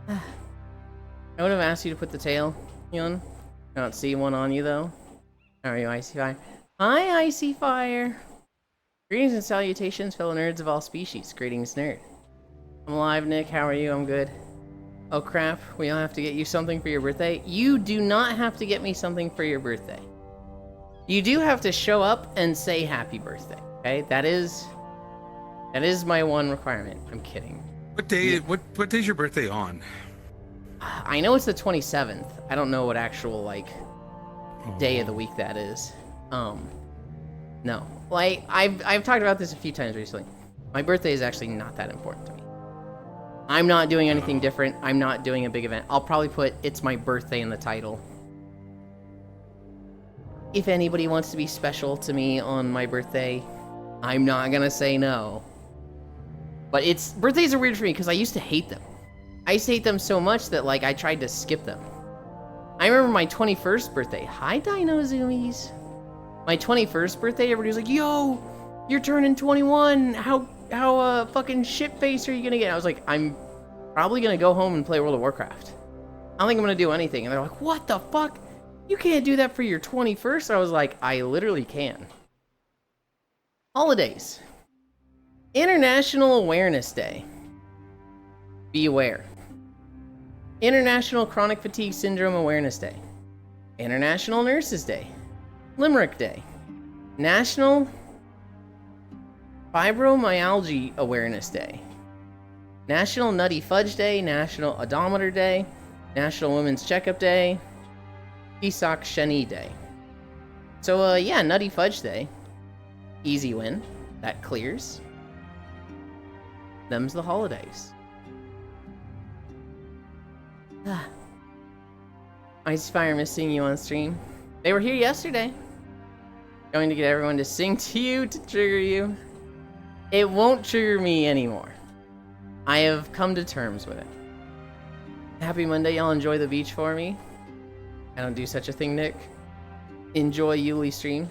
I would have asked you to put the tail, Yun. I don't see one on you though. How are you, Icy Fire? Hi, Icy Fire. Greetings and salutations, fellow nerds of all species. Greetings, nerd. I'm alive, Nick. How are you? I'm good. Oh crap, we all have to get you something for your birthday? You do not have to get me something for your birthday. You do have to show up and say happy birthday, okay? That is my one requirement. I'm kidding. What day? What day's your birthday on? I know it's the 27th. I don't know what actual, like... day of the week that is. No. Like, I've talked about this a few times recently. My birthday is actually not that important to me. I'm not doing anything different. I'm not doing a big event. I'll probably put "It's my birthday" in the title. If anybody wants to be special to me on my birthday, I'm not gonna say no. But birthdays are weird for me because I used to hate them. I used to hate them so much that, like, I tried to skip them. I remember my 21st birthday. Hi, Dino Zoomies. My 21st birthday, everybody was like, "Yo, you're turning 21. How fucking shit-faced are you gonna get?" I was like, "I'm probably gonna go home and play World of Warcraft. I don't think I'm gonna do anything." And they're like, "What the fuck? You can't do that for your 21st?" I was like, "I literally can." Holidays. International Awareness Day. Be aware. International Chronic Fatigue Syndrome Awareness Day. International Nurses Day. Limerick Day. National Fibromyalgia Awareness Day. National Nutty Fudge Day. National Odometer Day. National Women's Checkup Day. Pisak Shani Day. So, yeah, Nutty Fudge Day. Easy win. That clears. Them's the holidays. Icefire missing you on stream. They were here yesterday. Going to get everyone to sing to you to trigger you. It won't trigger me anymore. I have come to terms with it. Happy Monday, y'all. Enjoy the beach for me. I don't do such a thing, Nick. Enjoy Yuli stream.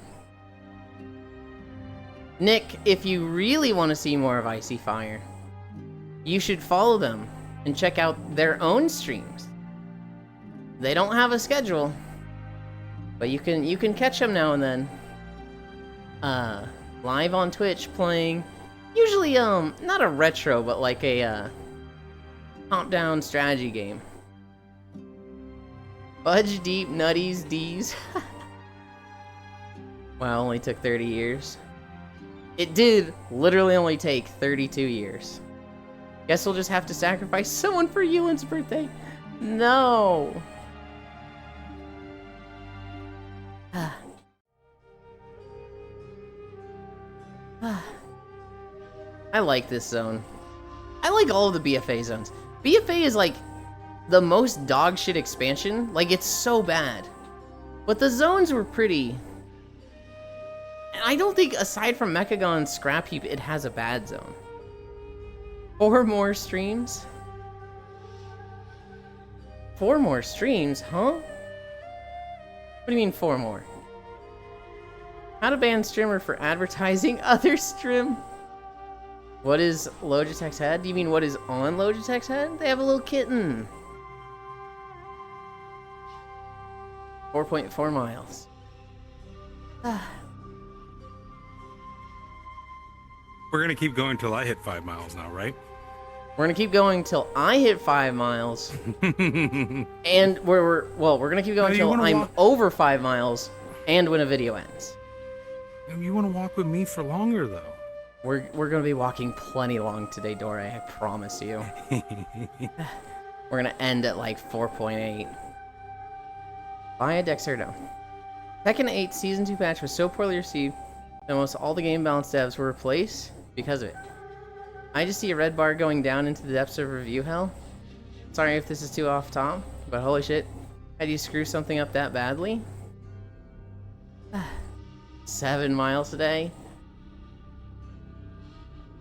Nick, if you really want to see more of Icy Fire, you should follow them and check out their own streams. They don't have a schedule, but you can catch them now and then. Live on Twitch playing, usually not a retro, but like a top-down strategy game. Fudge Deep Nutties D's. Wow, only took 30 years. It did literally only take 32 years. Guess we'll just have to sacrifice someone for Yulind's birthday. No. I like this zone. I like all of the BFA zones. BFA is like the most dog shit expansion. Like, it's so bad. But the zones were pretty. And I don't think, aside from Mechagon's Scrap Heap, it has a bad zone. 4 more streams? 4 more streams, huh? What do you mean 4 more? How to ban streamer for advertising other stream? What is Logitech's head? Do you mean what is on Logitech's head? They have a little kitten. 4.4 miles. We're gonna keep going till I hit 5 miles now, right? We're gonna keep going till I hit 5 miles. And we're gonna keep going till I'm over 5 miles and when a video ends. You want to walk with me for longer, though. We're gonna be walking plenty long today, Dora, I promise you. We're gonna end at like 4.8. Buy a Dexerto. Tekken 8 Season 2 patch was so poorly received that almost all the game balance devs were replaced because of it. I just see a red bar going down into the depths of review hell. Sorry if this is too off top, but holy shit. How do you screw something up that badly? 7 miles a day?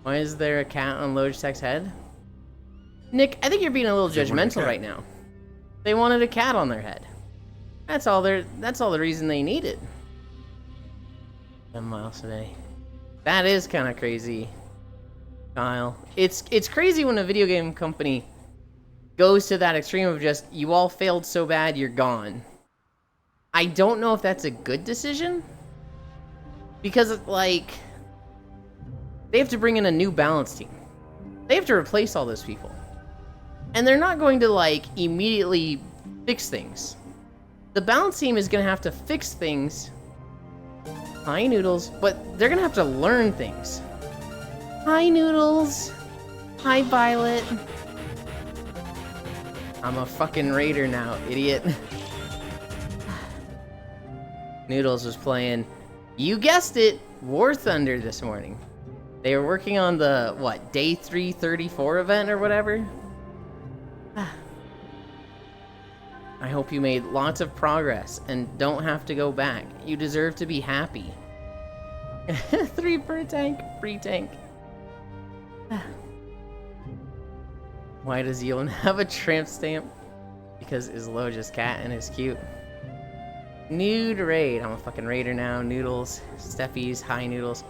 Why is there a cat on Logitech's head? Nick, I think you're being a little judgmental right now. They wanted a cat on their head. That's all the reason they needed. 7 miles a day. That is kind of crazy, Kyle. It's crazy when a video game company goes to that extreme of just, you all failed so bad, you're gone. I don't know if that's a good decision. Because, like, they have to bring in a new balance team. They have to replace all those people. And they're not going to, like, immediately fix things. The balance team is going to have to fix things. Hi, Noodles. But they're going to have to learn things. Hi, Noodles. Hi, Violet. I'm a fucking raider now, idiot. Noodles was playing, you guessed it, War Thunder this morning. They were working on the, what, day 334 event or whatever? I hope you made lots of progress and don't have to go back. You deserve to be happy. 3 per tank, free tank. Why does Yulind have a tramp stamp? Because Isloja's cat and is cute. Nude raid. I'm a fucking raider now. Noodles, Steffies, hi Noodles.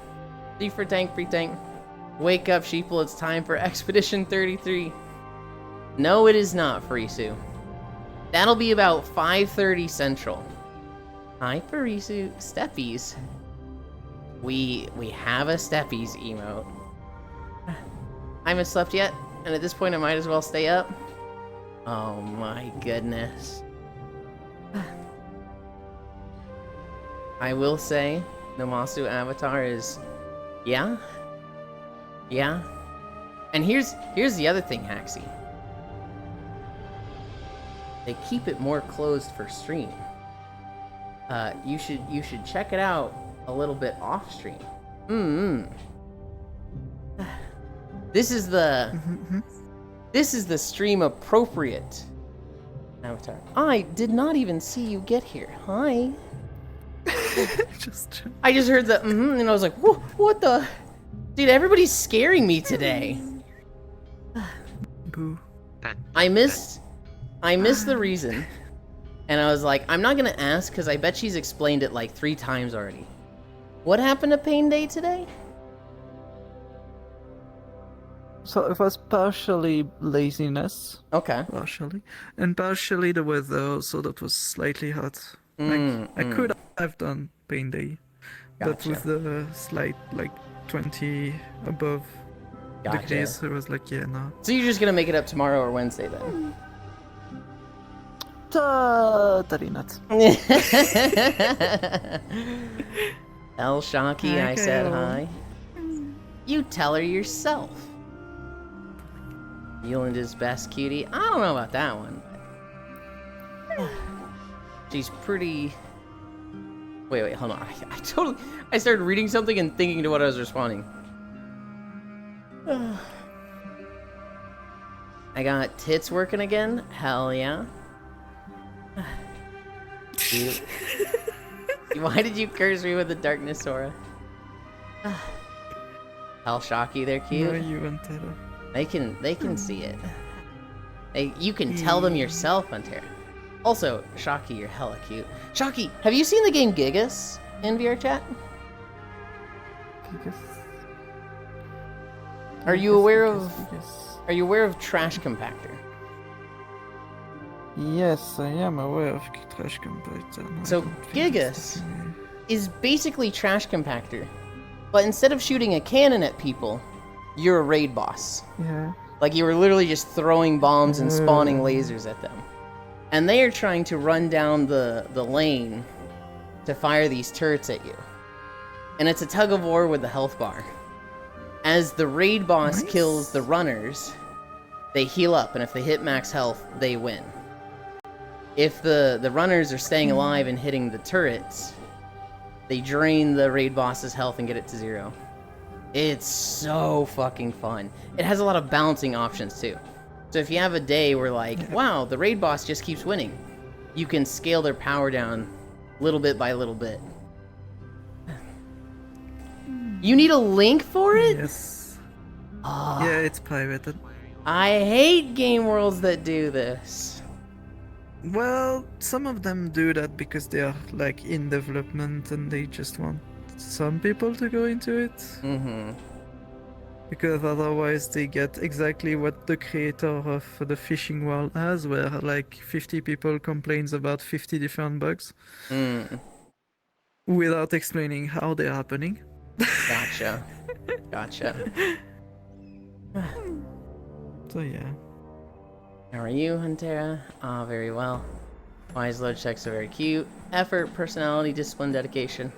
3 for tank, free tank. Wake up, sheeple. It's time for Expedition 33. No, it is not, Farisu. That'll be about 5:30 Central. Hi, Farisu. Steffies. We have a Steffies emote. I haven't slept yet, and at this point I might as well stay up. Oh my goodness. I will say, Namasu Avatar is... Yeah? Yeah? And here's the other thing, Haxie. They keep it more closed for stream. You should check it out a little bit off stream. This is the stream appropriate avatar. I did not even see you get here. Hi. I just heard the and I was like, what the? Dude, everybody's scaring me today. Boo. I missed the reason. And I was like, I'm not gonna ask because I bet she's explained it like 3 times already. What happened to Pain Day today? So it was partially laziness. Okay. Partially. And partially the weather, so that was slightly hot. I could have done Pain Day. But Gotcha. with the slight, 20 above Gotcha. degrees, I was like, yeah, no. So you're just gonna make it up tomorrow or Wednesday then? Totally not. El Shocky, I said hi. You tell her yourself. Yulind is best cutie. I don't know about that one. She's pretty... Wait, hold on. I started reading something and thinking to what I was responding. I got tits working again? Hell yeah. Why did you curse me with the darkness aura? Hell Shocky, they're cute. No, you went there. They can see it. You can tell them yourself, Pantera. Also, Shocky, you're hella cute. Shocky, have you seen the game Gigas in VR chat? Are you aware of Trash Compactor? Yes, I am aware of Trash Compactor. So Gigas is basically Trash Compactor, but instead of shooting a cannon at people, you're a raid boss. Yeah. Like you were literally just throwing bombs and spawning lasers at them. And they are trying to run down the lane to fire these turrets at you. And it's a tug of war with the health bar. As the raid boss kills the runners, they heal up, and if they hit max health, they win. If the runners are staying alive and hitting the turrets, they drain the raid boss's health and get it to 0. It's so fucking fun. It has a lot of balancing options too. So if you have a day where like, wow, the raid boss just keeps winning, you can scale their power down little bit by little bit. You need a link for it? Yes. Oh, Yeah, it's private. I hate game worlds that do this. Well, some of them do that because they are in development and they just want some people to go into it. Mm-hmm. Because otherwise they get exactly what the creator of the fishing world has, where 50 people complains about 50 different bugs without explaining how they're happening. Gotcha. So yeah. How are you, Huntera? Ah, very well. Wise load checks are very cute. Effort, personality, discipline, dedication.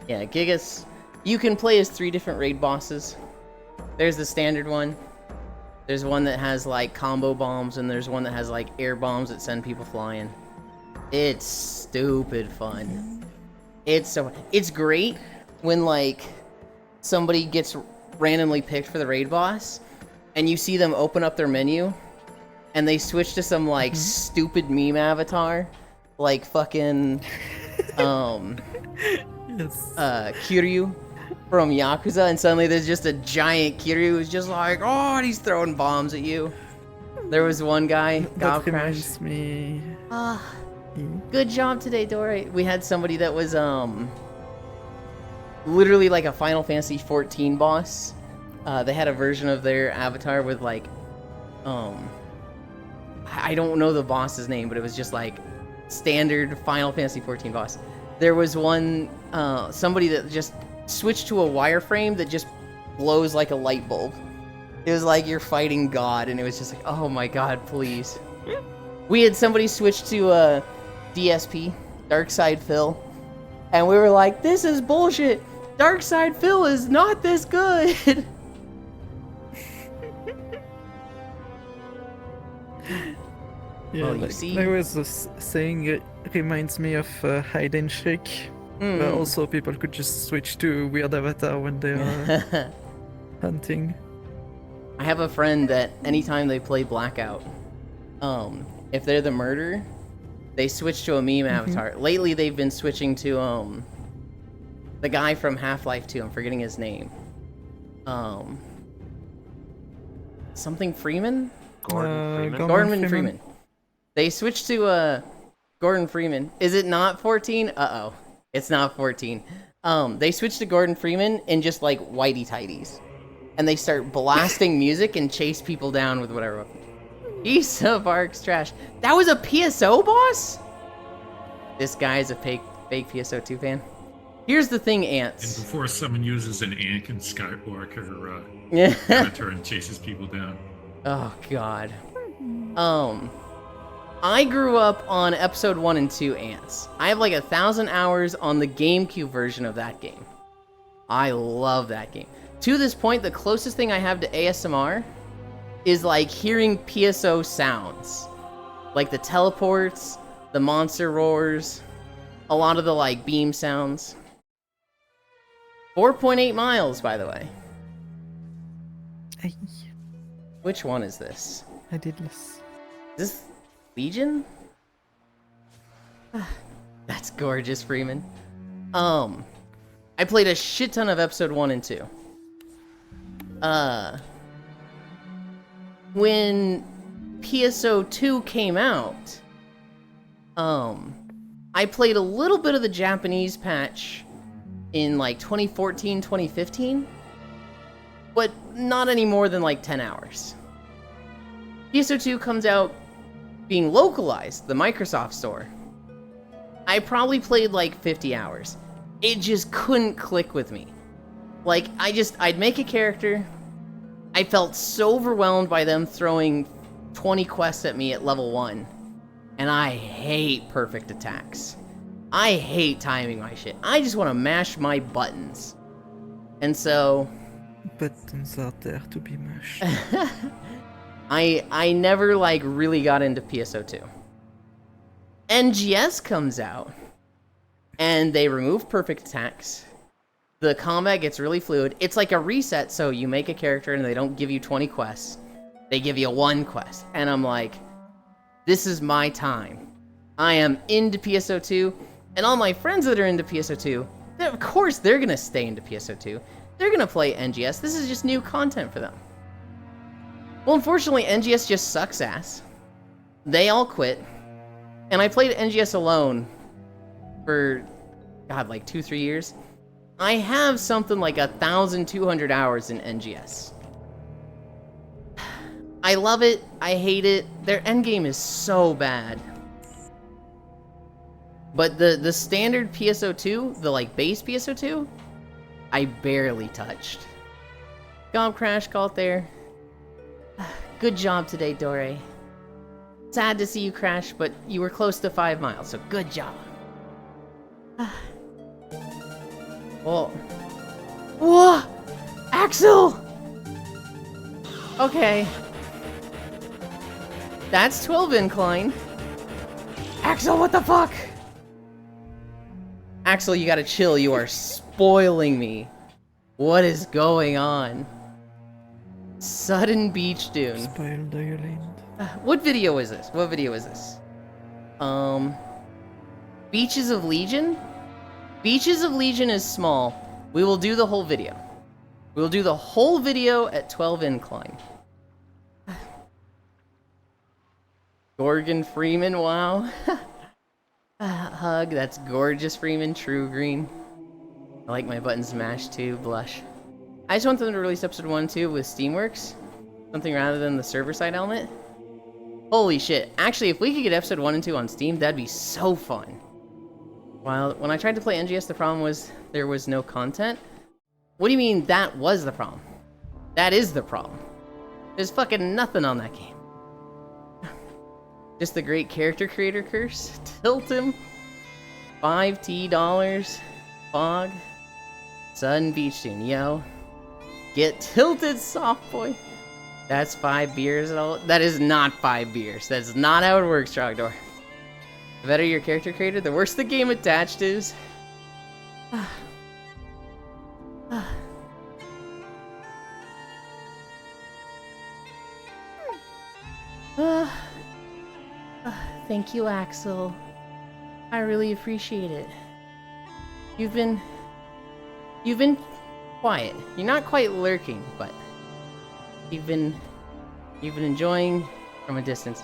Yeah, Gigas. You can play as 3 different raid bosses. There's the standard one. There's one that has combo bombs, and there's one that has air bombs that send people flying. It's stupid fun. It's great when like somebody gets randomly picked for the raid boss and you see them open up their menu and they switch to some like stupid meme avatar like fucking Yes. Kiryu from Yakuza, and suddenly there's just a giant Kiryu who's just like, oh, and he's throwing bombs at you. There was one guy, Gob That Crash. reminds me. Good job today, Dory. We had somebody that was literally like a Final Fantasy 14 boss. They had a version of their avatar with like I don't know the boss's name, but it was just like standard Final Fantasy 14 boss. There was one somebody that just switched to a wireframe that just glows like a light bulb. It was like you're fighting God, and it was just like, oh my God, please. We had somebody switch to DSP, Dark Side Phil, and we were like, this is bullshit. Dark Side Phil is not this good. Yeah, Well, you like, see- there was this saying, it reminds me of hide and seek. But also people could just switch to weird avatar when they are hunting. I have a friend that anytime they play Blackout, if they're the murderer, they switch to a meme avatar. Lately, they've been switching to the guy from Half-Life 2. I'm forgetting his name. Something Freeman? Gordon Freeman. They switched to Gordon Freeman. Is it not 14? Uh-oh. It's not 14. They switched to Gordon Freeman in just like whitey tighties. And they start blasting music and chase people down with whatever. Piece of Ark's trash. That was a PSO boss? This guy is a fake PSO2 fan. Here's the thing, And Ants. before someone uses an Anakin Skywalker Yeah. avatar and chases people down. Oh God. I grew up on episode 1 and 2 Ants. I have like 1,000 hours on the GameCube version of that game. I love that game. To this point, the closest thing I have to ASMR is like hearing PSO sounds. Like the teleports, the monster roars, a lot of the like beam sounds. 4.8 miles, by the way. Ay, Which one is this? I did less. Is this Legion? That's gorgeous, Freeman. I played a shit ton of episode 1 and 2. When PSO 2 came out, I played a little bit of the Japanese patch in like 2014, 2015, but not any more than like 10 hours. PSO 2 comes out being localized, the Microsoft Store. I probably played like 50 hours. It just couldn't click with me. Like, I'd make a character. I felt so overwhelmed by them throwing 20 quests at me at level 1. And I hate perfect attacks. I hate timing my shit. I just want to mash my buttons. And so... Buttons are there to be mashed. I never like really got into PSO2. NGS comes out and they remove perfect attacks. The combat gets really fluid. It's like a reset, so you make a character and they don't give you 20 quests. They give you 1 quest. And I'm like, this is my time. I am into PSO2, and all my friends that are into PSO2, of course they're gonna stay into PSO2. They're gonna play NGS. This is just new content for them. Well, unfortunately, NGS just sucks ass. They all quit. And I played NGS alone for, God, like 2-3 years. I have something like 1,200 hours in NGS. I love it. I hate it. Their endgame is so bad. But the standard PSO2, the like base PSO2, I barely touched. Gob Crash got there. Good job today, Dore. Sad to see you crash, but you were close to 5 miles, so good job. Whoa. Whoa! Axel! Okay. That's 12 incline. Axel, what the fuck? Axel, you gotta chill. You are spoiling me. What is going on? Sudden beach dune. Spoiled the Yulind. What video is this? What video is this? Beaches of Legion? Beaches of Legion is small. We will do the whole video. We will do the whole video at 12 incline. Gorgon Freeman, wow. Hug, that's gorgeous Freeman, true green. I like my buttons mashed too, blush. I just want them to release episode 1 too with Steamworks. Something rather than the server side element. Holy shit. Actually, if we could get episode 1 and 2 on Steam, that'd be so fun. While when I tried to play NGS, the problem was there was no content. What do you mean that was the problem? That is the problem. There's fucking nothing on that game. Just the great character creator curse. Tilt him. $5 Fog. Sun Beach Dune, yo. Get tilted, soft boy. That's 5 beers at all. That is not 5 beers. That's not how it works, Trogdor. The better your character creator, the worse the game attached is. Thank you, Axel. I really appreciate it. You've been quiet. You're not quite lurking, but you've been enjoying from a distance.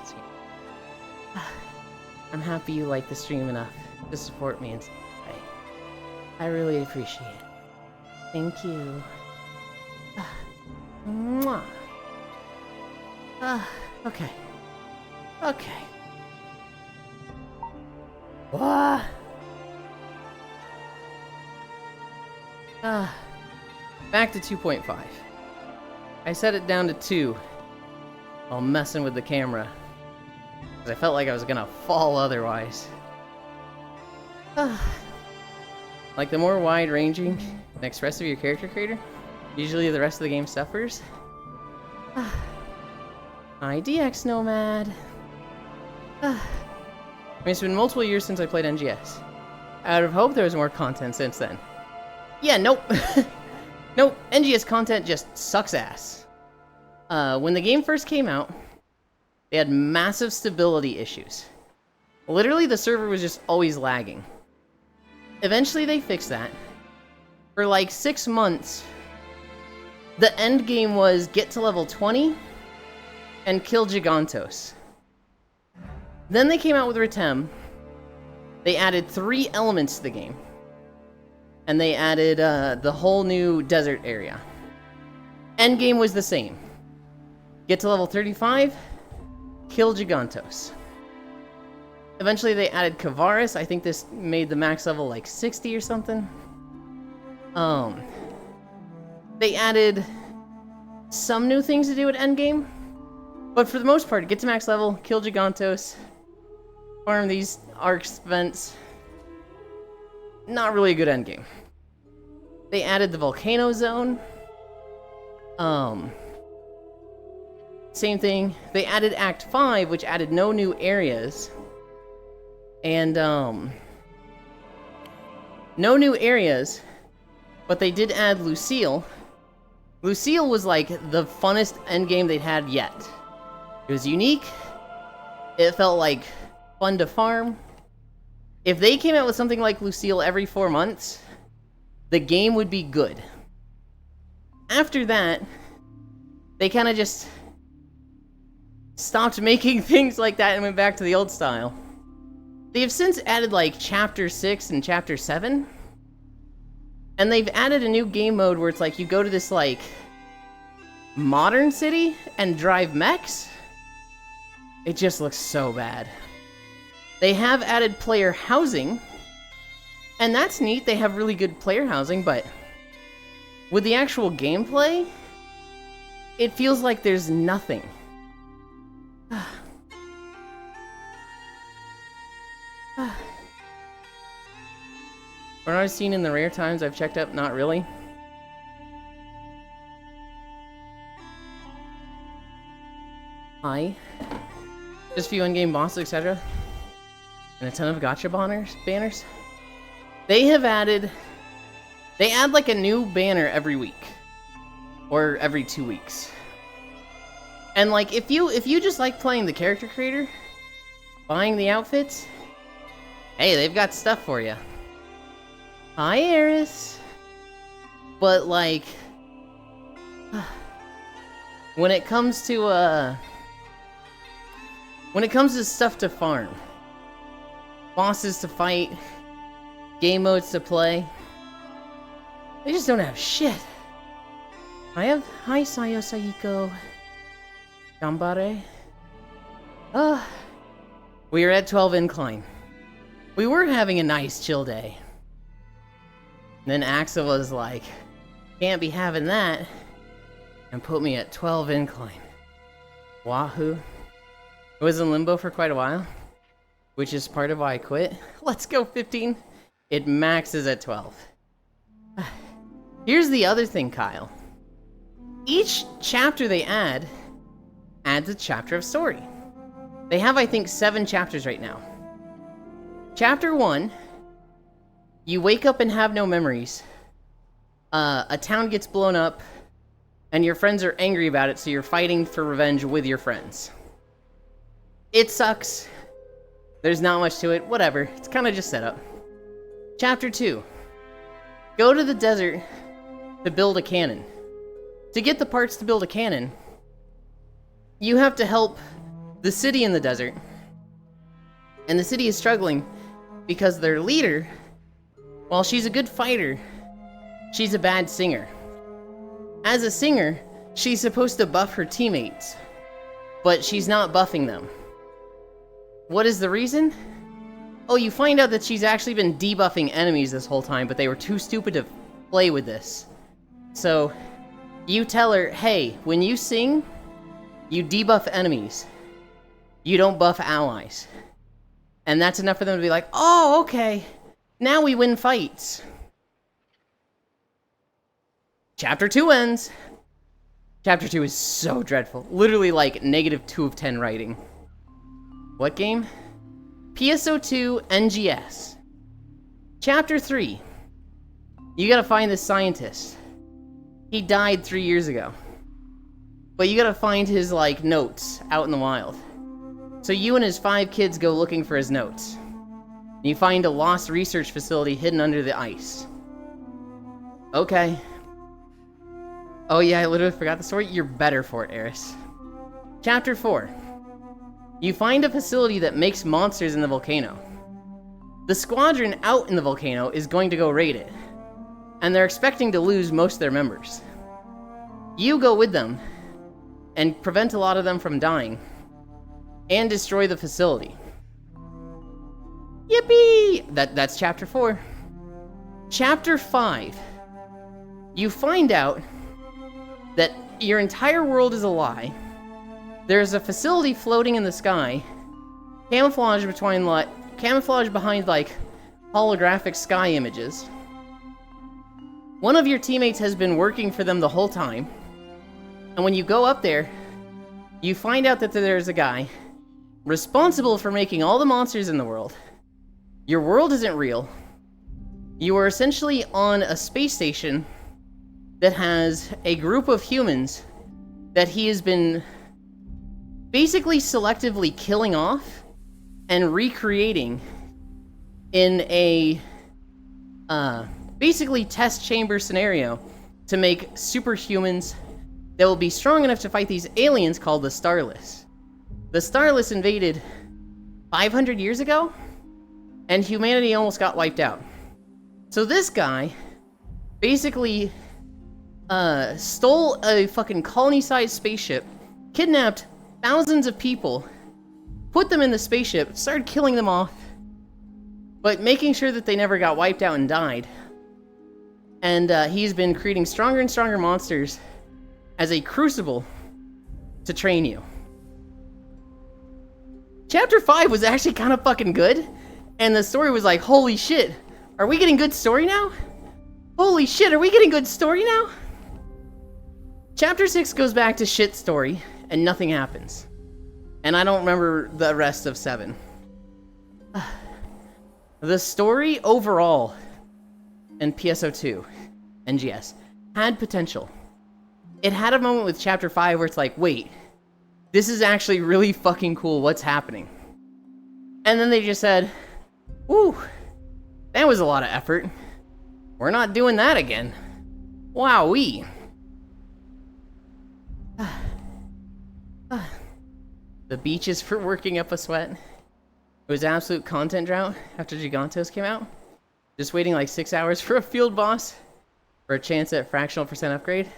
I'm happy you like the stream enough to support me in some way. I really appreciate it. Thank you. Mwah. Okay. Okay. What? Back to 2.5. I set it down to 2 while messing with the camera, because I felt like I was gonna fall otherwise. Like the more wide-ranging and expressive your character creator, usually the rest of the game suffers. Hi, DX Nomad. I mean, it's been multiple years since I played NGS. Out of hope there was more content since then. Yeah, nope. Nope, NGS content just sucks ass. When the game first came out, they had massive stability issues. Literally, the server was just always lagging. Eventually, they fixed that. For like 6 months, the end game was get to level 20 and kill Gigantos. Then they came out with Retem. They added 3 elements to the game. And they added the whole new desert area. Endgame was the same. Get to level 35, kill Gigantos. Eventually they added Kavaris. I think this made the max level like 60 or something. They added some new things to do at endgame. But for the most part, get to max level, kill Gigantos, farm these arc vents. Not really a good endgame. They added the volcano zone. Same thing. They added Act 5, which added no new areas. And, no new areas, but they did add Lucille. Lucille was like the funnest endgame they'd had yet. It was unique. It felt like fun to farm. If they came out with something like Lucille every 4 months, the game would be good. After that, they kind of just stopped making things like that and went back to the old style. They have since added like Chapter 6 and Chapter 7. And they've added a new game mode where it's like you go to this like modern city and drive mechs. It just looks so bad. They have added player housing, and that's neat. They have really good player housing, but with the actual gameplay, it feels like there's nothing. What I've seen in the rare times I've checked up, not really. Hi. Just few in-game bosses, etc. and a ton of gotcha banners. They add like a new banner every week. Or every 2 weeks. And like, if you just like playing the character creator, buying the outfits, hey, they've got stuff for you. Hi, Eris. But like, when it comes to stuff to farm, bosses to fight, game modes to play, they just don't have shit. Hi, Sayo Saiko. Gambare. We are at 12 incline. We were having a nice chill day. And then Axel was like, can't be having that, and put me at 12 incline. Wahoo. I was in limbo for quite a while, which is part of why I quit. Let's go 15. It maxes at 12. Here's the other thing, Kyle. Each chapter they adds a chapter of story. They have, I think, 7 chapters right now. Chapter 1, you wake up and have no memories. A town gets blown up, and your friends are angry about it, so you're fighting for revenge with your friends. It sucks. There's not much to it. Whatever. It's kind of just set up. Chapter 2, go to the desert to build a cannon. To get the parts to build a cannon, you have to help the city in the desert. And the city is struggling because their leader, while she's a good fighter, she's a bad singer. As a singer, she's supposed to buff her teammates, but she's not buffing them. What is the reason? Oh, you find out that she's actually been debuffing enemies this whole time, but they were too stupid to play with this. So, you tell her, hey, when you sing, you debuff enemies. You don't buff allies. And that's enough for them to be like, oh, okay. Now we win fights. Chapter 2 ends. Chapter 2 is so dreadful. Literally like -2 of 10 writing. What game? PSO2 NGS. Chapter 3. You gotta find this scientist. He died 3 years ago. But you gotta find his, like, notes out in the wild. So you and his 5 kids go looking for his notes. And you find a lost research facility hidden under the ice. Okay. Oh yeah, I literally forgot the story. You're better for it, Eris. Chapter 4. You find a facility that makes monsters in the volcano. The squadron out in the volcano is going to go raid it. And they're expecting to lose most of their members. You go with them and prevent a lot of them from dying and destroy the facility. Yippee! That's chapter 4. Chapter 5. You find out that your entire world is a lie. There's a facility floating in the sky, camouflage behind like holographic sky images. One of your teammates has been working for them the whole time, and when you go up there, you find out that there's a guy responsible for making all the monsters in the world. Your world isn't real. You are essentially on a space station that has a group of humans that he has been basically selectively killing off and recreating in a basically test chamber scenario to make superhumans that will be strong enough to fight these aliens called the Starless. The Starless invaded 500 years ago, and humanity almost got wiped out. So this guy basically stole a fucking colony-sized spaceship, kidnapped thousands of people, put them in the spaceship, started killing them off, but making sure that they never got wiped out and died. And he's been creating stronger and stronger monsters as a crucible to train you. Chapter 5 was actually kind of fucking good, and the story was like, holy shit, are we getting good story now? Holy shit, are we getting good story now? Chapter 6 goes back to shit story, and nothing happens. And I don't remember the rest of 7. The story overall in PSO2, NGS, had potential. It had a moment with Chapter 5 where it's like, wait, this is actually really fucking cool, what's happening? And then they just said, whew, that was a lot of effort. We're not doing that again. Wowee. The beaches for working up a sweat. It was absolute content drought after Gigantos came out. Just waiting like 6 hours for a field boss for a chance at fractional percent upgrade.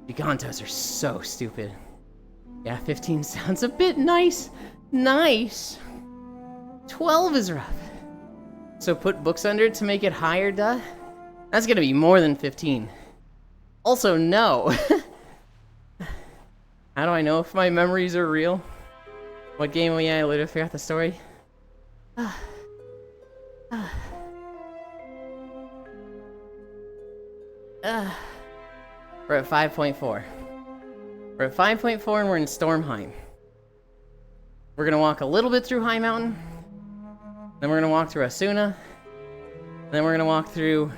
Gigantos are so stupid. Yeah, 15 sounds a bit nice. Nice. 12 is rough. So put books under it to make it higher, duh? That's gonna be more than 15. Also, no. How do I know if my memories are real? What game? Oh yeah, I literally forgot the story. We're at 5.4. We're at 5.4 and we're in Stormheim. We're gonna walk a little bit through High Mountain. Then we're gonna walk through Asuna. Then we're gonna walk through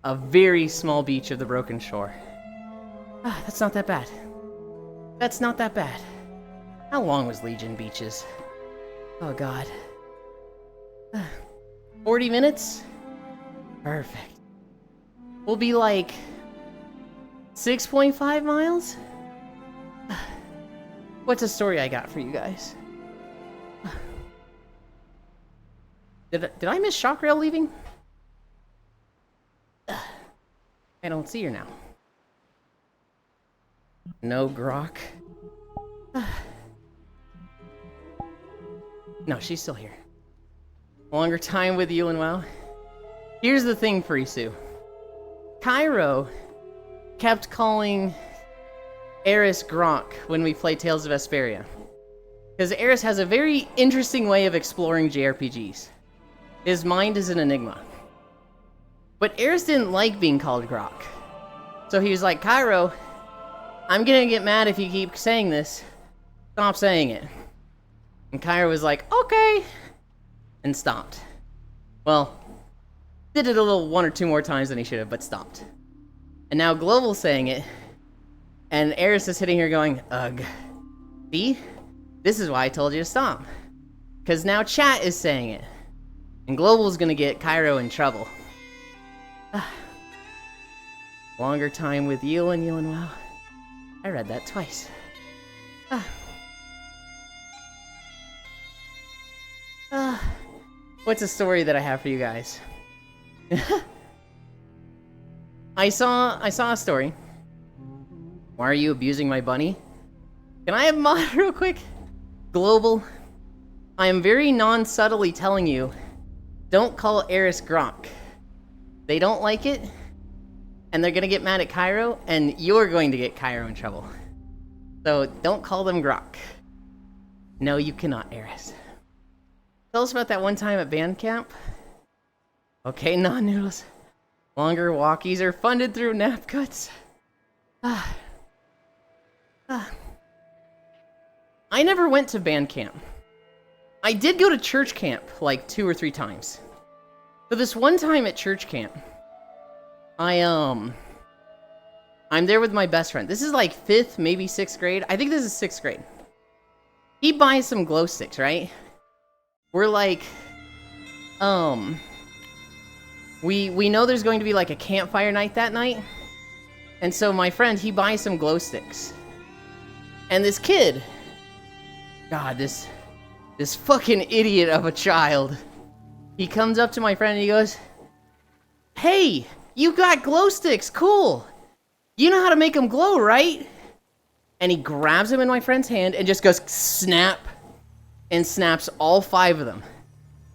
a very small beach of the Broken Shore. That's not that bad. That's not that bad. How long was Legion Beaches? Oh god. 40 minutes? Perfect. We'll be like 6.5 miles? What's a story I got for you guys? Did I miss Shockrail leaving? I don't see her now. No Grok. No, she's still here. Longer time with you and WoW. Here's the thing, Frisu. Cairo kept calling Eris Grok when we play Tales of Vesperia. Because Eris has a very interesting way of exploring JRPGs. His mind is an enigma. But Eris didn't like being called Grok. So he was like, Cairo, I'm gonna get mad if you keep saying this. Stop saying it. And Cairo was like, okay. And stopped. Well, did it a little 1 or 2 more times than he should have, but stopped. And now Global's saying it. And Eris is sitting here going, ugh. See? This is why I told you to stop. Because now chat is saying it. And Global's gonna get Cairo in trouble. Longer time with Yulind, wow. I read that twice. What's a story that I have for you guys? I saw a story. Why are you abusing my bunny? Can I have mod real quick? Global. I am very non-subtly telling you, don't call Eris Grok. They don't like it, and they're gonna get mad at Cairo, and you're going to get Cairo in trouble. So don't call them Grok. No, you cannot, Eris. Tell us about that one time at band camp. Okay, non-noodles. Longer walkies are funded through nap cuts. I never went to band camp. I did go to church camp like 2 or 3 times. So this one time at church camp, I'm there with my best friend. This is like 5th, maybe 6th grade. I think this is 6th grade. He buys some glow sticks, right? We're like, we know there's going to be like a campfire night that night. And so my friend, he buys some glow sticks. And this kid, God, this fucking idiot of a child, he comes up to my friend and he goes, hey, you got glow sticks, cool. You know how to make them glow, right? And he grabs them in my friend's hand and just goes snap and snaps all 5 of them.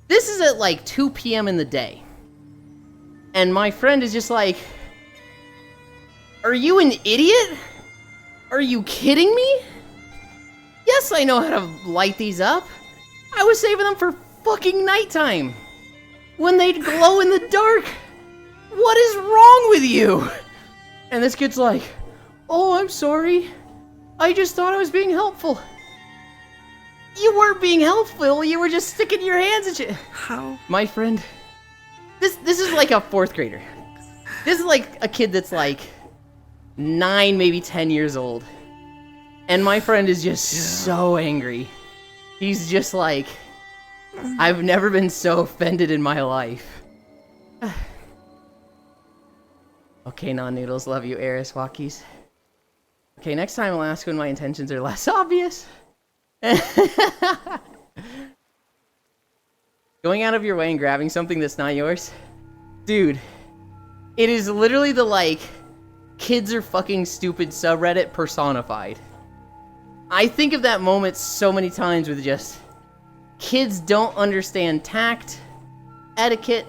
This is at like 2 p.m. in the day. And my friend is just like, are you an idiot? Are you kidding me? Yes, I know how to light these up. I was saving them for fucking nighttime. When they'd glow in the dark. What is wrong with you? And this kid's like, oh, I'm sorry. I just thought I was being helpful. You weren't being helpful. You were just sticking your hands at shit. How? My friend, this is like a 4th grader. This is like a kid that's like 9, maybe 10 years old. And my friend is just so angry. He's just like, I've never been so offended in my life. Okay, non-noodles, love you, Eris Walkies. Okay, next time I'll ask when my intentions are less obvious. Going out of your way and grabbing something that's not yours? Dude, it is literally the, like, kids are fucking stupid subreddit personified. I think of that moment so many times with just kids don't understand tact, etiquette,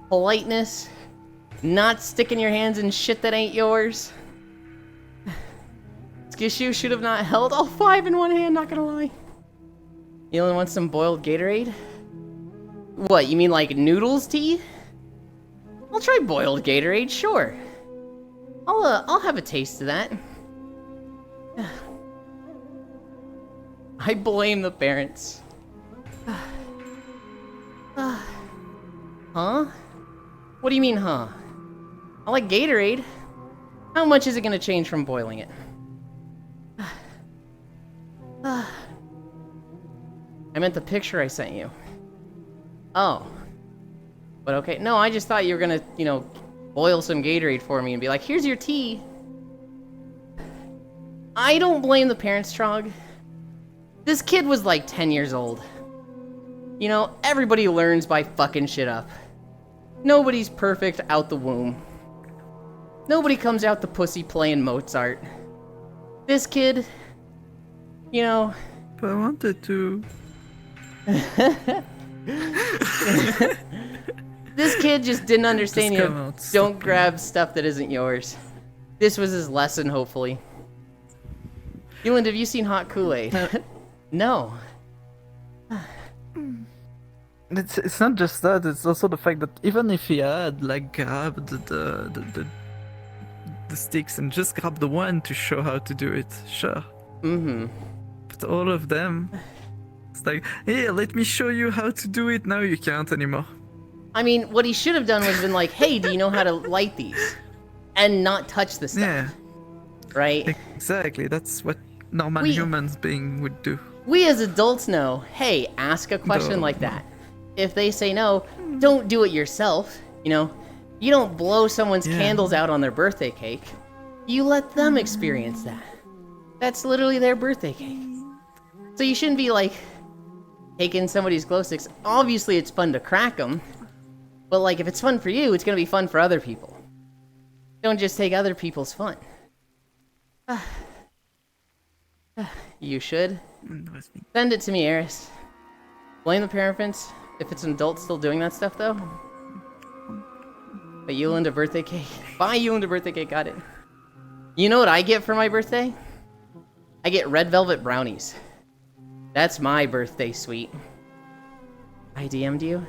politeness, not sticking your hands in shit that ain't yours. Skishu should have not held all 5 in one hand, not gonna lie. Yulind wants some boiled Gatorade? What, you mean like noodles tea? I'll try boiled Gatorade, sure. I'll have a taste of that. I blame the parents. Huh? What do you mean, huh? I like Gatorade. How much is it gonna change from boiling it? I meant the picture I sent you. Oh. But okay. No, I just thought you were gonna, you know, boil some Gatorade for me and be like, here's your tea. I don't blame the parents, Trog. This kid was like 10 years old. You know, everybody learns by fucking shit up. Nobody's perfect out the womb. Nobody comes out the pussy playing Mozart. This kid, you know... But I wanted to... This kid just didn't understand, Just you come know, out don't sucking. grab stuff that isn't yours. This was his lesson, hopefully. Yulind, have you seen Hot Kool-Aid? No. It's not just that, it's also the fact that even if he had like grabbed the sticks and just grabbed the one to show how to do it, sure. Mm-hmm. But all of them, it's like, here, let me show you how to do it, now you can't anymore. I mean, what he should have done was been like, hey, do you know how to light these? And not touch the stuff. Yeah, Right? exactly, that's what normal humans being would do. We as adults know, hey, ask a question like that. If they say no, don't do it yourself. You know, you don't blow someone's candles out on their birthday cake. You let them experience that. That's literally their birthday cake. So you shouldn't be like taking somebody's glow sticks. Obviously, it's fun to crack them. But like, if it's fun for you, it's gonna be fun for other people. Don't just take other people's fun. You should. Send it to me, Eris. Blame the parents if it's an adult still doing that stuff, though. But Yulind a birthday cake. Buy Yulind a birthday cake, got it. You know what I get for my birthday? I get red velvet brownies. That's my birthday sweet. I DM'd you.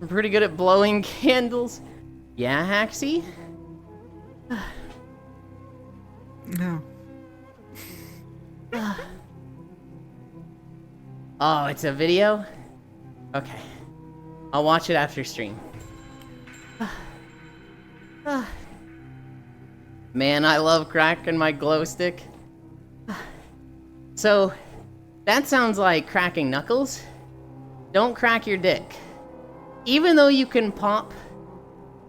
I'm pretty good at blowing candles. Yeah, Haxie? No. Oh, it's a video? Okay. I'll watch it after stream. Man, I love cracking my glow stick. So, that sounds like cracking knuckles. Don't crack your dick. Even though you can pop,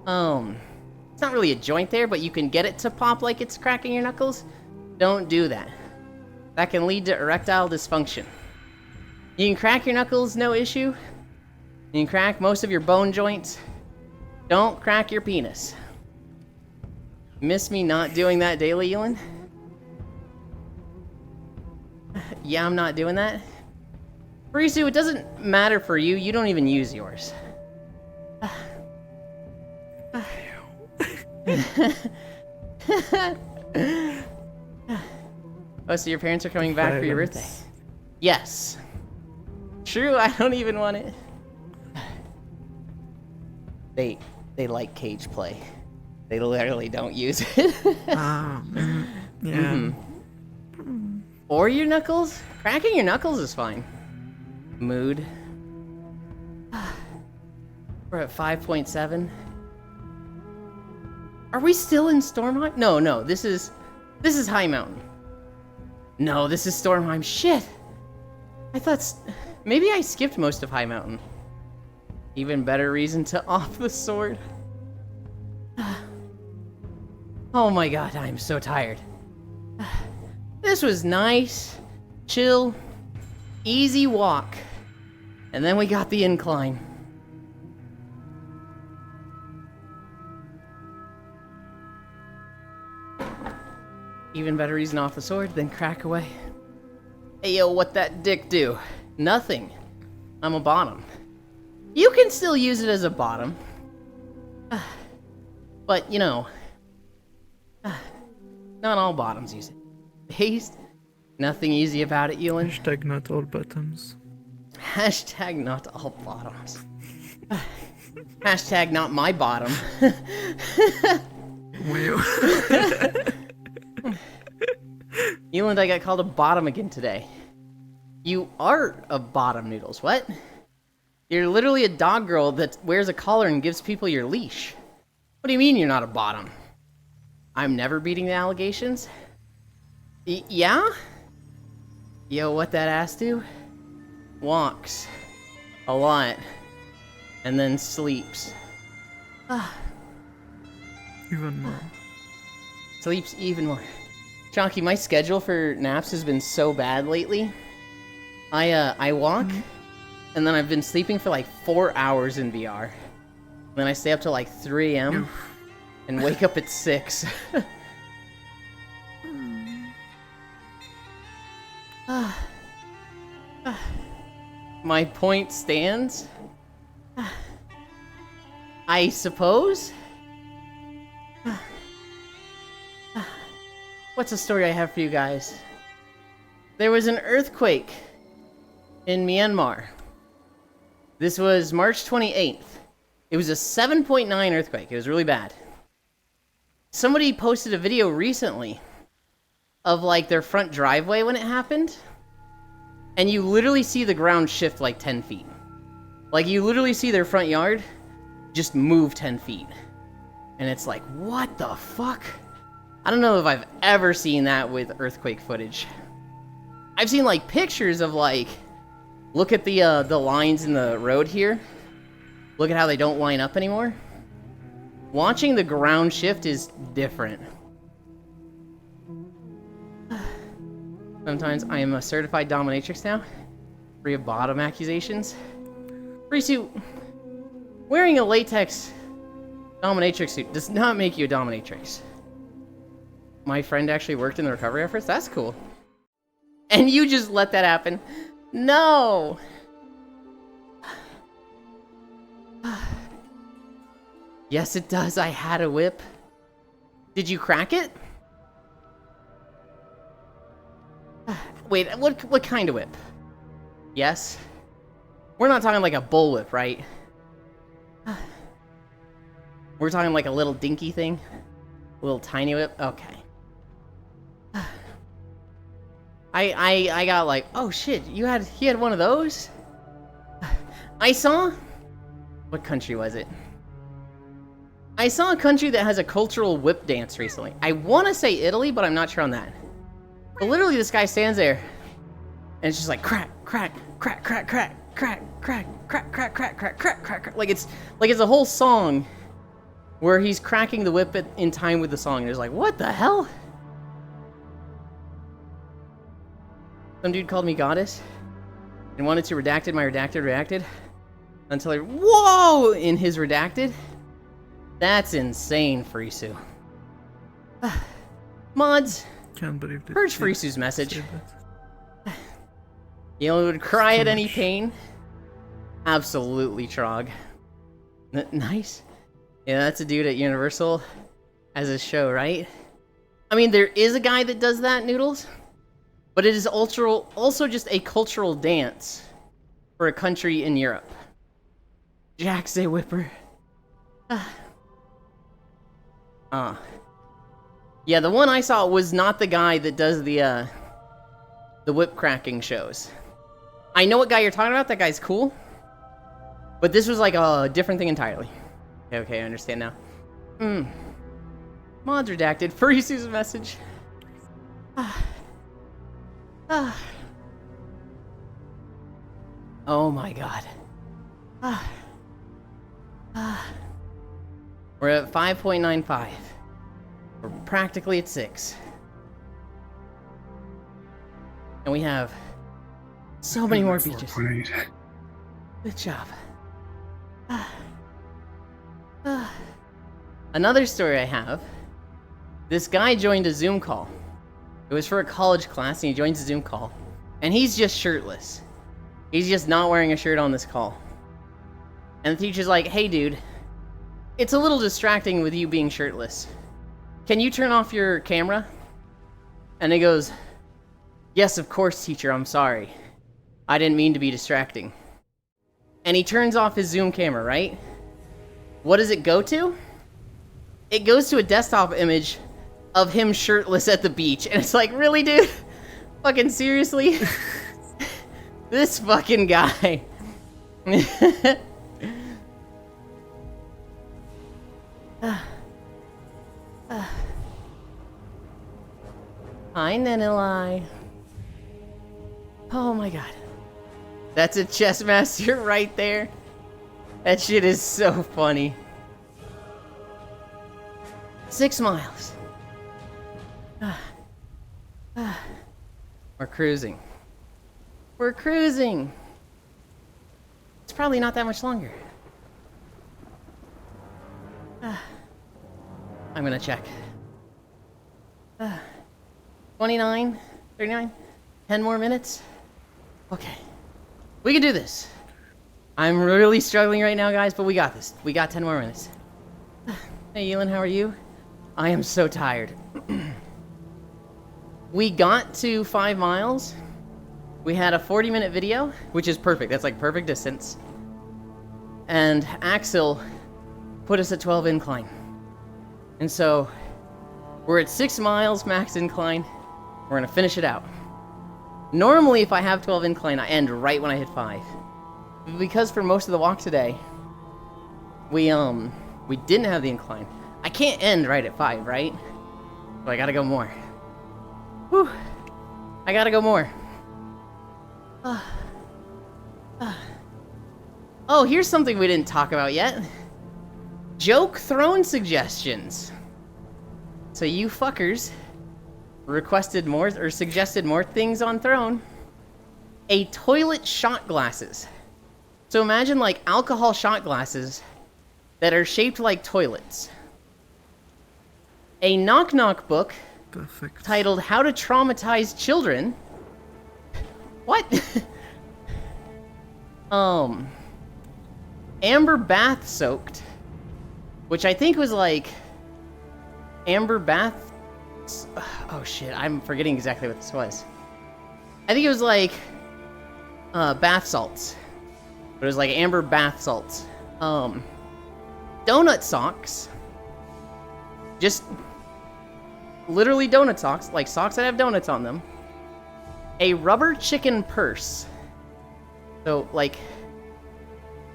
it's not really a joint there, but you can get it to pop like it's cracking your knuckles. Don't do that. That can lead to erectile dysfunction. You can crack your knuckles, no issue. You can crack most of your bone joints. Don't crack your penis. Miss me not doing that daily, Yulind? Yeah, I'm not doing that. Farisu, it doesn't matter for you. You don't even use yours. Oh, so your parents are coming back for your birthday? Yes. True, I don't even want it. They like cage play. They literally don't use it. Yeah. Or your knuckles? Cracking your knuckles is fine. Mood. We're at 5.7. Are we still in Stormheim? No, this is High Mountain. No, this is Stormheim. Shit! I thought... Maybe I skipped most of High Mountain. Even better reason to off the sword. Oh my god, I'm so tired. This was nice, chill, easy walk. And then we got the incline. Even better reason off the sword than crack away. Hey yo, what that dick do? Nothing. I'm a bottom. You can still use it as a bottom. But, you know, not all bottoms use it. Based? Nothing easy about it, Yulind. Hashtag not all bottoms. Hashtag not all bottoms. Hashtag not my bottom. Well. Yulind, I got called a bottom again today. You are a bottom, Noodles. What? You're literally a dog girl that wears a collar and gives people your leash. What do you mean you're not a bottom? I'm never beating the allegations? Yeah? Yo, what that ass do? Walks. A lot. And then sleeps. Even more. Sleeps even more. Chonky, my schedule for naps has been so bad lately. I walk, and then I've been sleeping for like 4 hours in VR. Then I stay up till like 3 a.m. and wake up at 6. My point stands. I suppose. What's a story I have for you guys? There was an earthquake in Myanmar. This was March 28th. It was a 7.9 earthquake. It was really bad. Somebody posted a video recently of like their front driveway when it happened. And you literally see the ground shift like 10 feet. Like you literally see their front yard just move 10 feet. And it's like, what the fuck? I don't know if I've ever seen that with earthquake footage. I've seen like pictures of like, look at the lines in the road here. Look at how they don't line up anymore. Watching the ground shift is different. Sometimes I am a certified dominatrix now. Free of bottom accusations. Free suit. Wearing a latex dominatrix suit does not make you a dominatrix. My friend actually worked in the recovery efforts. That's cool. And you just let that happen? No! Yes, it does. I had a whip. Did you crack it? Wait, what kind of whip? Yes? We're not talking like a bullwhip, right? We're talking like a little dinky thing? A little tiny whip? Okay. I got like, oh shit, he had one of those? I saw... What country was it? I saw a country that has a cultural whip dance recently. I want to say Italy, but I'm not sure on that. But literally this guy stands there, and it's just like crack, crack, crack, crack, crack, crack, crack, crack, crack, crack, crack, crack, crack. Like it's a whole song where he's cracking the whip in time with the song. And it's like, what the hell? Some dude called me goddess and wanted to redacted my redacted until I whoa in his redacted. That's insane, Frisu. Mods. Can't believe that. Purge Frisu's message. You would cry at any pain. Absolutely, Trog. Nice. Yeah, that's a dude at Universal as a show, right? I mean, there is a guy that does that, Noodles. But it is also just a cultural dance for a country in Europe. Jack say Whipper. Yeah, the one I saw was not the guy that does the the whip cracking shows. I know what guy you're talking about. That guy's cool. But this was like a different thing entirely. Okay, I understand now. Mods redacted. Furisu's message. Oh my god. We're at 5.95. We're practically at 6. And we have so many more beaches. 4.8. Good job. Another story I have. This guy joined a Zoom call. It was for a college class, and he joins a Zoom call. And he's just shirtless. He's just not wearing a shirt on this call. And the teacher's like, hey dude, it's a little distracting with you being shirtless. Can you turn off your camera? And he goes, yes, of course, teacher, I'm sorry. I didn't mean to be distracting. And he turns off his Zoom camera, right? What does it go to? It goes to a desktop image of him shirtless at the beach. And it's like, really, dude? Fucking seriously? This fucking guy. Hi, Nenilai. Oh my god. That's a chess master right there. That shit is so funny. 6 miles. We're cruising. We're cruising. It's probably not that much longer. I'm gonna check. 29, 39, 10 more minutes. Okay. We can do this. I'm really struggling right now, guys, but we got this. We got 10 more minutes. Hey, Yulind, how are you? I am so tired. We got to 5 miles. We had a 40-minute video, which is perfect. That's like perfect distance. And Axel put us at 12 incline. And so we're at 6 miles max incline. We're gonna finish it out. Normally, if I have 12 incline, I end right when I hit 5. Because for most of the walk today, we didn't have the incline. I can't end right at 5, right? So I gotta go more. Whew. I gotta go more. Oh, here's something we didn't talk about yet. Joke throne suggestions. So you fuckers requested more, or suggested more things on throne. A toilet shot glasses. So imagine like alcohol shot glasses that are shaped like toilets. A knock-knock book Perfect. titled How to Traumatize Children. What? Amber bath soaked, which I think was like amber bath. Oh shit, I'm forgetting exactly what this was. I think it was like bath salts. But it was like amber bath salts. Donut socks. Just literally donut socks, like socks that have donuts on them. A rubber chicken purse. So like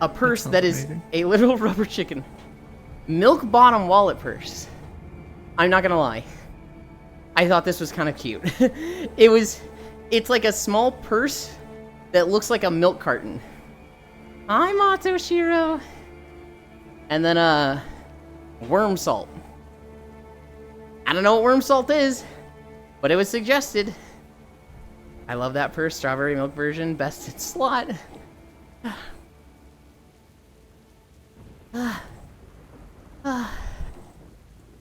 a purse that is a literal rubber chicken. Milk bottom wallet purse. I'm not gonna lie. I thought this was kind of cute. It's like a small purse that looks like a milk carton. Hi, Matoshiro. And then, worm salt. I don't know what worm salt is, but it was suggested. I love that purse. Strawberry milk version. Best in slot.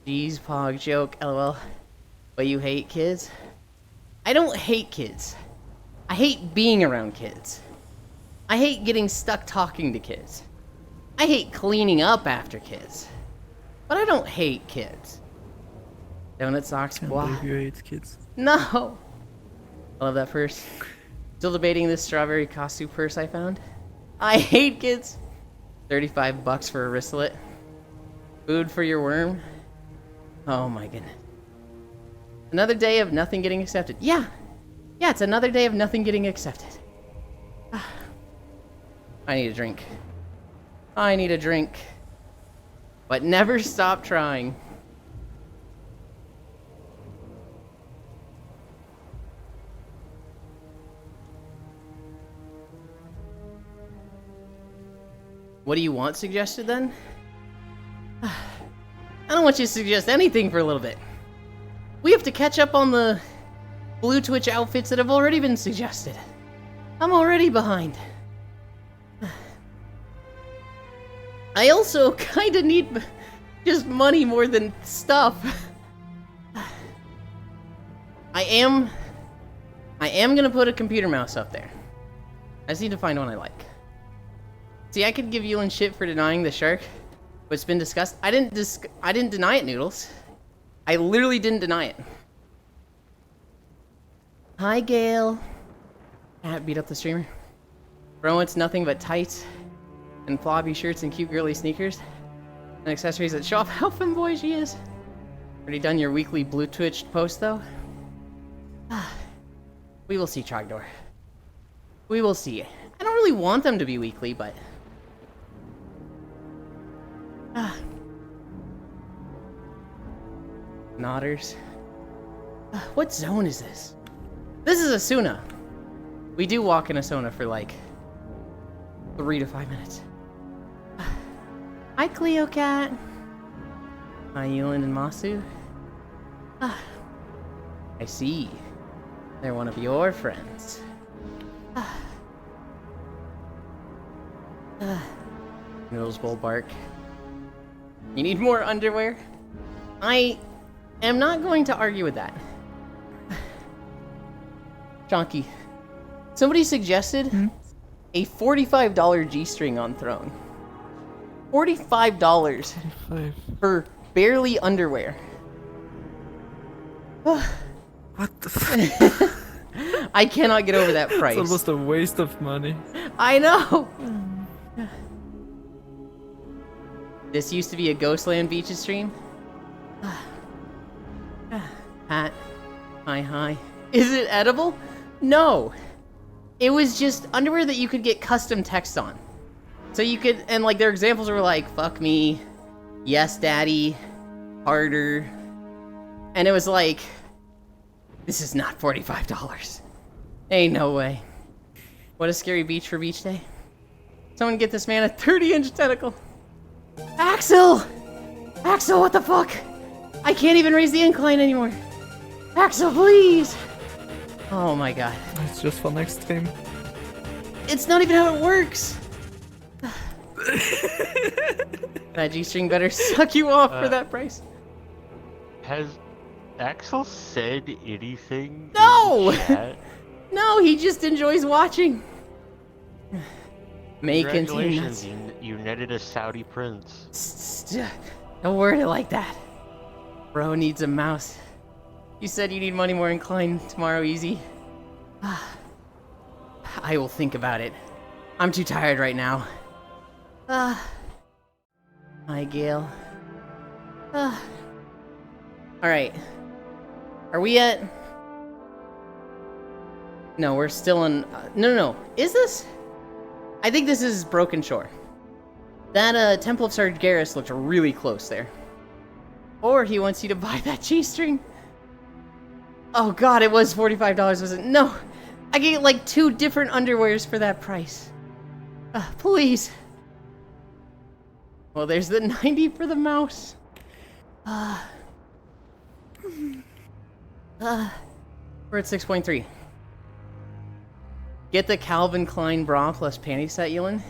Jeez, Pog joke. LOL. But you hate kids? I don't hate kids. I hate being around kids. I hate getting stuck talking to kids. I hate cleaning up after kids. But I don't hate kids. Donut socks, blah. You hate kids. No! I love that purse. Still debating this strawberry costume purse I found. I hate kids. $35 for a wristlet. Food for your worm. Oh my goodness. Another day of nothing getting accepted. Yeah! Yeah, it's another day of nothing getting accepted. I need a drink. I need a drink. But never stop trying. What do you want suggested then? I don't want you to suggest anything for a little bit. We have to catch up on the Blue Twitch outfits that have already been suggested. I'm already behind. I also kinda need just money more than stuff. I am gonna put a computer mouse up there. I just need to find one I like. See, I could give Yulind shit for denying the shark, but it's been discussed. I didn't deny it, Noodles. I literally didn't deny it. Hi, Gail. Beat up the streamer. Bro, it's nothing but tights and floppy shirts and cute girly sneakers and accessories that show off how femboy she is. Already done your weekly Blue Twitch post, though? We will see, Trogdor. We will see. I don't really want them to be weekly, but... Nodders. What zone is this? This is Asuna. We do walk in Asuna for like 3 to 5 minutes. Hi, Cleo Cat. Hi, Yulind and Masu. I see. They're one of your friends. Noodles Bowl bark. You need more underwear? I am not going to argue with that. Chonky. Somebody suggested a $45 G-string on Throne. $45 for barely underwear. What the fuck? I cannot get over that price. It's almost a waste of money. I know! This used to be a Ghostland Beaches stream. Hat. Hi. Is it edible? No. It was just underwear that you could get custom text on. So you could, and like their examples were like, fuck me, yes daddy, harder. And it was like, this is not $45. Ain't no way. What a scary beach for beach day. Someone get this man a 30-inch tentacle. Axel! Axel, what the fuck? I can't even raise the incline anymore. Axel, please! Oh my god. It's just for next stream. It's not even how it works! That G-string better suck you off for that price. Has Axel said anything? No! In chat? No, he just enjoys watching. Making Congratulations, you netted a Saudi prince. Don't word it like that. Bro needs a mouse. You said you need money more inclined tomorrow, Easy. I will think about it. I'm too tired right now. Hi, Gail. Alright. Are we at... No, we're still in... No. Is this? I think this is Broken Shore. That, Temple of Sargeras looked really close there. Or he wants you to buy that G-string. Oh god, it was $45, was it? No! I can get like 2 different underwears for that price. Please. Well, there's the 90 for the mouse. We're at 6.3. Get the Calvin Klein bra plus panty set, Yulind.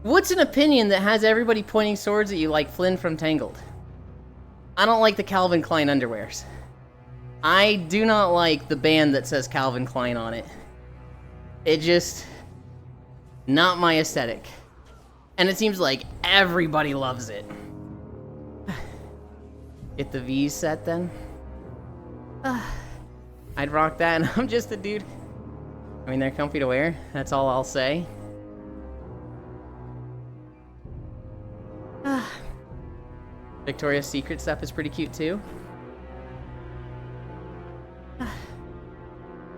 What's an opinion that has everybody pointing swords at you like Flynn from Tangled? I don't like the Calvin Klein underwears. I do not like the band that says Calvin Klein on it. It just... not my aesthetic. And it seems like everybody loves it. Get the V's set then? I'd rock that and I'm just a dude. I mean, they're comfy to wear. That's all I'll say. Victoria's Secret stuff is pretty cute too.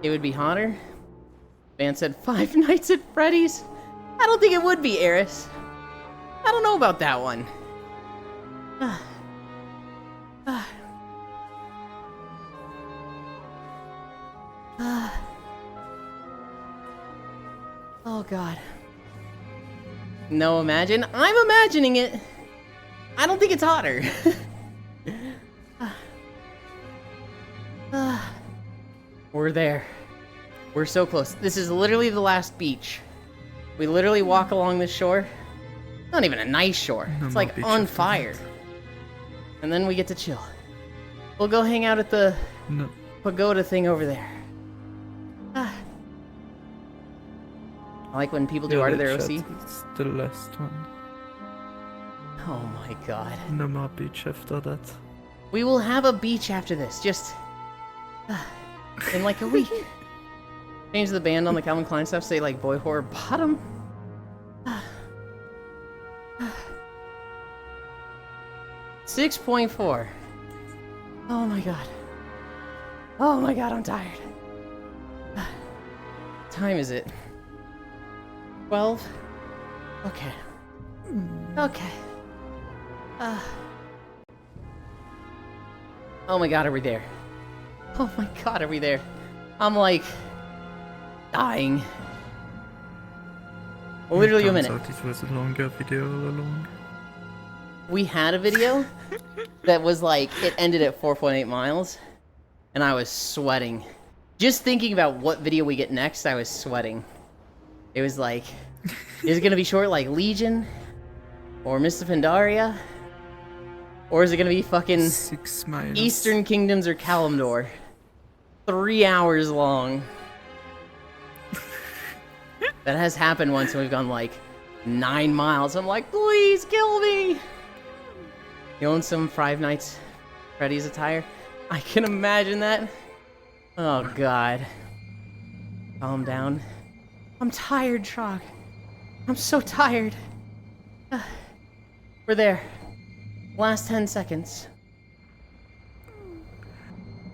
it would be hotter. Man said Five Nights at Freddy's. I don't think it would be, Eris. I don't know about that one. Oh god. No, imagine. I'm imagining it. I don't think it's hotter. We're there. We're so close. This is literally the last beach. We literally walk along this shore. Not even a nice shore. No It's more like beach on after fire. that. And then we get to chill. We'll go hang out at the No. pagoda thing over there. I like when people do art of their OC. It's the last one. Oh my god. No more beach after that. We will have a beach after this, just in like a week. Change the band on the Calvin Klein stuff, say like Boy Horror Bottom. 6.4. Oh my god. Oh my god, I'm tired. Time is it? 12? Okay. Okay. Oh my god, are we there? Oh my god, are we there? I'm like dying. Literally a minute. Turns out it was a longer video all along. We had a video that was like, it ended at 4.8 miles, and I was sweating. Just thinking about what video we get next, I was sweating. It was like, is it gonna be short like Legion? Or Mist of Pandaria? Or is it gonna be fucking 6 miles. Eastern Kingdoms or Kalimdor? 3 hours long. That has happened once and we've gone like 9 miles. I'm like, please kill me! You own some Five Nights Freddy's attire? I can imagine that. Oh god. Calm down. I'm tired, Trog. I'm so tired. We're there. Last 10 seconds.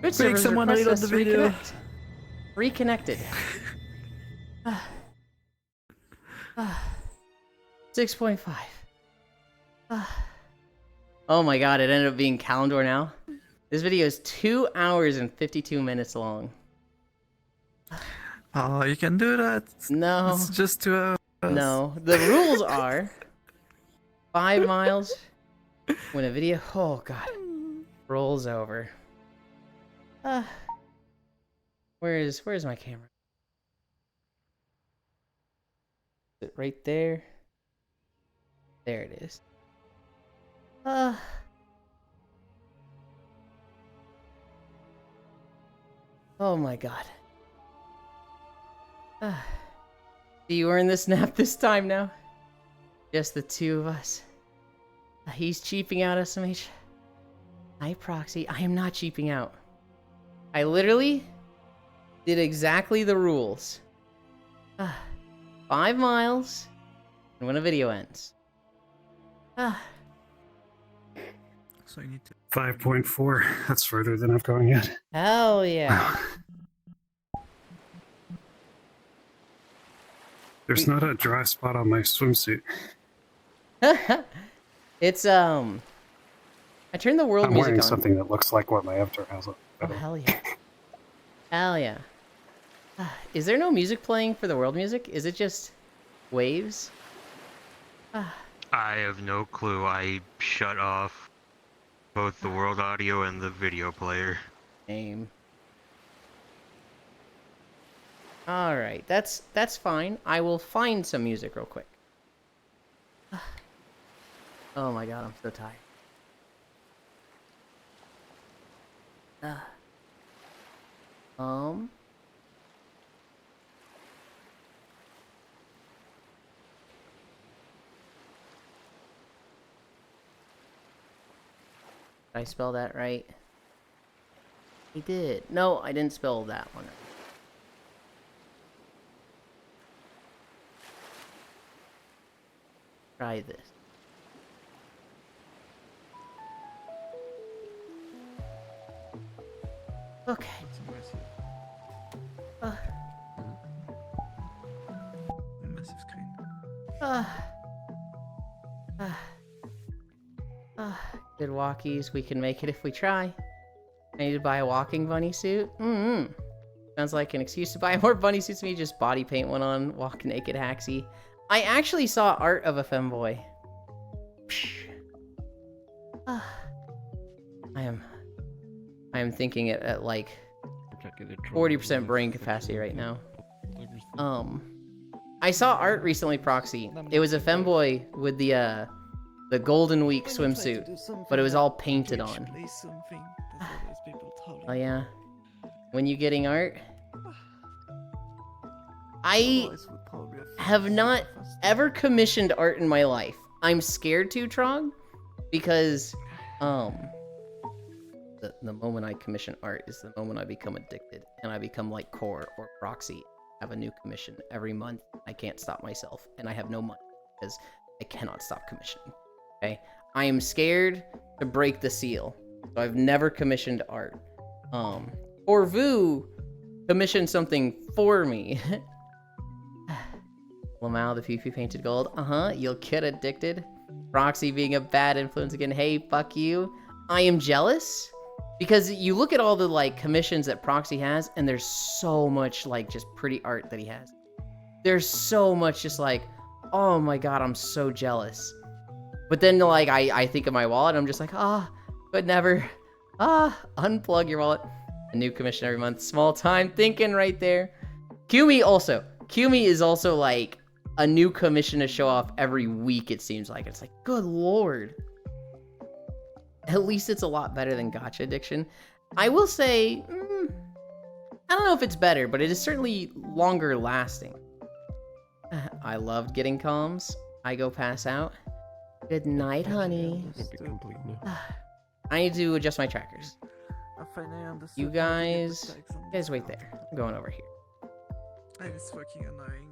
Good servers someone request reload us the to video. reconnect. Reconnected. 6.5. Oh my god, it ended up being Kalimdor now. This video is 2 hours and 52 minutes long. Oh, you can do that. No. It's just 2 hours. No. The rules are 5 miles when a video, oh god, rolls over. Where's my camera? Is it right there? There it is. Oh my god. Do you earn this nap this time now? Just the two of us. He's cheaping out, SMH. Hi, Proxy. I am not cheaping out. I literally did exactly the rules. 5 miles, and when a video ends. So you need to. 5.4. That's further than I've gone yet. Hell yeah. There's not a dry spot on my swimsuit. It's, I turned the world I'm music wearing on. something that looks like what my avatar has on. Oh, hell yeah. Hell yeah. Is there no music playing for the world music? Is it just waves? I have no clue. I shut off both the world audio and the video player. Aim. Alright, that's fine. I will find some music real quick. Oh my god, I'm so tired. Did I spell that right? I did. No, I didn't spell that one right. Try this. Okay. Massive screen. Good walkies. We can make it if we try. I need to buy a walking bunny suit. Sounds like an excuse to buy more bunny suits to me. Just body paint one on. Walk naked haxie. I actually saw art of a femboy. I am thinking it at like 40% brain capacity right now. I saw art recently, Proxy. It was a femboy with the Golden Week swimsuit, but it was all painted on. Oh yeah. When you getting art? I have not ever commissioned art in my life. I'm scared to, Trog, because the moment I commission art is the moment I become addicted and I become like Core or Proxy. I have a new commission every month. I can't stop myself, and I have no money because I cannot stop commissioning. Okay, I am scared to break the seal, so I've never commissioned art. Or Vu commissioned something for me. Lamau, the Fifi painted gold. You'll get addicted. Proxy being a bad influence again. Hey, fuck you. I am jealous because you look at all the like commissions that Proxy has, and there's so much like just pretty art that he has. There's so much just like, oh my god, I'm so jealous. But then like I think of my wallet, and I'm just like, could never. Unplug your wallet. A new commission every month. Small time thinking right there. Qme also. Qme is also like a new commission to show off every week, it seems like. It's like, good lord. At least it's a lot better than Gacha Addiction. I will say, I don't know if it's better, but it is certainly longer lasting. I loved getting comms. I go pass out. Good night, honey. I need to adjust my trackers. You guys wait there. I'm going over here. It's fucking annoying.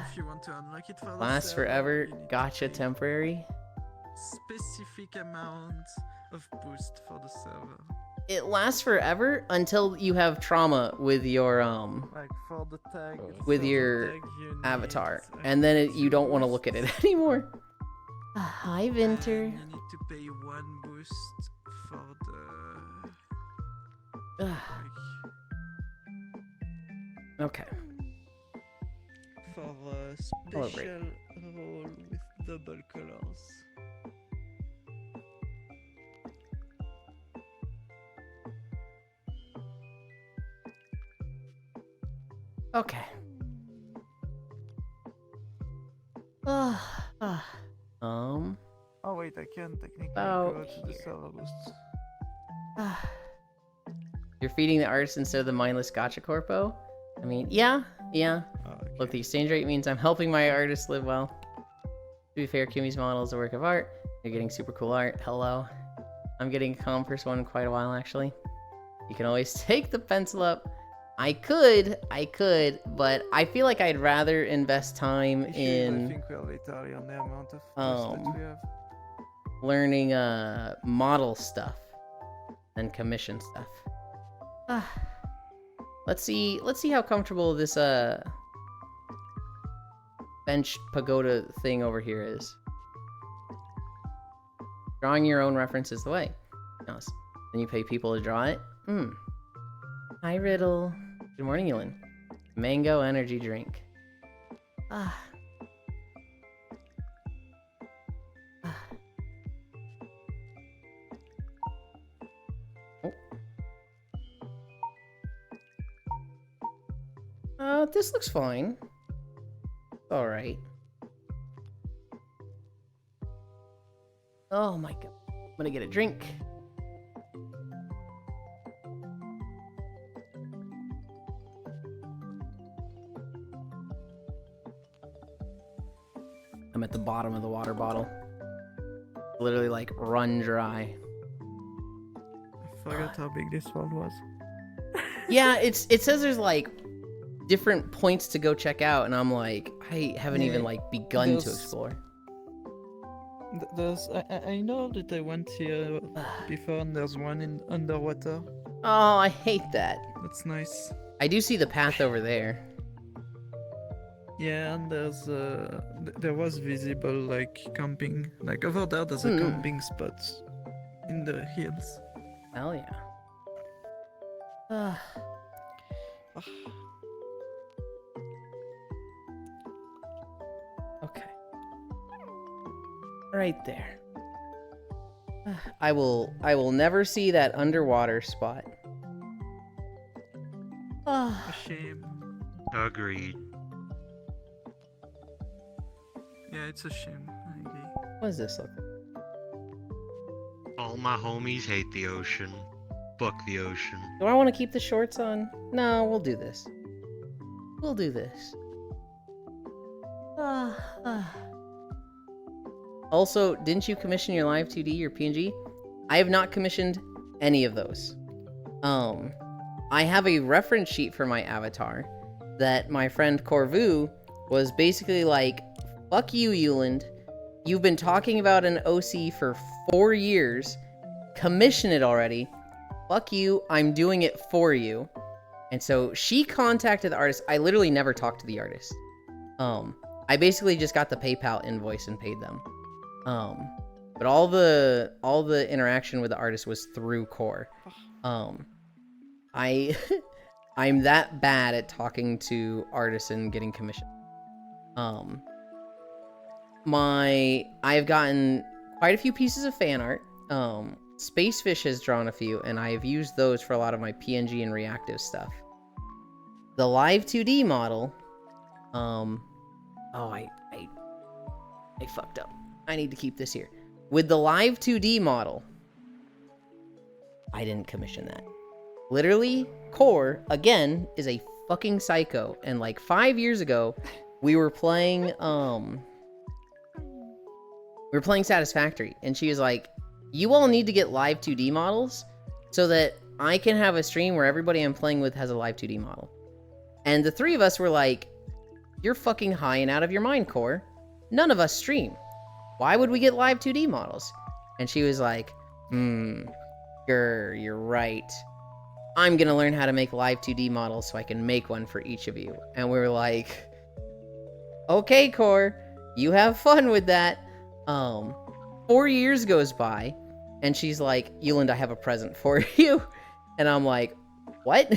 If you want to unlock it for the Lasts server, forever. you need to Gotcha pay temporary. Specific amount of boost for the server. It lasts forever until you have trauma with your Like for the tag. with your avatar, and then you don't want to look at it anymore. Hi, Vinter. You need to pay 1 boost for the. Okay. For a Hello, Brit. special roll with double colors. Okay. Oh wait, I can technically About go to the here. server boosts. You're feeding the artist instead of the mindless gotcha corpo? I mean, yeah. Okay. Look, the exchange rate means I'm helping my artist live well. To be fair, Kumi's model is a work of art. You're getting super cool art. Hello. I'm getting a calm first one in quite a while, actually. You can always take the pencil up. I could, but I feel like I'd rather invest time I in think we are literally on the amount of boost that we have. learning model stuff than commission stuff. Let's see how comfortable this bench pagoda thing over here is. Drawing your own reference is the way. Nice. Then you pay people to draw it. Hi, Riddle. Good morning, Yulind. Mango energy drink. This looks fine. Alright. Oh my god. I'm gonna get a drink. I'm at the bottom of the water bottle. Literally like run dry. I forgot how big this world was. Yeah, it says there's like different points to go check out, and I'm like, I haven't even like begun to explore. There's, I know that I went here before, and there's one in underwater. Oh, I hate that. That's nice. I do see the path over there. Yeah, and there was visible like camping, like over there. There's a camping spot in the hills. Hell yeah. Ah. Okay. Right there. I will never see that underwater spot. A shame. Agreed. Yeah, it's a shame. I agree. What does this look like? All my homies hate the ocean. Fuck the ocean. Do I want to keep the shorts on? No, we'll do this. We'll do this. Also, didn't you commission your live 2D, your PNG? I have not commissioned any of those. I have a reference sheet for my avatar that my friend Corvu was basically like, fuck you, Yulind. You've been talking about an OC for 4 years. Commission it already. Fuck you, I'm doing it for you. And so she contacted the artist. I literally never talked to the artist. I basically just got the PayPal invoice and paid them. But all the interaction with the artist was through Core. I'm that bad at talking to artists and getting commission. I've gotten quite a few pieces of fan art. Spacefish has drawn a few, and I have used those for a lot of my PNG and reactive stuff. The live 2D model, I fucked up. I need to keep this here. With the live 2D model, I didn't commission that. Literally, Core, again, is a fucking psycho. And like 5 years ago, we were playing Satisfactory, and she was like, you all need to get live 2D models so that I can have a stream where everybody I'm playing with has a live 2D model. And the three of us were like, you're fucking high and out of your mind, Core. None of us stream. Why would we get live 2D models? And she was like, you're right. I'm gonna learn how to make live 2D models so I can make one for each of you. And we were like, okay, Core, you have fun with that. 4 years goes by, and she's like, Yulind, I have a present for you. And I'm like, what?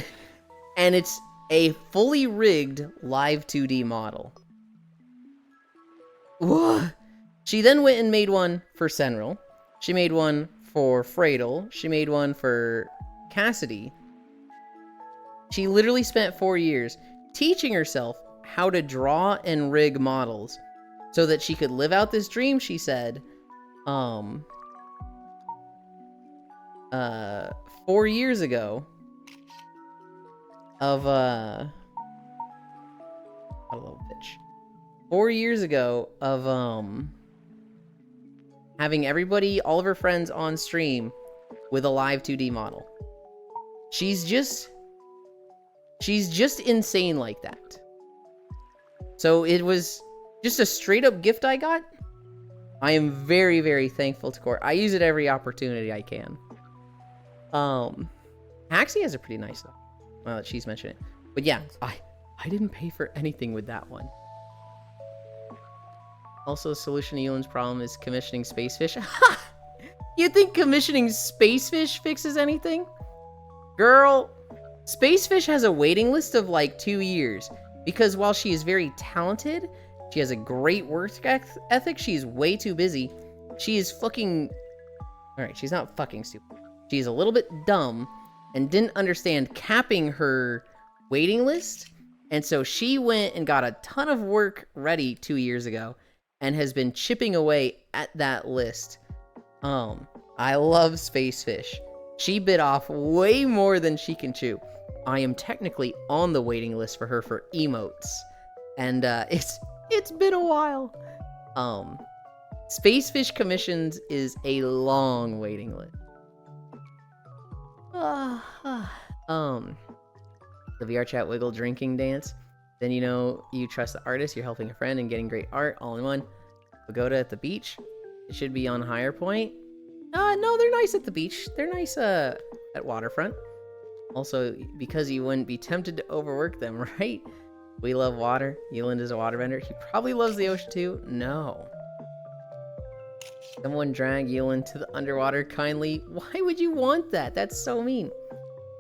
And it's a fully rigged live 2D model. Whoa. She then went and made one for Senril. She made one for Freydel. She made one for Cassidy. She literally spent 4 years teaching herself how to draw and rig models so that she could live out this dream, she said, 4 years ago of, a little bitch. 4 years ago of, having everybody, all of her friends on stream with a live 2D model. She's just insane like that. So it was just a straight up gift I got. I am very, very thankful to Core. I use it every opportunity I can. Haxie has a pretty nice one. Well, she's mentioned it. But yeah, I didn't pay for anything with that one. Also, the solution to Yulind's problem is commissioning Spacefish. You think commissioning Spacefish fixes anything? Girl, Spacefish has a waiting list of like 2 years. Because while she is very talented, she has a great work ethic, she's way too busy. She is fucking... Alright, she's not fucking stupid. She's a little bit dumb and didn't understand capping her waiting list. And so she went and got a ton of work ready 2 years ago and has been chipping away at that list. I love Spacefish. She bit off way more than she can chew. I am technically on the waiting list for her for emotes. And it's been a while. Spacefish commissions is a long waiting list. The VR chat wiggle drinking dance. Then you know you trust the artist, you're helping a friend and getting great art all in one. Pagoda at the beach. It should be on higher point. No, they're nice at the beach. They're nice at waterfront. Also, because you wouldn't be tempted to overwork them, right? We love water. Yulind is a waterbender. He probably loves the ocean too. No. Someone drag Yulind to the underwater kindly. Why would you want that? That's so mean.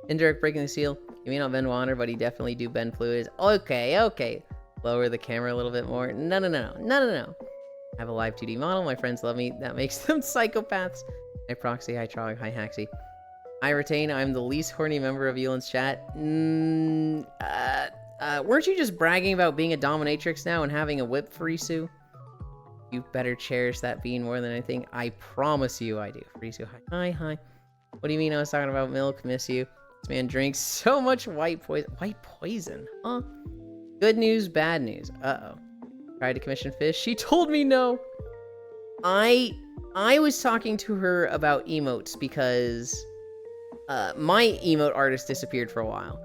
Indirect breaking the seal. He may not bend water, but he definitely do bend fluids. Okay, okay. Lower the camera a little bit more. No. I have a live 2D model. My friends love me. That makes them psychopaths. Hi Proxy, hi Trog, hi Haxy. I retain. I'm the least horny member of Yulind's chat. Weren't you just bragging about being a dominatrix now and having a whip, Farisu? You better cherish that being more than anything. I promise you I do. Farisu, hi. What do you mean I was talking about milk? Miss you. This man drinks so much white poison. White poison? Huh? Good news, bad news. Uh-oh. Tried to commission fish. She told me no. I was talking to her about emotes because my emote artist disappeared for a while.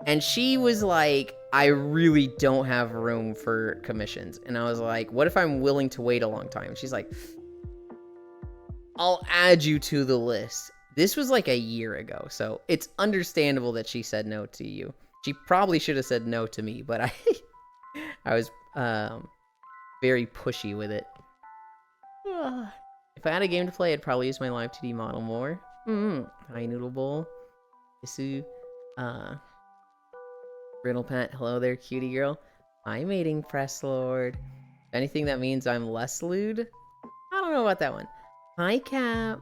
And she was like, I really don't have room for commissions. And I was like, what if I'm willing to wait a long time? And she's like, I'll add you to the list. This was like a year ago, so it's understandable that she said no to you. She probably should have said no to me, but I was very pushy with it. If I had a game to play, I'd probably use my live 2D model more. Hi, Noodle Bowl. Isu. Riddle Pat. Hello there, cutie girl. Hi, Mating Press Lord. Anything that means I'm less lewd? I don't know about that one. Hi, Cap.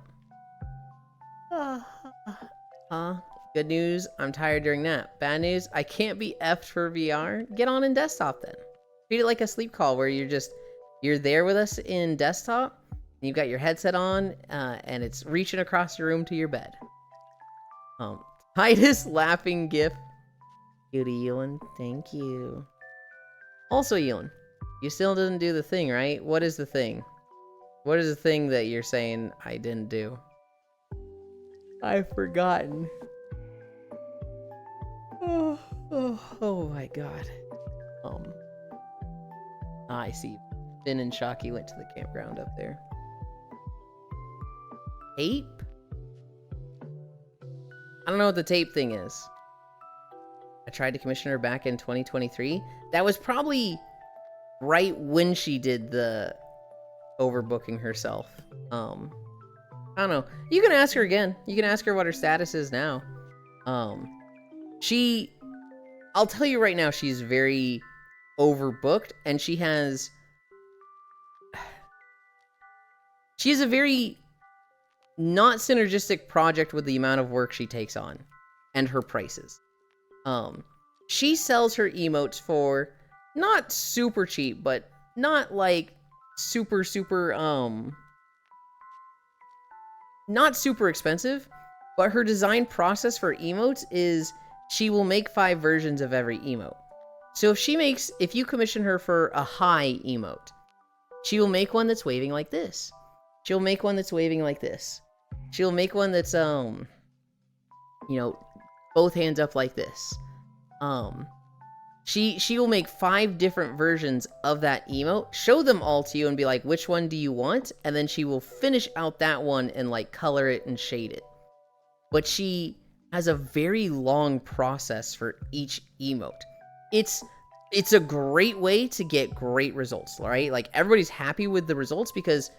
Good news, I'm tired during nap. Bad news, I can't be effed for VR. Get on in desktop then. Treat it like a sleep call where you're there with us in desktop. And you've got your headset on, and it's reaching across your room to your bed. Titus laughing gif. Cutie Yulind, thank you. Also, Yulind, you still didn't do the thing, right? What is the thing? What is the thing that you're saying I didn't do? I've forgotten. Oh my god. I see. Finn and Shocky went to the campground up there. Tape? I don't know what the tape thing is. I tried to commission her back in 2023. That was probably right when she did the overbooking herself. I don't know. You can ask her again. You can ask her what her status is now. I'll tell you right now, she's very overbooked, and she has a very not synergistic project with the amount of work she takes on and her prices. She sells her emotes for not super cheap, but not like super not super expensive, but her design process for emotes is she will make 5 versions of every emote. So if you commission her for a high emote, she will make one that's waving like this. She'll make one that's waving like this. She'll make one that's, you know, both hands up like this. She will make 5 different versions of that emote, show them all to you and be like, which one do you want? And then she will finish out that one and like color it and shade it. But she has a very long process for each emote. It's a great way to get great results, right? Like everybody's happy with the results because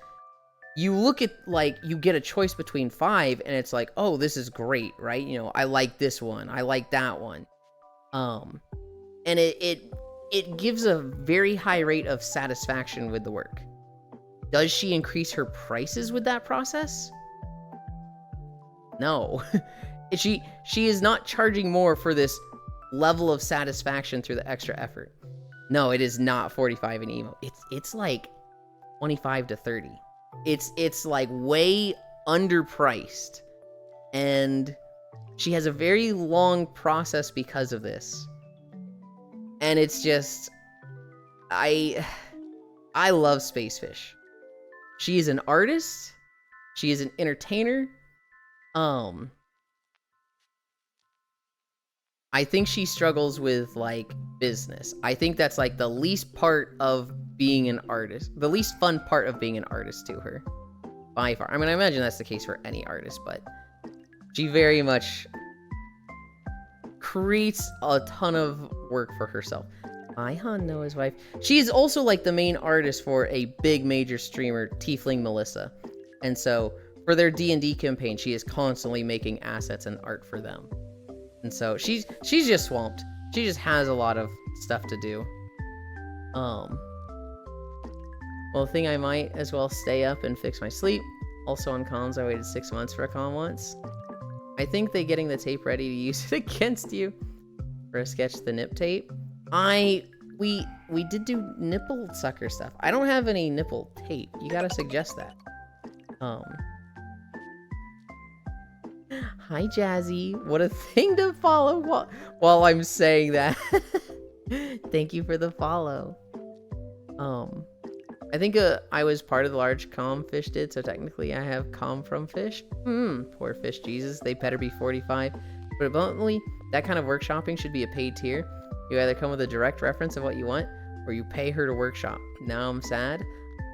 you look at, like, you get a choice between 5 and it's like, oh, this is great, right? You know, I like this one, I like that one. And it gives a very high rate of satisfaction with the work. Does she increase her prices with that process? No. She is not charging more for this level of satisfaction through the extra effort. No, it is not 45 an emo. It's like 25 to 30. It's like way underpriced. And she has a very long process because of this. And it's just, I love Spacefish. She is an artist. She is an entertainer. I think she struggles with, like, business. I think that's, like, the least part of being an artist. The least fun part of being an artist to her. By far. I mean, I imagine that's the case for any artist, but she very much creates a ton of work for herself. I know his wife. She's also like the main artist for a big major streamer, Tiefling Melissa. And so for their D&D campaign, she is constantly making assets and art for them. And so she's just swamped. She just has a lot of stuff to do. Well, the thing I might as well stay up and fix my sleep. Also on cons, I waited 6 months for a con once. I think they getting the tape ready to use it against you for a sketch the nip tape. We did do nipple sucker stuff. I don't have any nipple tape. You gotta suggest that. Hi Jazzy. What a thing to follow while I'm saying that. Thank you for the follow. I think I was part of the large com Fish did, so technically I have com from Fish. Poor Fish Jesus. They better be 45. But abundantly, that kind of workshopping should be a paid tier. You either come with a direct reference of what you want, or you pay her to workshop. Now I'm sad.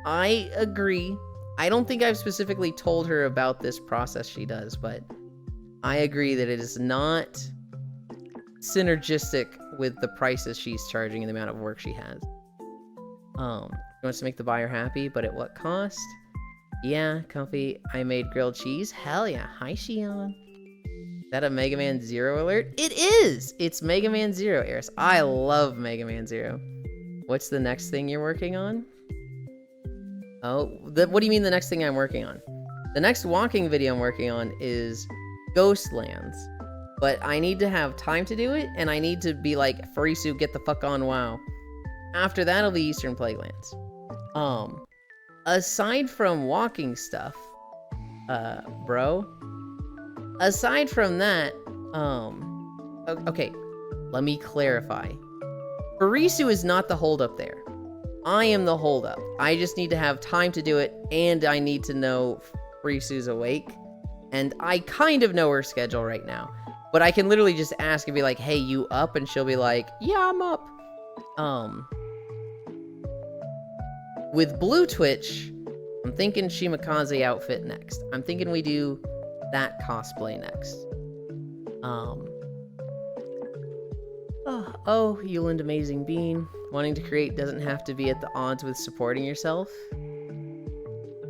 I agree. I don't think I've specifically told her about this process she does, but I agree that it is not synergistic with the prices she's charging and the amount of work she has. She wants to make the buyer happy, but at what cost? Yeah, comfy. I made grilled cheese. Hell yeah. Hi, Shion. Is that a Mega Man Zero alert? It is! It's Mega Man Zero, Eris. I love Mega Man Zero. What's the next thing you're working on? Oh, what do you mean the next thing I'm working on? The next walking video I'm working on is Ghostlands. But I need to have time to do it, and I need to be like, Furisu, get the fuck on WoW. After that, it'll be Eastern Plaguelands. Aside from walking stuff, bro, aside from that, okay, let me clarify. Furisu is not the holdup there. I am the holdup. I just need to have time to do it, and I need to know Furisu's awake. And I kind of know her schedule right now. But I can literally just ask and be like, hey, you up? And she'll be like, yeah, I'm up. With Blue Twitch, I'm thinking Shimakaze outfit next. I'm thinking we do that cosplay next. Oh, Yulind Amazing Bean. Wanting to create doesn't have to be at the odds with supporting yourself.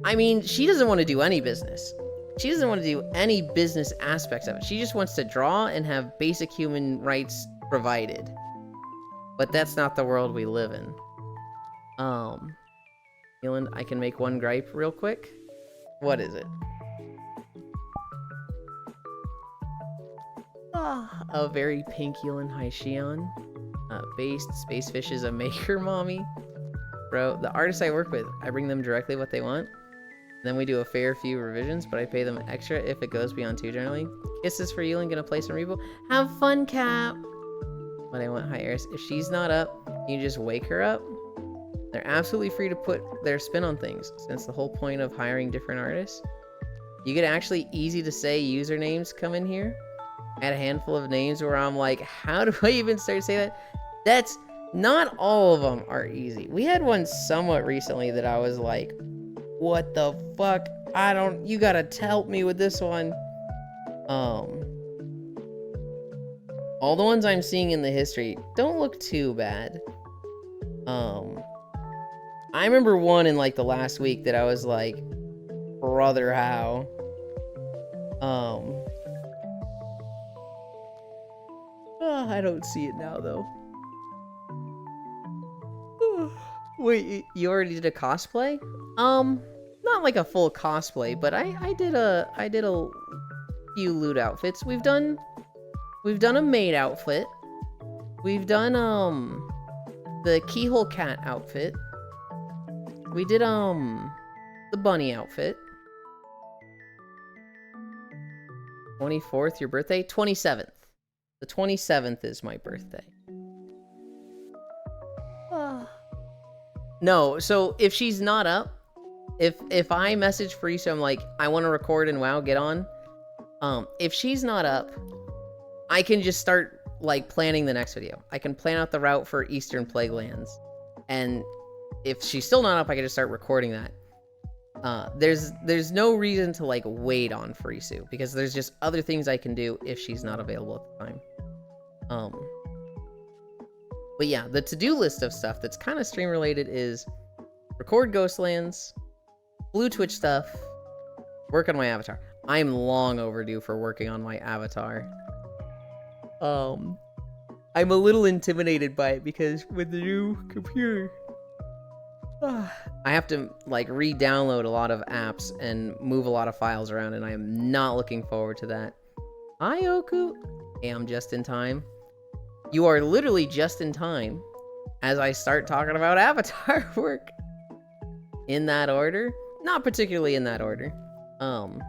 I mean, she doesn't want to do any business. She doesn't want to do any business aspects of it. She just wants to draw and have basic human rights provided. But that's not the world we live in. Yulind, I can make one gripe real quick. What is it? A very pink Yulind. Hi, Shion. Based Spacefish is a maker, mommy. Bro, the artists I work with, I bring them directly what they want. Then we do a fair few revisions, but I pay them extra if it goes beyond 2 generally. Kisses for Yulind, gonna play some Repo. Have fun, Cap! But I want Hi Eris. If she's not up, you just wake her up. They're absolutely free to put their spin on things, since the whole point of hiring different artists. You get actually easy to say usernames come in here. I had a handful of names where I'm like, how do I even start to say that? That's not all of them are easy. We had one somewhat recently that I was like, what the fuck? You gotta help me with this one. All the ones I'm seeing in the history don't look too bad. I remember one in like the last week that I was like, brother, how? I don't see it now though. Wait, you already did a cosplay? Not like a full cosplay, but I did a few loot outfits. We've done a maid outfit. We've done the keyhole cat outfit. We did the bunny outfit. 24th, your birthday? 27th. The 27th is my birthday. No, so if she's not up, if I message Furisu, I'm like, I want to record and WoW, get on. If she's not up, I can just start like planning the next video. I can plan out the route for Eastern Plaguelands, and if she's still not up, I can just start recording that. There's no reason to like wait on Furisu because there's just other things I can do if she's not available at the time. But yeah, the to-do list of stuff that's kind of stream related is record Ghostlands, Blue Twitch stuff, work on my avatar. I'm long overdue for working on my avatar. I'm a little intimidated by it because with the new computer, I have to like re-download a lot of apps and move a lot of files around, and I am not looking forward to that. Hi, Oku. Hey, I'm just in time. You are literally just in time as I start talking about avatar work. In that order? Not particularly in that order. I'm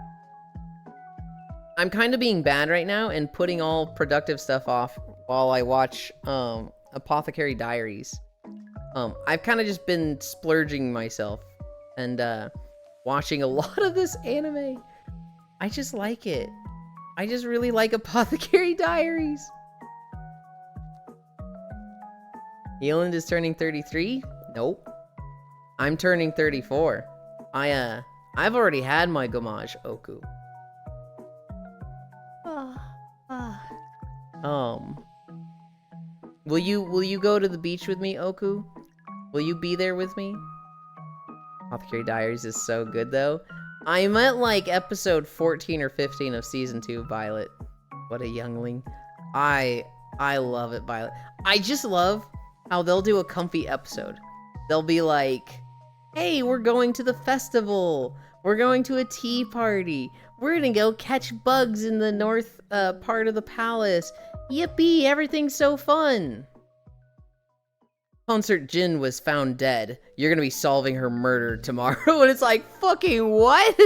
kind of being bad right now and putting all productive stuff off while I watch Apothecary Diaries. I've kind of just been splurging myself and watching a lot of this anime. I just like it. I just really like Apothecary Diaries. Yulind is turning 33? Nope. I'm turning 34. I've already had my gommage, Oku. Will you go to the beach with me, Oku? Will you be there with me? Apothecary Diaries is so good, though. I'm at, like, episode 14 or 15 of Season 2, Violet. What a youngling. I love it, Violet. I just love how they'll do a comfy episode. They'll be like, hey, we're going to the festival. We're going to a tea party. We're gonna go catch bugs in the north part of the palace. Yippee, everything's so fun. Concert Jin was found dead. You're gonna be solving her murder tomorrow. And it's like, fucking what?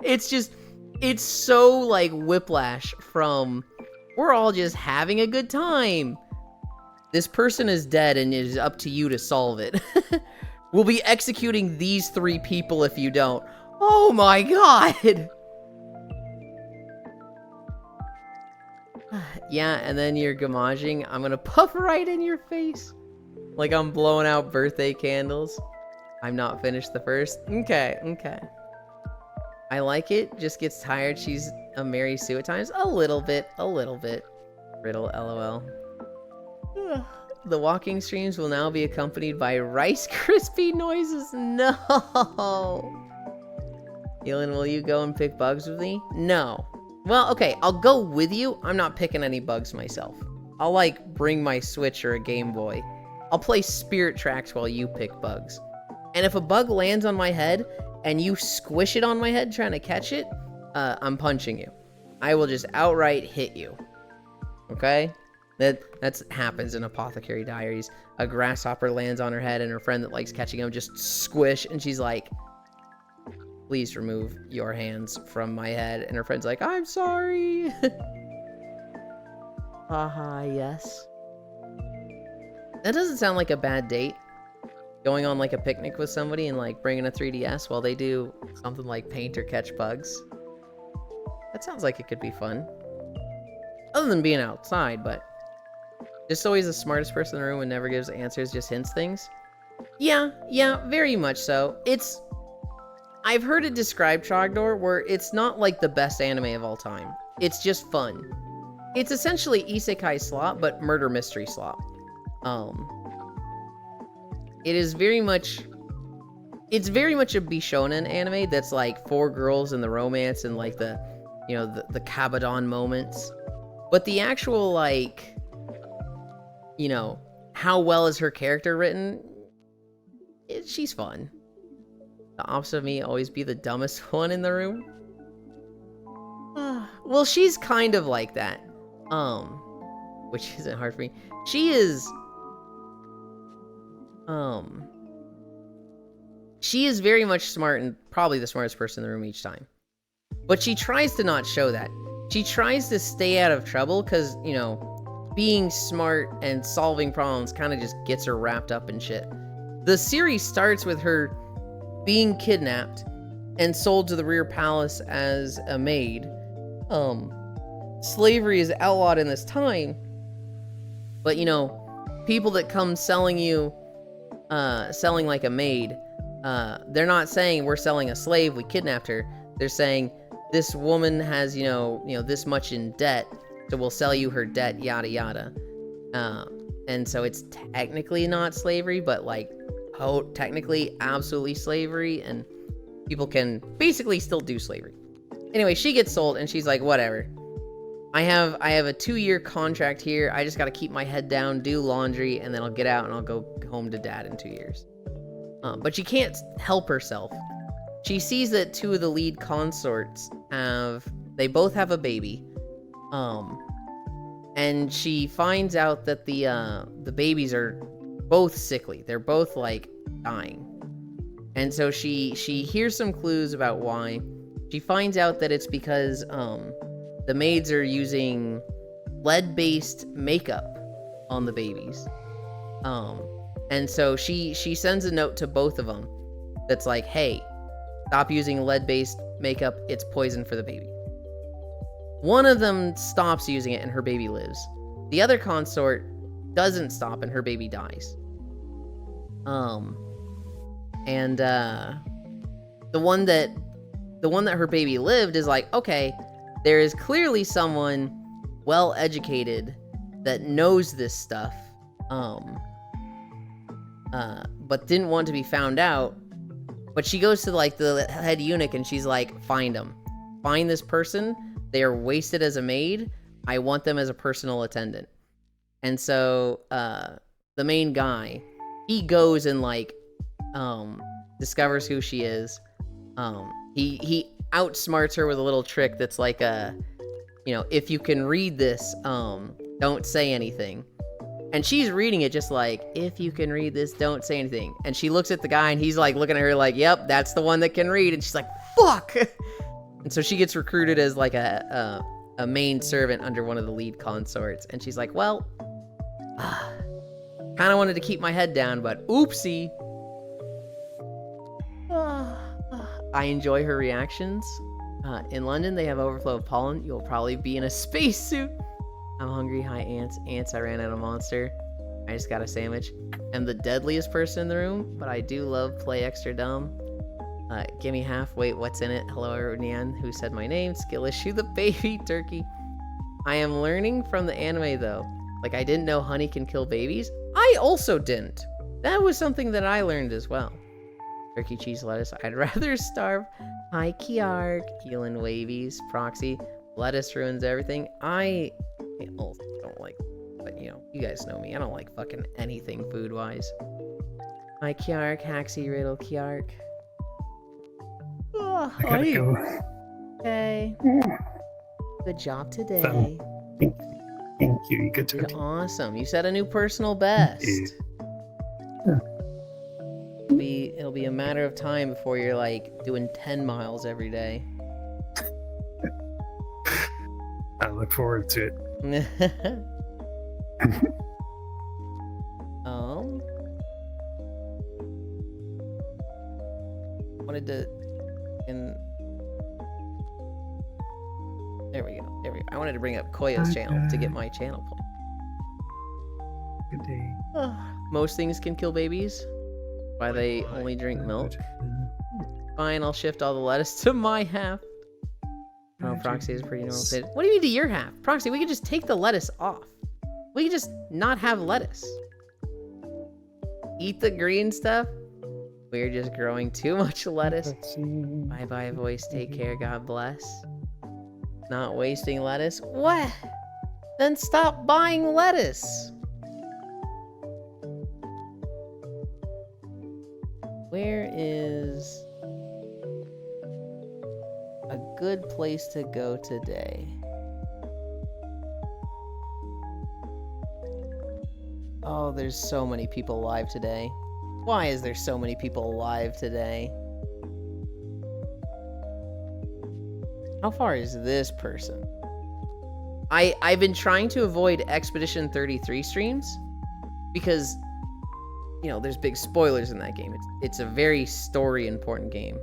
It's so like whiplash from, we're all just having a good time. This person is dead and it is up to you to solve it. We'll be executing these 3 people if you don't. Oh my god! Yeah, and then you're gamaging. I'm gonna puff right in your face. Like I'm blowing out birthday candles. I'm not finished the first. Okay. I like it. Just gets tired. She's a Mary Sue at times. A little bit. Riddle, lol. The walking streams will now be accompanied by Rice Krispie noises. No! Yulind, will you go and pick bugs with me? No. Well, okay, I'll go with you. I'm not picking any bugs myself. I'll, like, bring my Switch or a Game Boy. I'll play Spirit Tracks while you pick bugs. And if a bug lands on my head and you squish it on my head trying to catch it, I'm punching you. I will just outright hit you. Okay? That happens in Apothecary Diaries. A grasshopper lands on her head and her friend that likes catching them just squish, and she's like, please remove your hands from my head. And her friend's like, I'm sorry. Haha, yes. That doesn't sound like a bad date. Going on like a picnic with somebody and like bringing a 3DS while they do something like paint or catch bugs. That sounds like it could be fun. Other than being outside, but just always the smartest person in the room and never gives answers, just hints things. Yeah, very much so. I've heard it described, Trogdor, where it's not like the best anime of all time. It's just fun. It's essentially Isekai slop, but murder mystery slop. It is very much... It's very much a Bishonen anime that's like 4 girls and the romance and like the, you know, the Kabadon moments. But the actual, like, you know, how well is her character written? She's fun. The opposite of me, always be the dumbest one in the room. Well, she's kind of like that. Which isn't hard for me. She is very much smart and probably the smartest person in the room each time. But she tries to not show that. She tries to stay out of trouble because, you know, being smart and solving problems kind of just gets her wrapped up in shit. The series starts with her being kidnapped and sold to the rear palace as a maid. Slavery is outlawed in this time, but you know, people that come selling you, selling like a maid, they're not saying we're selling a slave, we kidnapped her. They're saying this woman has, you know, this much in debt, so we'll sell you her debt, yada yada. And so it's technically not slavery, but like, technically absolutely slavery, and people can basically still do slavery. Anyway, she gets sold, and she's like, whatever. I have a 2-year contract here. I just got to keep my head down, do laundry, and then I'll get out and I'll go home to dad in 2 years. But she can't help herself. She sees that 2 of the lead consorts they both have a baby. And she finds out that the babies are both sickly. They're both like dying. And so she hears some clues about why. She finds out that it's because the maids are using lead-based makeup on the babies. And so she sends a note to both of them that's like, hey, stop using lead-based makeup. It's poison for the baby. One of them stops using it and her baby lives. The other consort doesn't stop and her baby dies. And the one that her baby lived is like, okay, there is clearly someone well educated that knows this stuff, but didn't want to be found out. But she goes to like the head eunuch and she's like, find them, find this person. They are wasted as a maid. I want them as a personal attendant. And so the main guy, he goes and like discovers who she is. He outsmarts her with a little trick that's like if you can read this, don't say anything. And she's reading it just like, if you can read this, don't say anything. And she looks at the guy and he's like looking at her like, yep, that's the one that can read. And she's like, fuck. And so she gets recruited as like a main servant under one of the lead consorts. And she's like, well, kind of wanted to keep my head down, but oopsie. I enjoy her reactions. In London, they have overflow of pollen. You'll probably be in a spacesuit. I'm hungry. Hi, ants. Ants, I ran out of monster. I just got a sandwich. I'm the deadliest person in the room, but I do love play extra dumb. Give me half. Wait, what's in it? Hello, Nian, who said my name. Skill issue, the baby turkey. I am learning from the anime, though. Like, I didn't know honey can kill babies. I also didn't. That was something that I learned as well. Turkey, cheese, lettuce. I'd rather starve. Hi, Kiark. Yulind, wavies. Proxy. Lettuce ruins everything. I also don't like, but you guys know me. I don't like fucking anything food-wise. Hi, Kiark. Haxie, Riddle, Kiark. Oh, I gotta go. Okay. Good job today. Thank you. You good to it? Awesome. You set a new personal best. Yeah. It'll be a matter of time before you're like doing 10 miles every day. I look forward to it. Wanted to there we go. I wanted to bring up Koyo's channel to get my channel point. Good day. Most things can kill babies. Why they only drink milk. Fine, I'll shift all the lettuce to my half. Oh, Proxy is pretty normal. What do you mean to your half? Proxy, we could just take the lettuce off. We could just not have lettuce. Eat the green stuff. We're just growing too much lettuce. Bye-bye, voice. Take care. God bless. Not wasting lettuce. What? Then stop buying lettuce. Where is a good place to go today? Oh, there's so many people live today. Why is there so many people live today? How far is this person? I've been trying to avoid Expedition 33 streams because there's big spoilers in that game. It's a very story important game.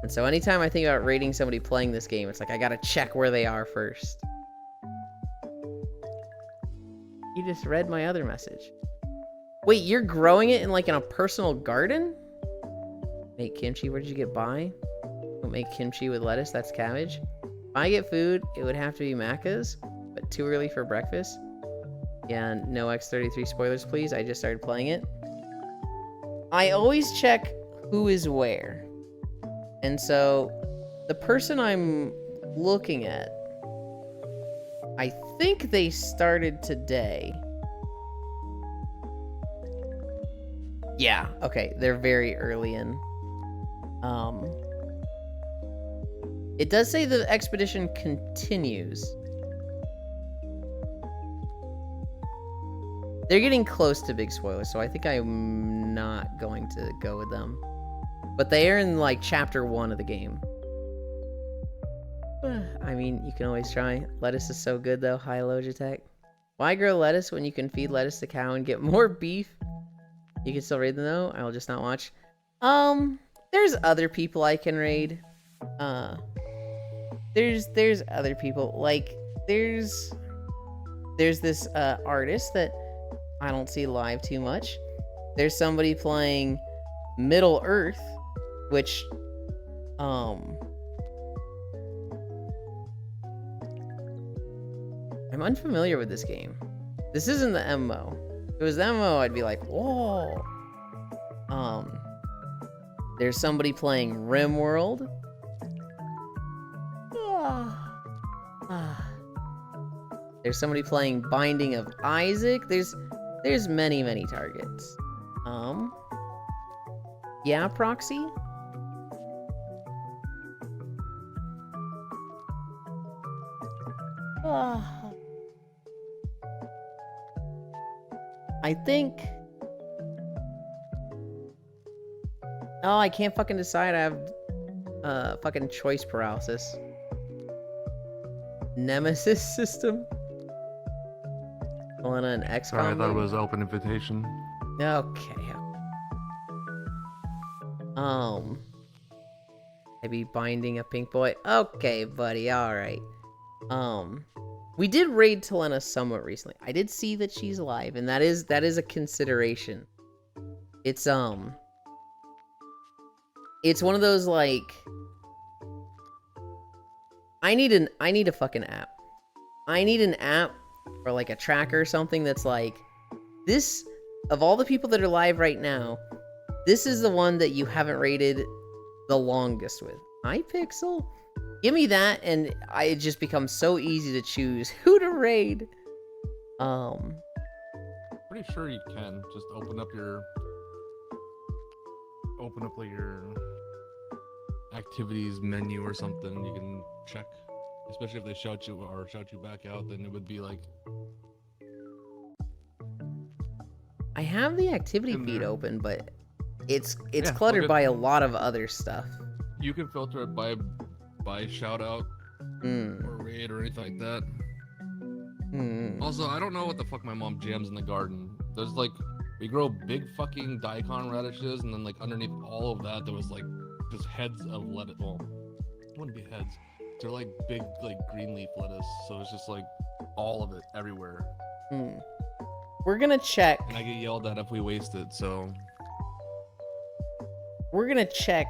And so anytime I think about rating somebody playing this game, it's like I gotta check where they are first. You just read my other message. Wait, you're growing it in a personal garden? Make kimchi, where did you get by? Don't make kimchi with lettuce, that's cabbage. If I get food, it would have to be Macca's, but too early for breakfast. Yeah, no X33 spoilers, please. I just started playing it. I always check who is where. And so, the person I'm looking at, I think they started today. Yeah, okay, they're very early in. It does say the expedition continues. They're getting close to big spoilers, so I think I'm not going to go with them. But they are in, like, chapter 1 of the game. I mean, you can always try. Lettuce is so good, though. Hi, Logitech. Why grow lettuce when you can feed lettuce to cow and get more beef? You can still raid them, though. I will just not watch. There's other people I can raid. There's other people. Like, there's this, artist that I don't see live too much. There's somebody playing Middle Earth, which, I'm unfamiliar with this game. This isn't the MMO. If it was the MMO, I'd be like, whoa. There's somebody playing RimWorld. There's somebody playing Binding of Isaac. There's many targets. Yeah, Proxy? I think... Oh, I can't fucking decide. I have fucking choice paralysis. Nemesis system? Pulling an XCOM. Sorry, I thought it was open invitation. Okay. Maybe Binding a Pink Boy. Okay, buddy. Alright. We did raid Talena somewhat recently. I did see that she's live, and that is a consideration. It's one of those, like, I need a fucking app. I need an app or like a tracker or something that's like, this, of all the people that are live right now, this is the one that you haven't rated the longest with. iPixel? Give me that, and it just becomes so easy to choose who to raid. Pretty sure you can just open up like your activities menu or something. You can check, especially if they shout you back out. Then it would be like, I have the activity in feed there. open, but it's Yeah, cluttered look by at- a lot of other stuff. you can filter it by shout out or raid or anything like that. Also, I don't know what the fuck my mom jams in the garden. There's like, we grow big fucking daikon radishes, and then like underneath all of that, there was like just heads of lettuce. Well, it wouldn't be heads. They're like big, like green leaf lettuce. So it's just like all of it everywhere. We're gonna check. And I get yelled at if we waste it. So We're gonna check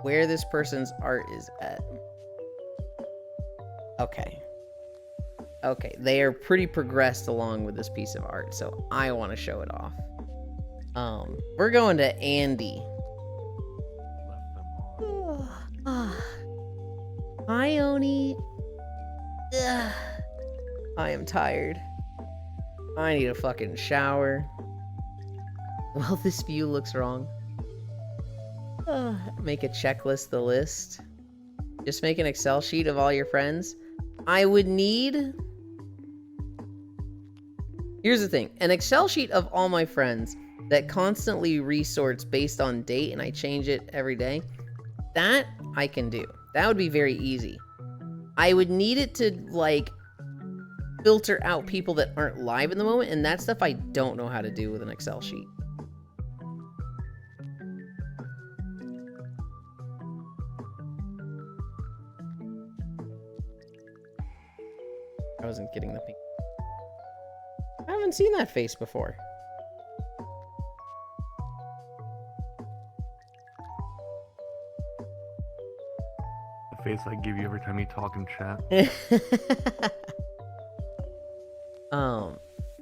where this person's art is at. Okay. Okay, they are pretty progressed along with this piece of art, so I want to show it off. We're going to Andy. Hi, Oni. Ugh. I am tired. I need a fucking shower. Well, this view looks wrong. Make a checklist the list. Just make an Excel sheet of all your friends. I would need... Here's the thing. An Excel sheet of all my friends that constantly resorts based on date and I change it every day. That I can do. That would be very easy. I would need it to, like, filter out people that aren't live in the moment, and that stuff I don't know how to do with an Excel sheet. I wasn't getting the pink. I haven't seen that face before. the face I give you every time you talk in chat.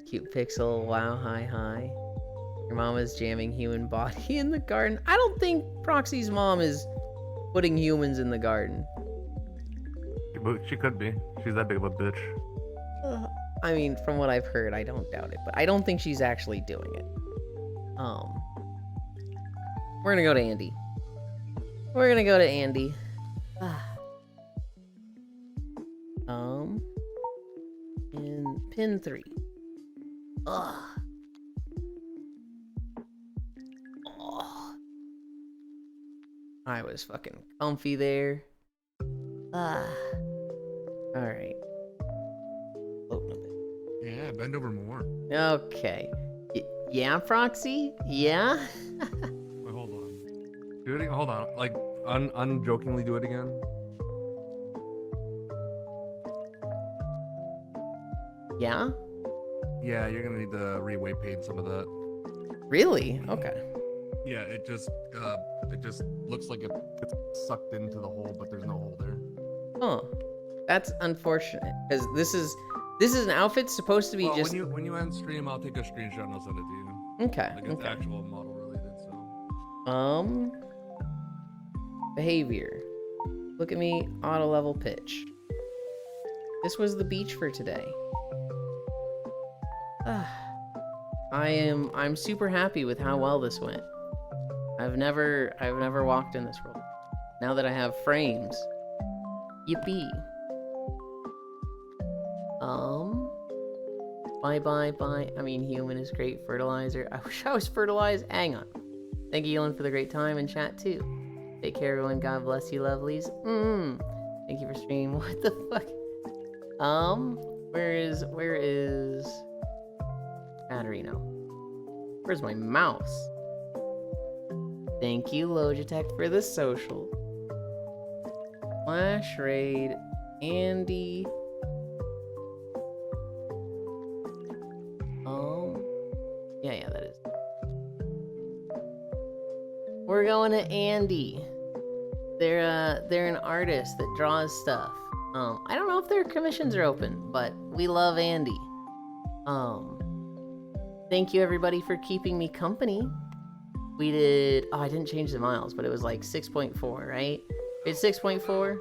Cute pixel. Wow, hi. Your mom is jamming human body in the garden. I don't think Proxy's mom is putting humans in the garden. She could be. She's that big of a bitch. I mean, from what I've heard, I don't doubt it, but I don't think she's actually doing it. We're gonna go to Andy. In pin 3. Ugh. Oh. I was fucking comfy there. Alright. Floating a bit. Yeah, bend over more. Okay. Yeah, Proxy? Yeah? Wait, hold on. Do it again. Hold on. Like, unjokingly do it again. Yeah? Yeah, you're gonna need to re-weight paint some of that. Really? Okay. Yeah, it just Looks like it gets sucked into the hole, but there's no hole there. Huh. That's unfortunate, because this is an outfit supposed to be just... when you end stream, I'll take a screenshot and I'll send it to you. Okay, Like, it's okay. actual model related, so. Behavior. Look at me, auto level pitch. This was the beach for today. I'm super happy with how well this went. I've never walked in this world. Now that I have frames. Yippee. Bye. I mean, human is great fertilizer. I wish I was fertilized. Hang on. Thank you, Yulind, for the great time and chat too. Take care, everyone. God bless you, lovelies. Thank you for streaming. What the fuck? Where is Katarino? Where's my mouse? Thank you, Logitech, for the social. Flash Raid, Andy. Yeah, that is. We're going to Andy. They're an artist that draws stuff. I don't know if their commissions are open, but we love Andy. Thank you everybody for keeping me company. We did, I didn't change the miles, but it was like 6.4, right? It's 6.4.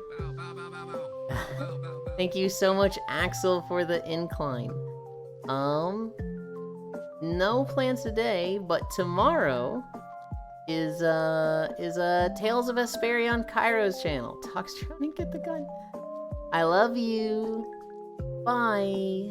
Thank you so much, Axel, for the incline. No plans today, but tomorrow is Tales of Vesperia on Cairo's channel. Talks trying to get the gun. I love you. Bye.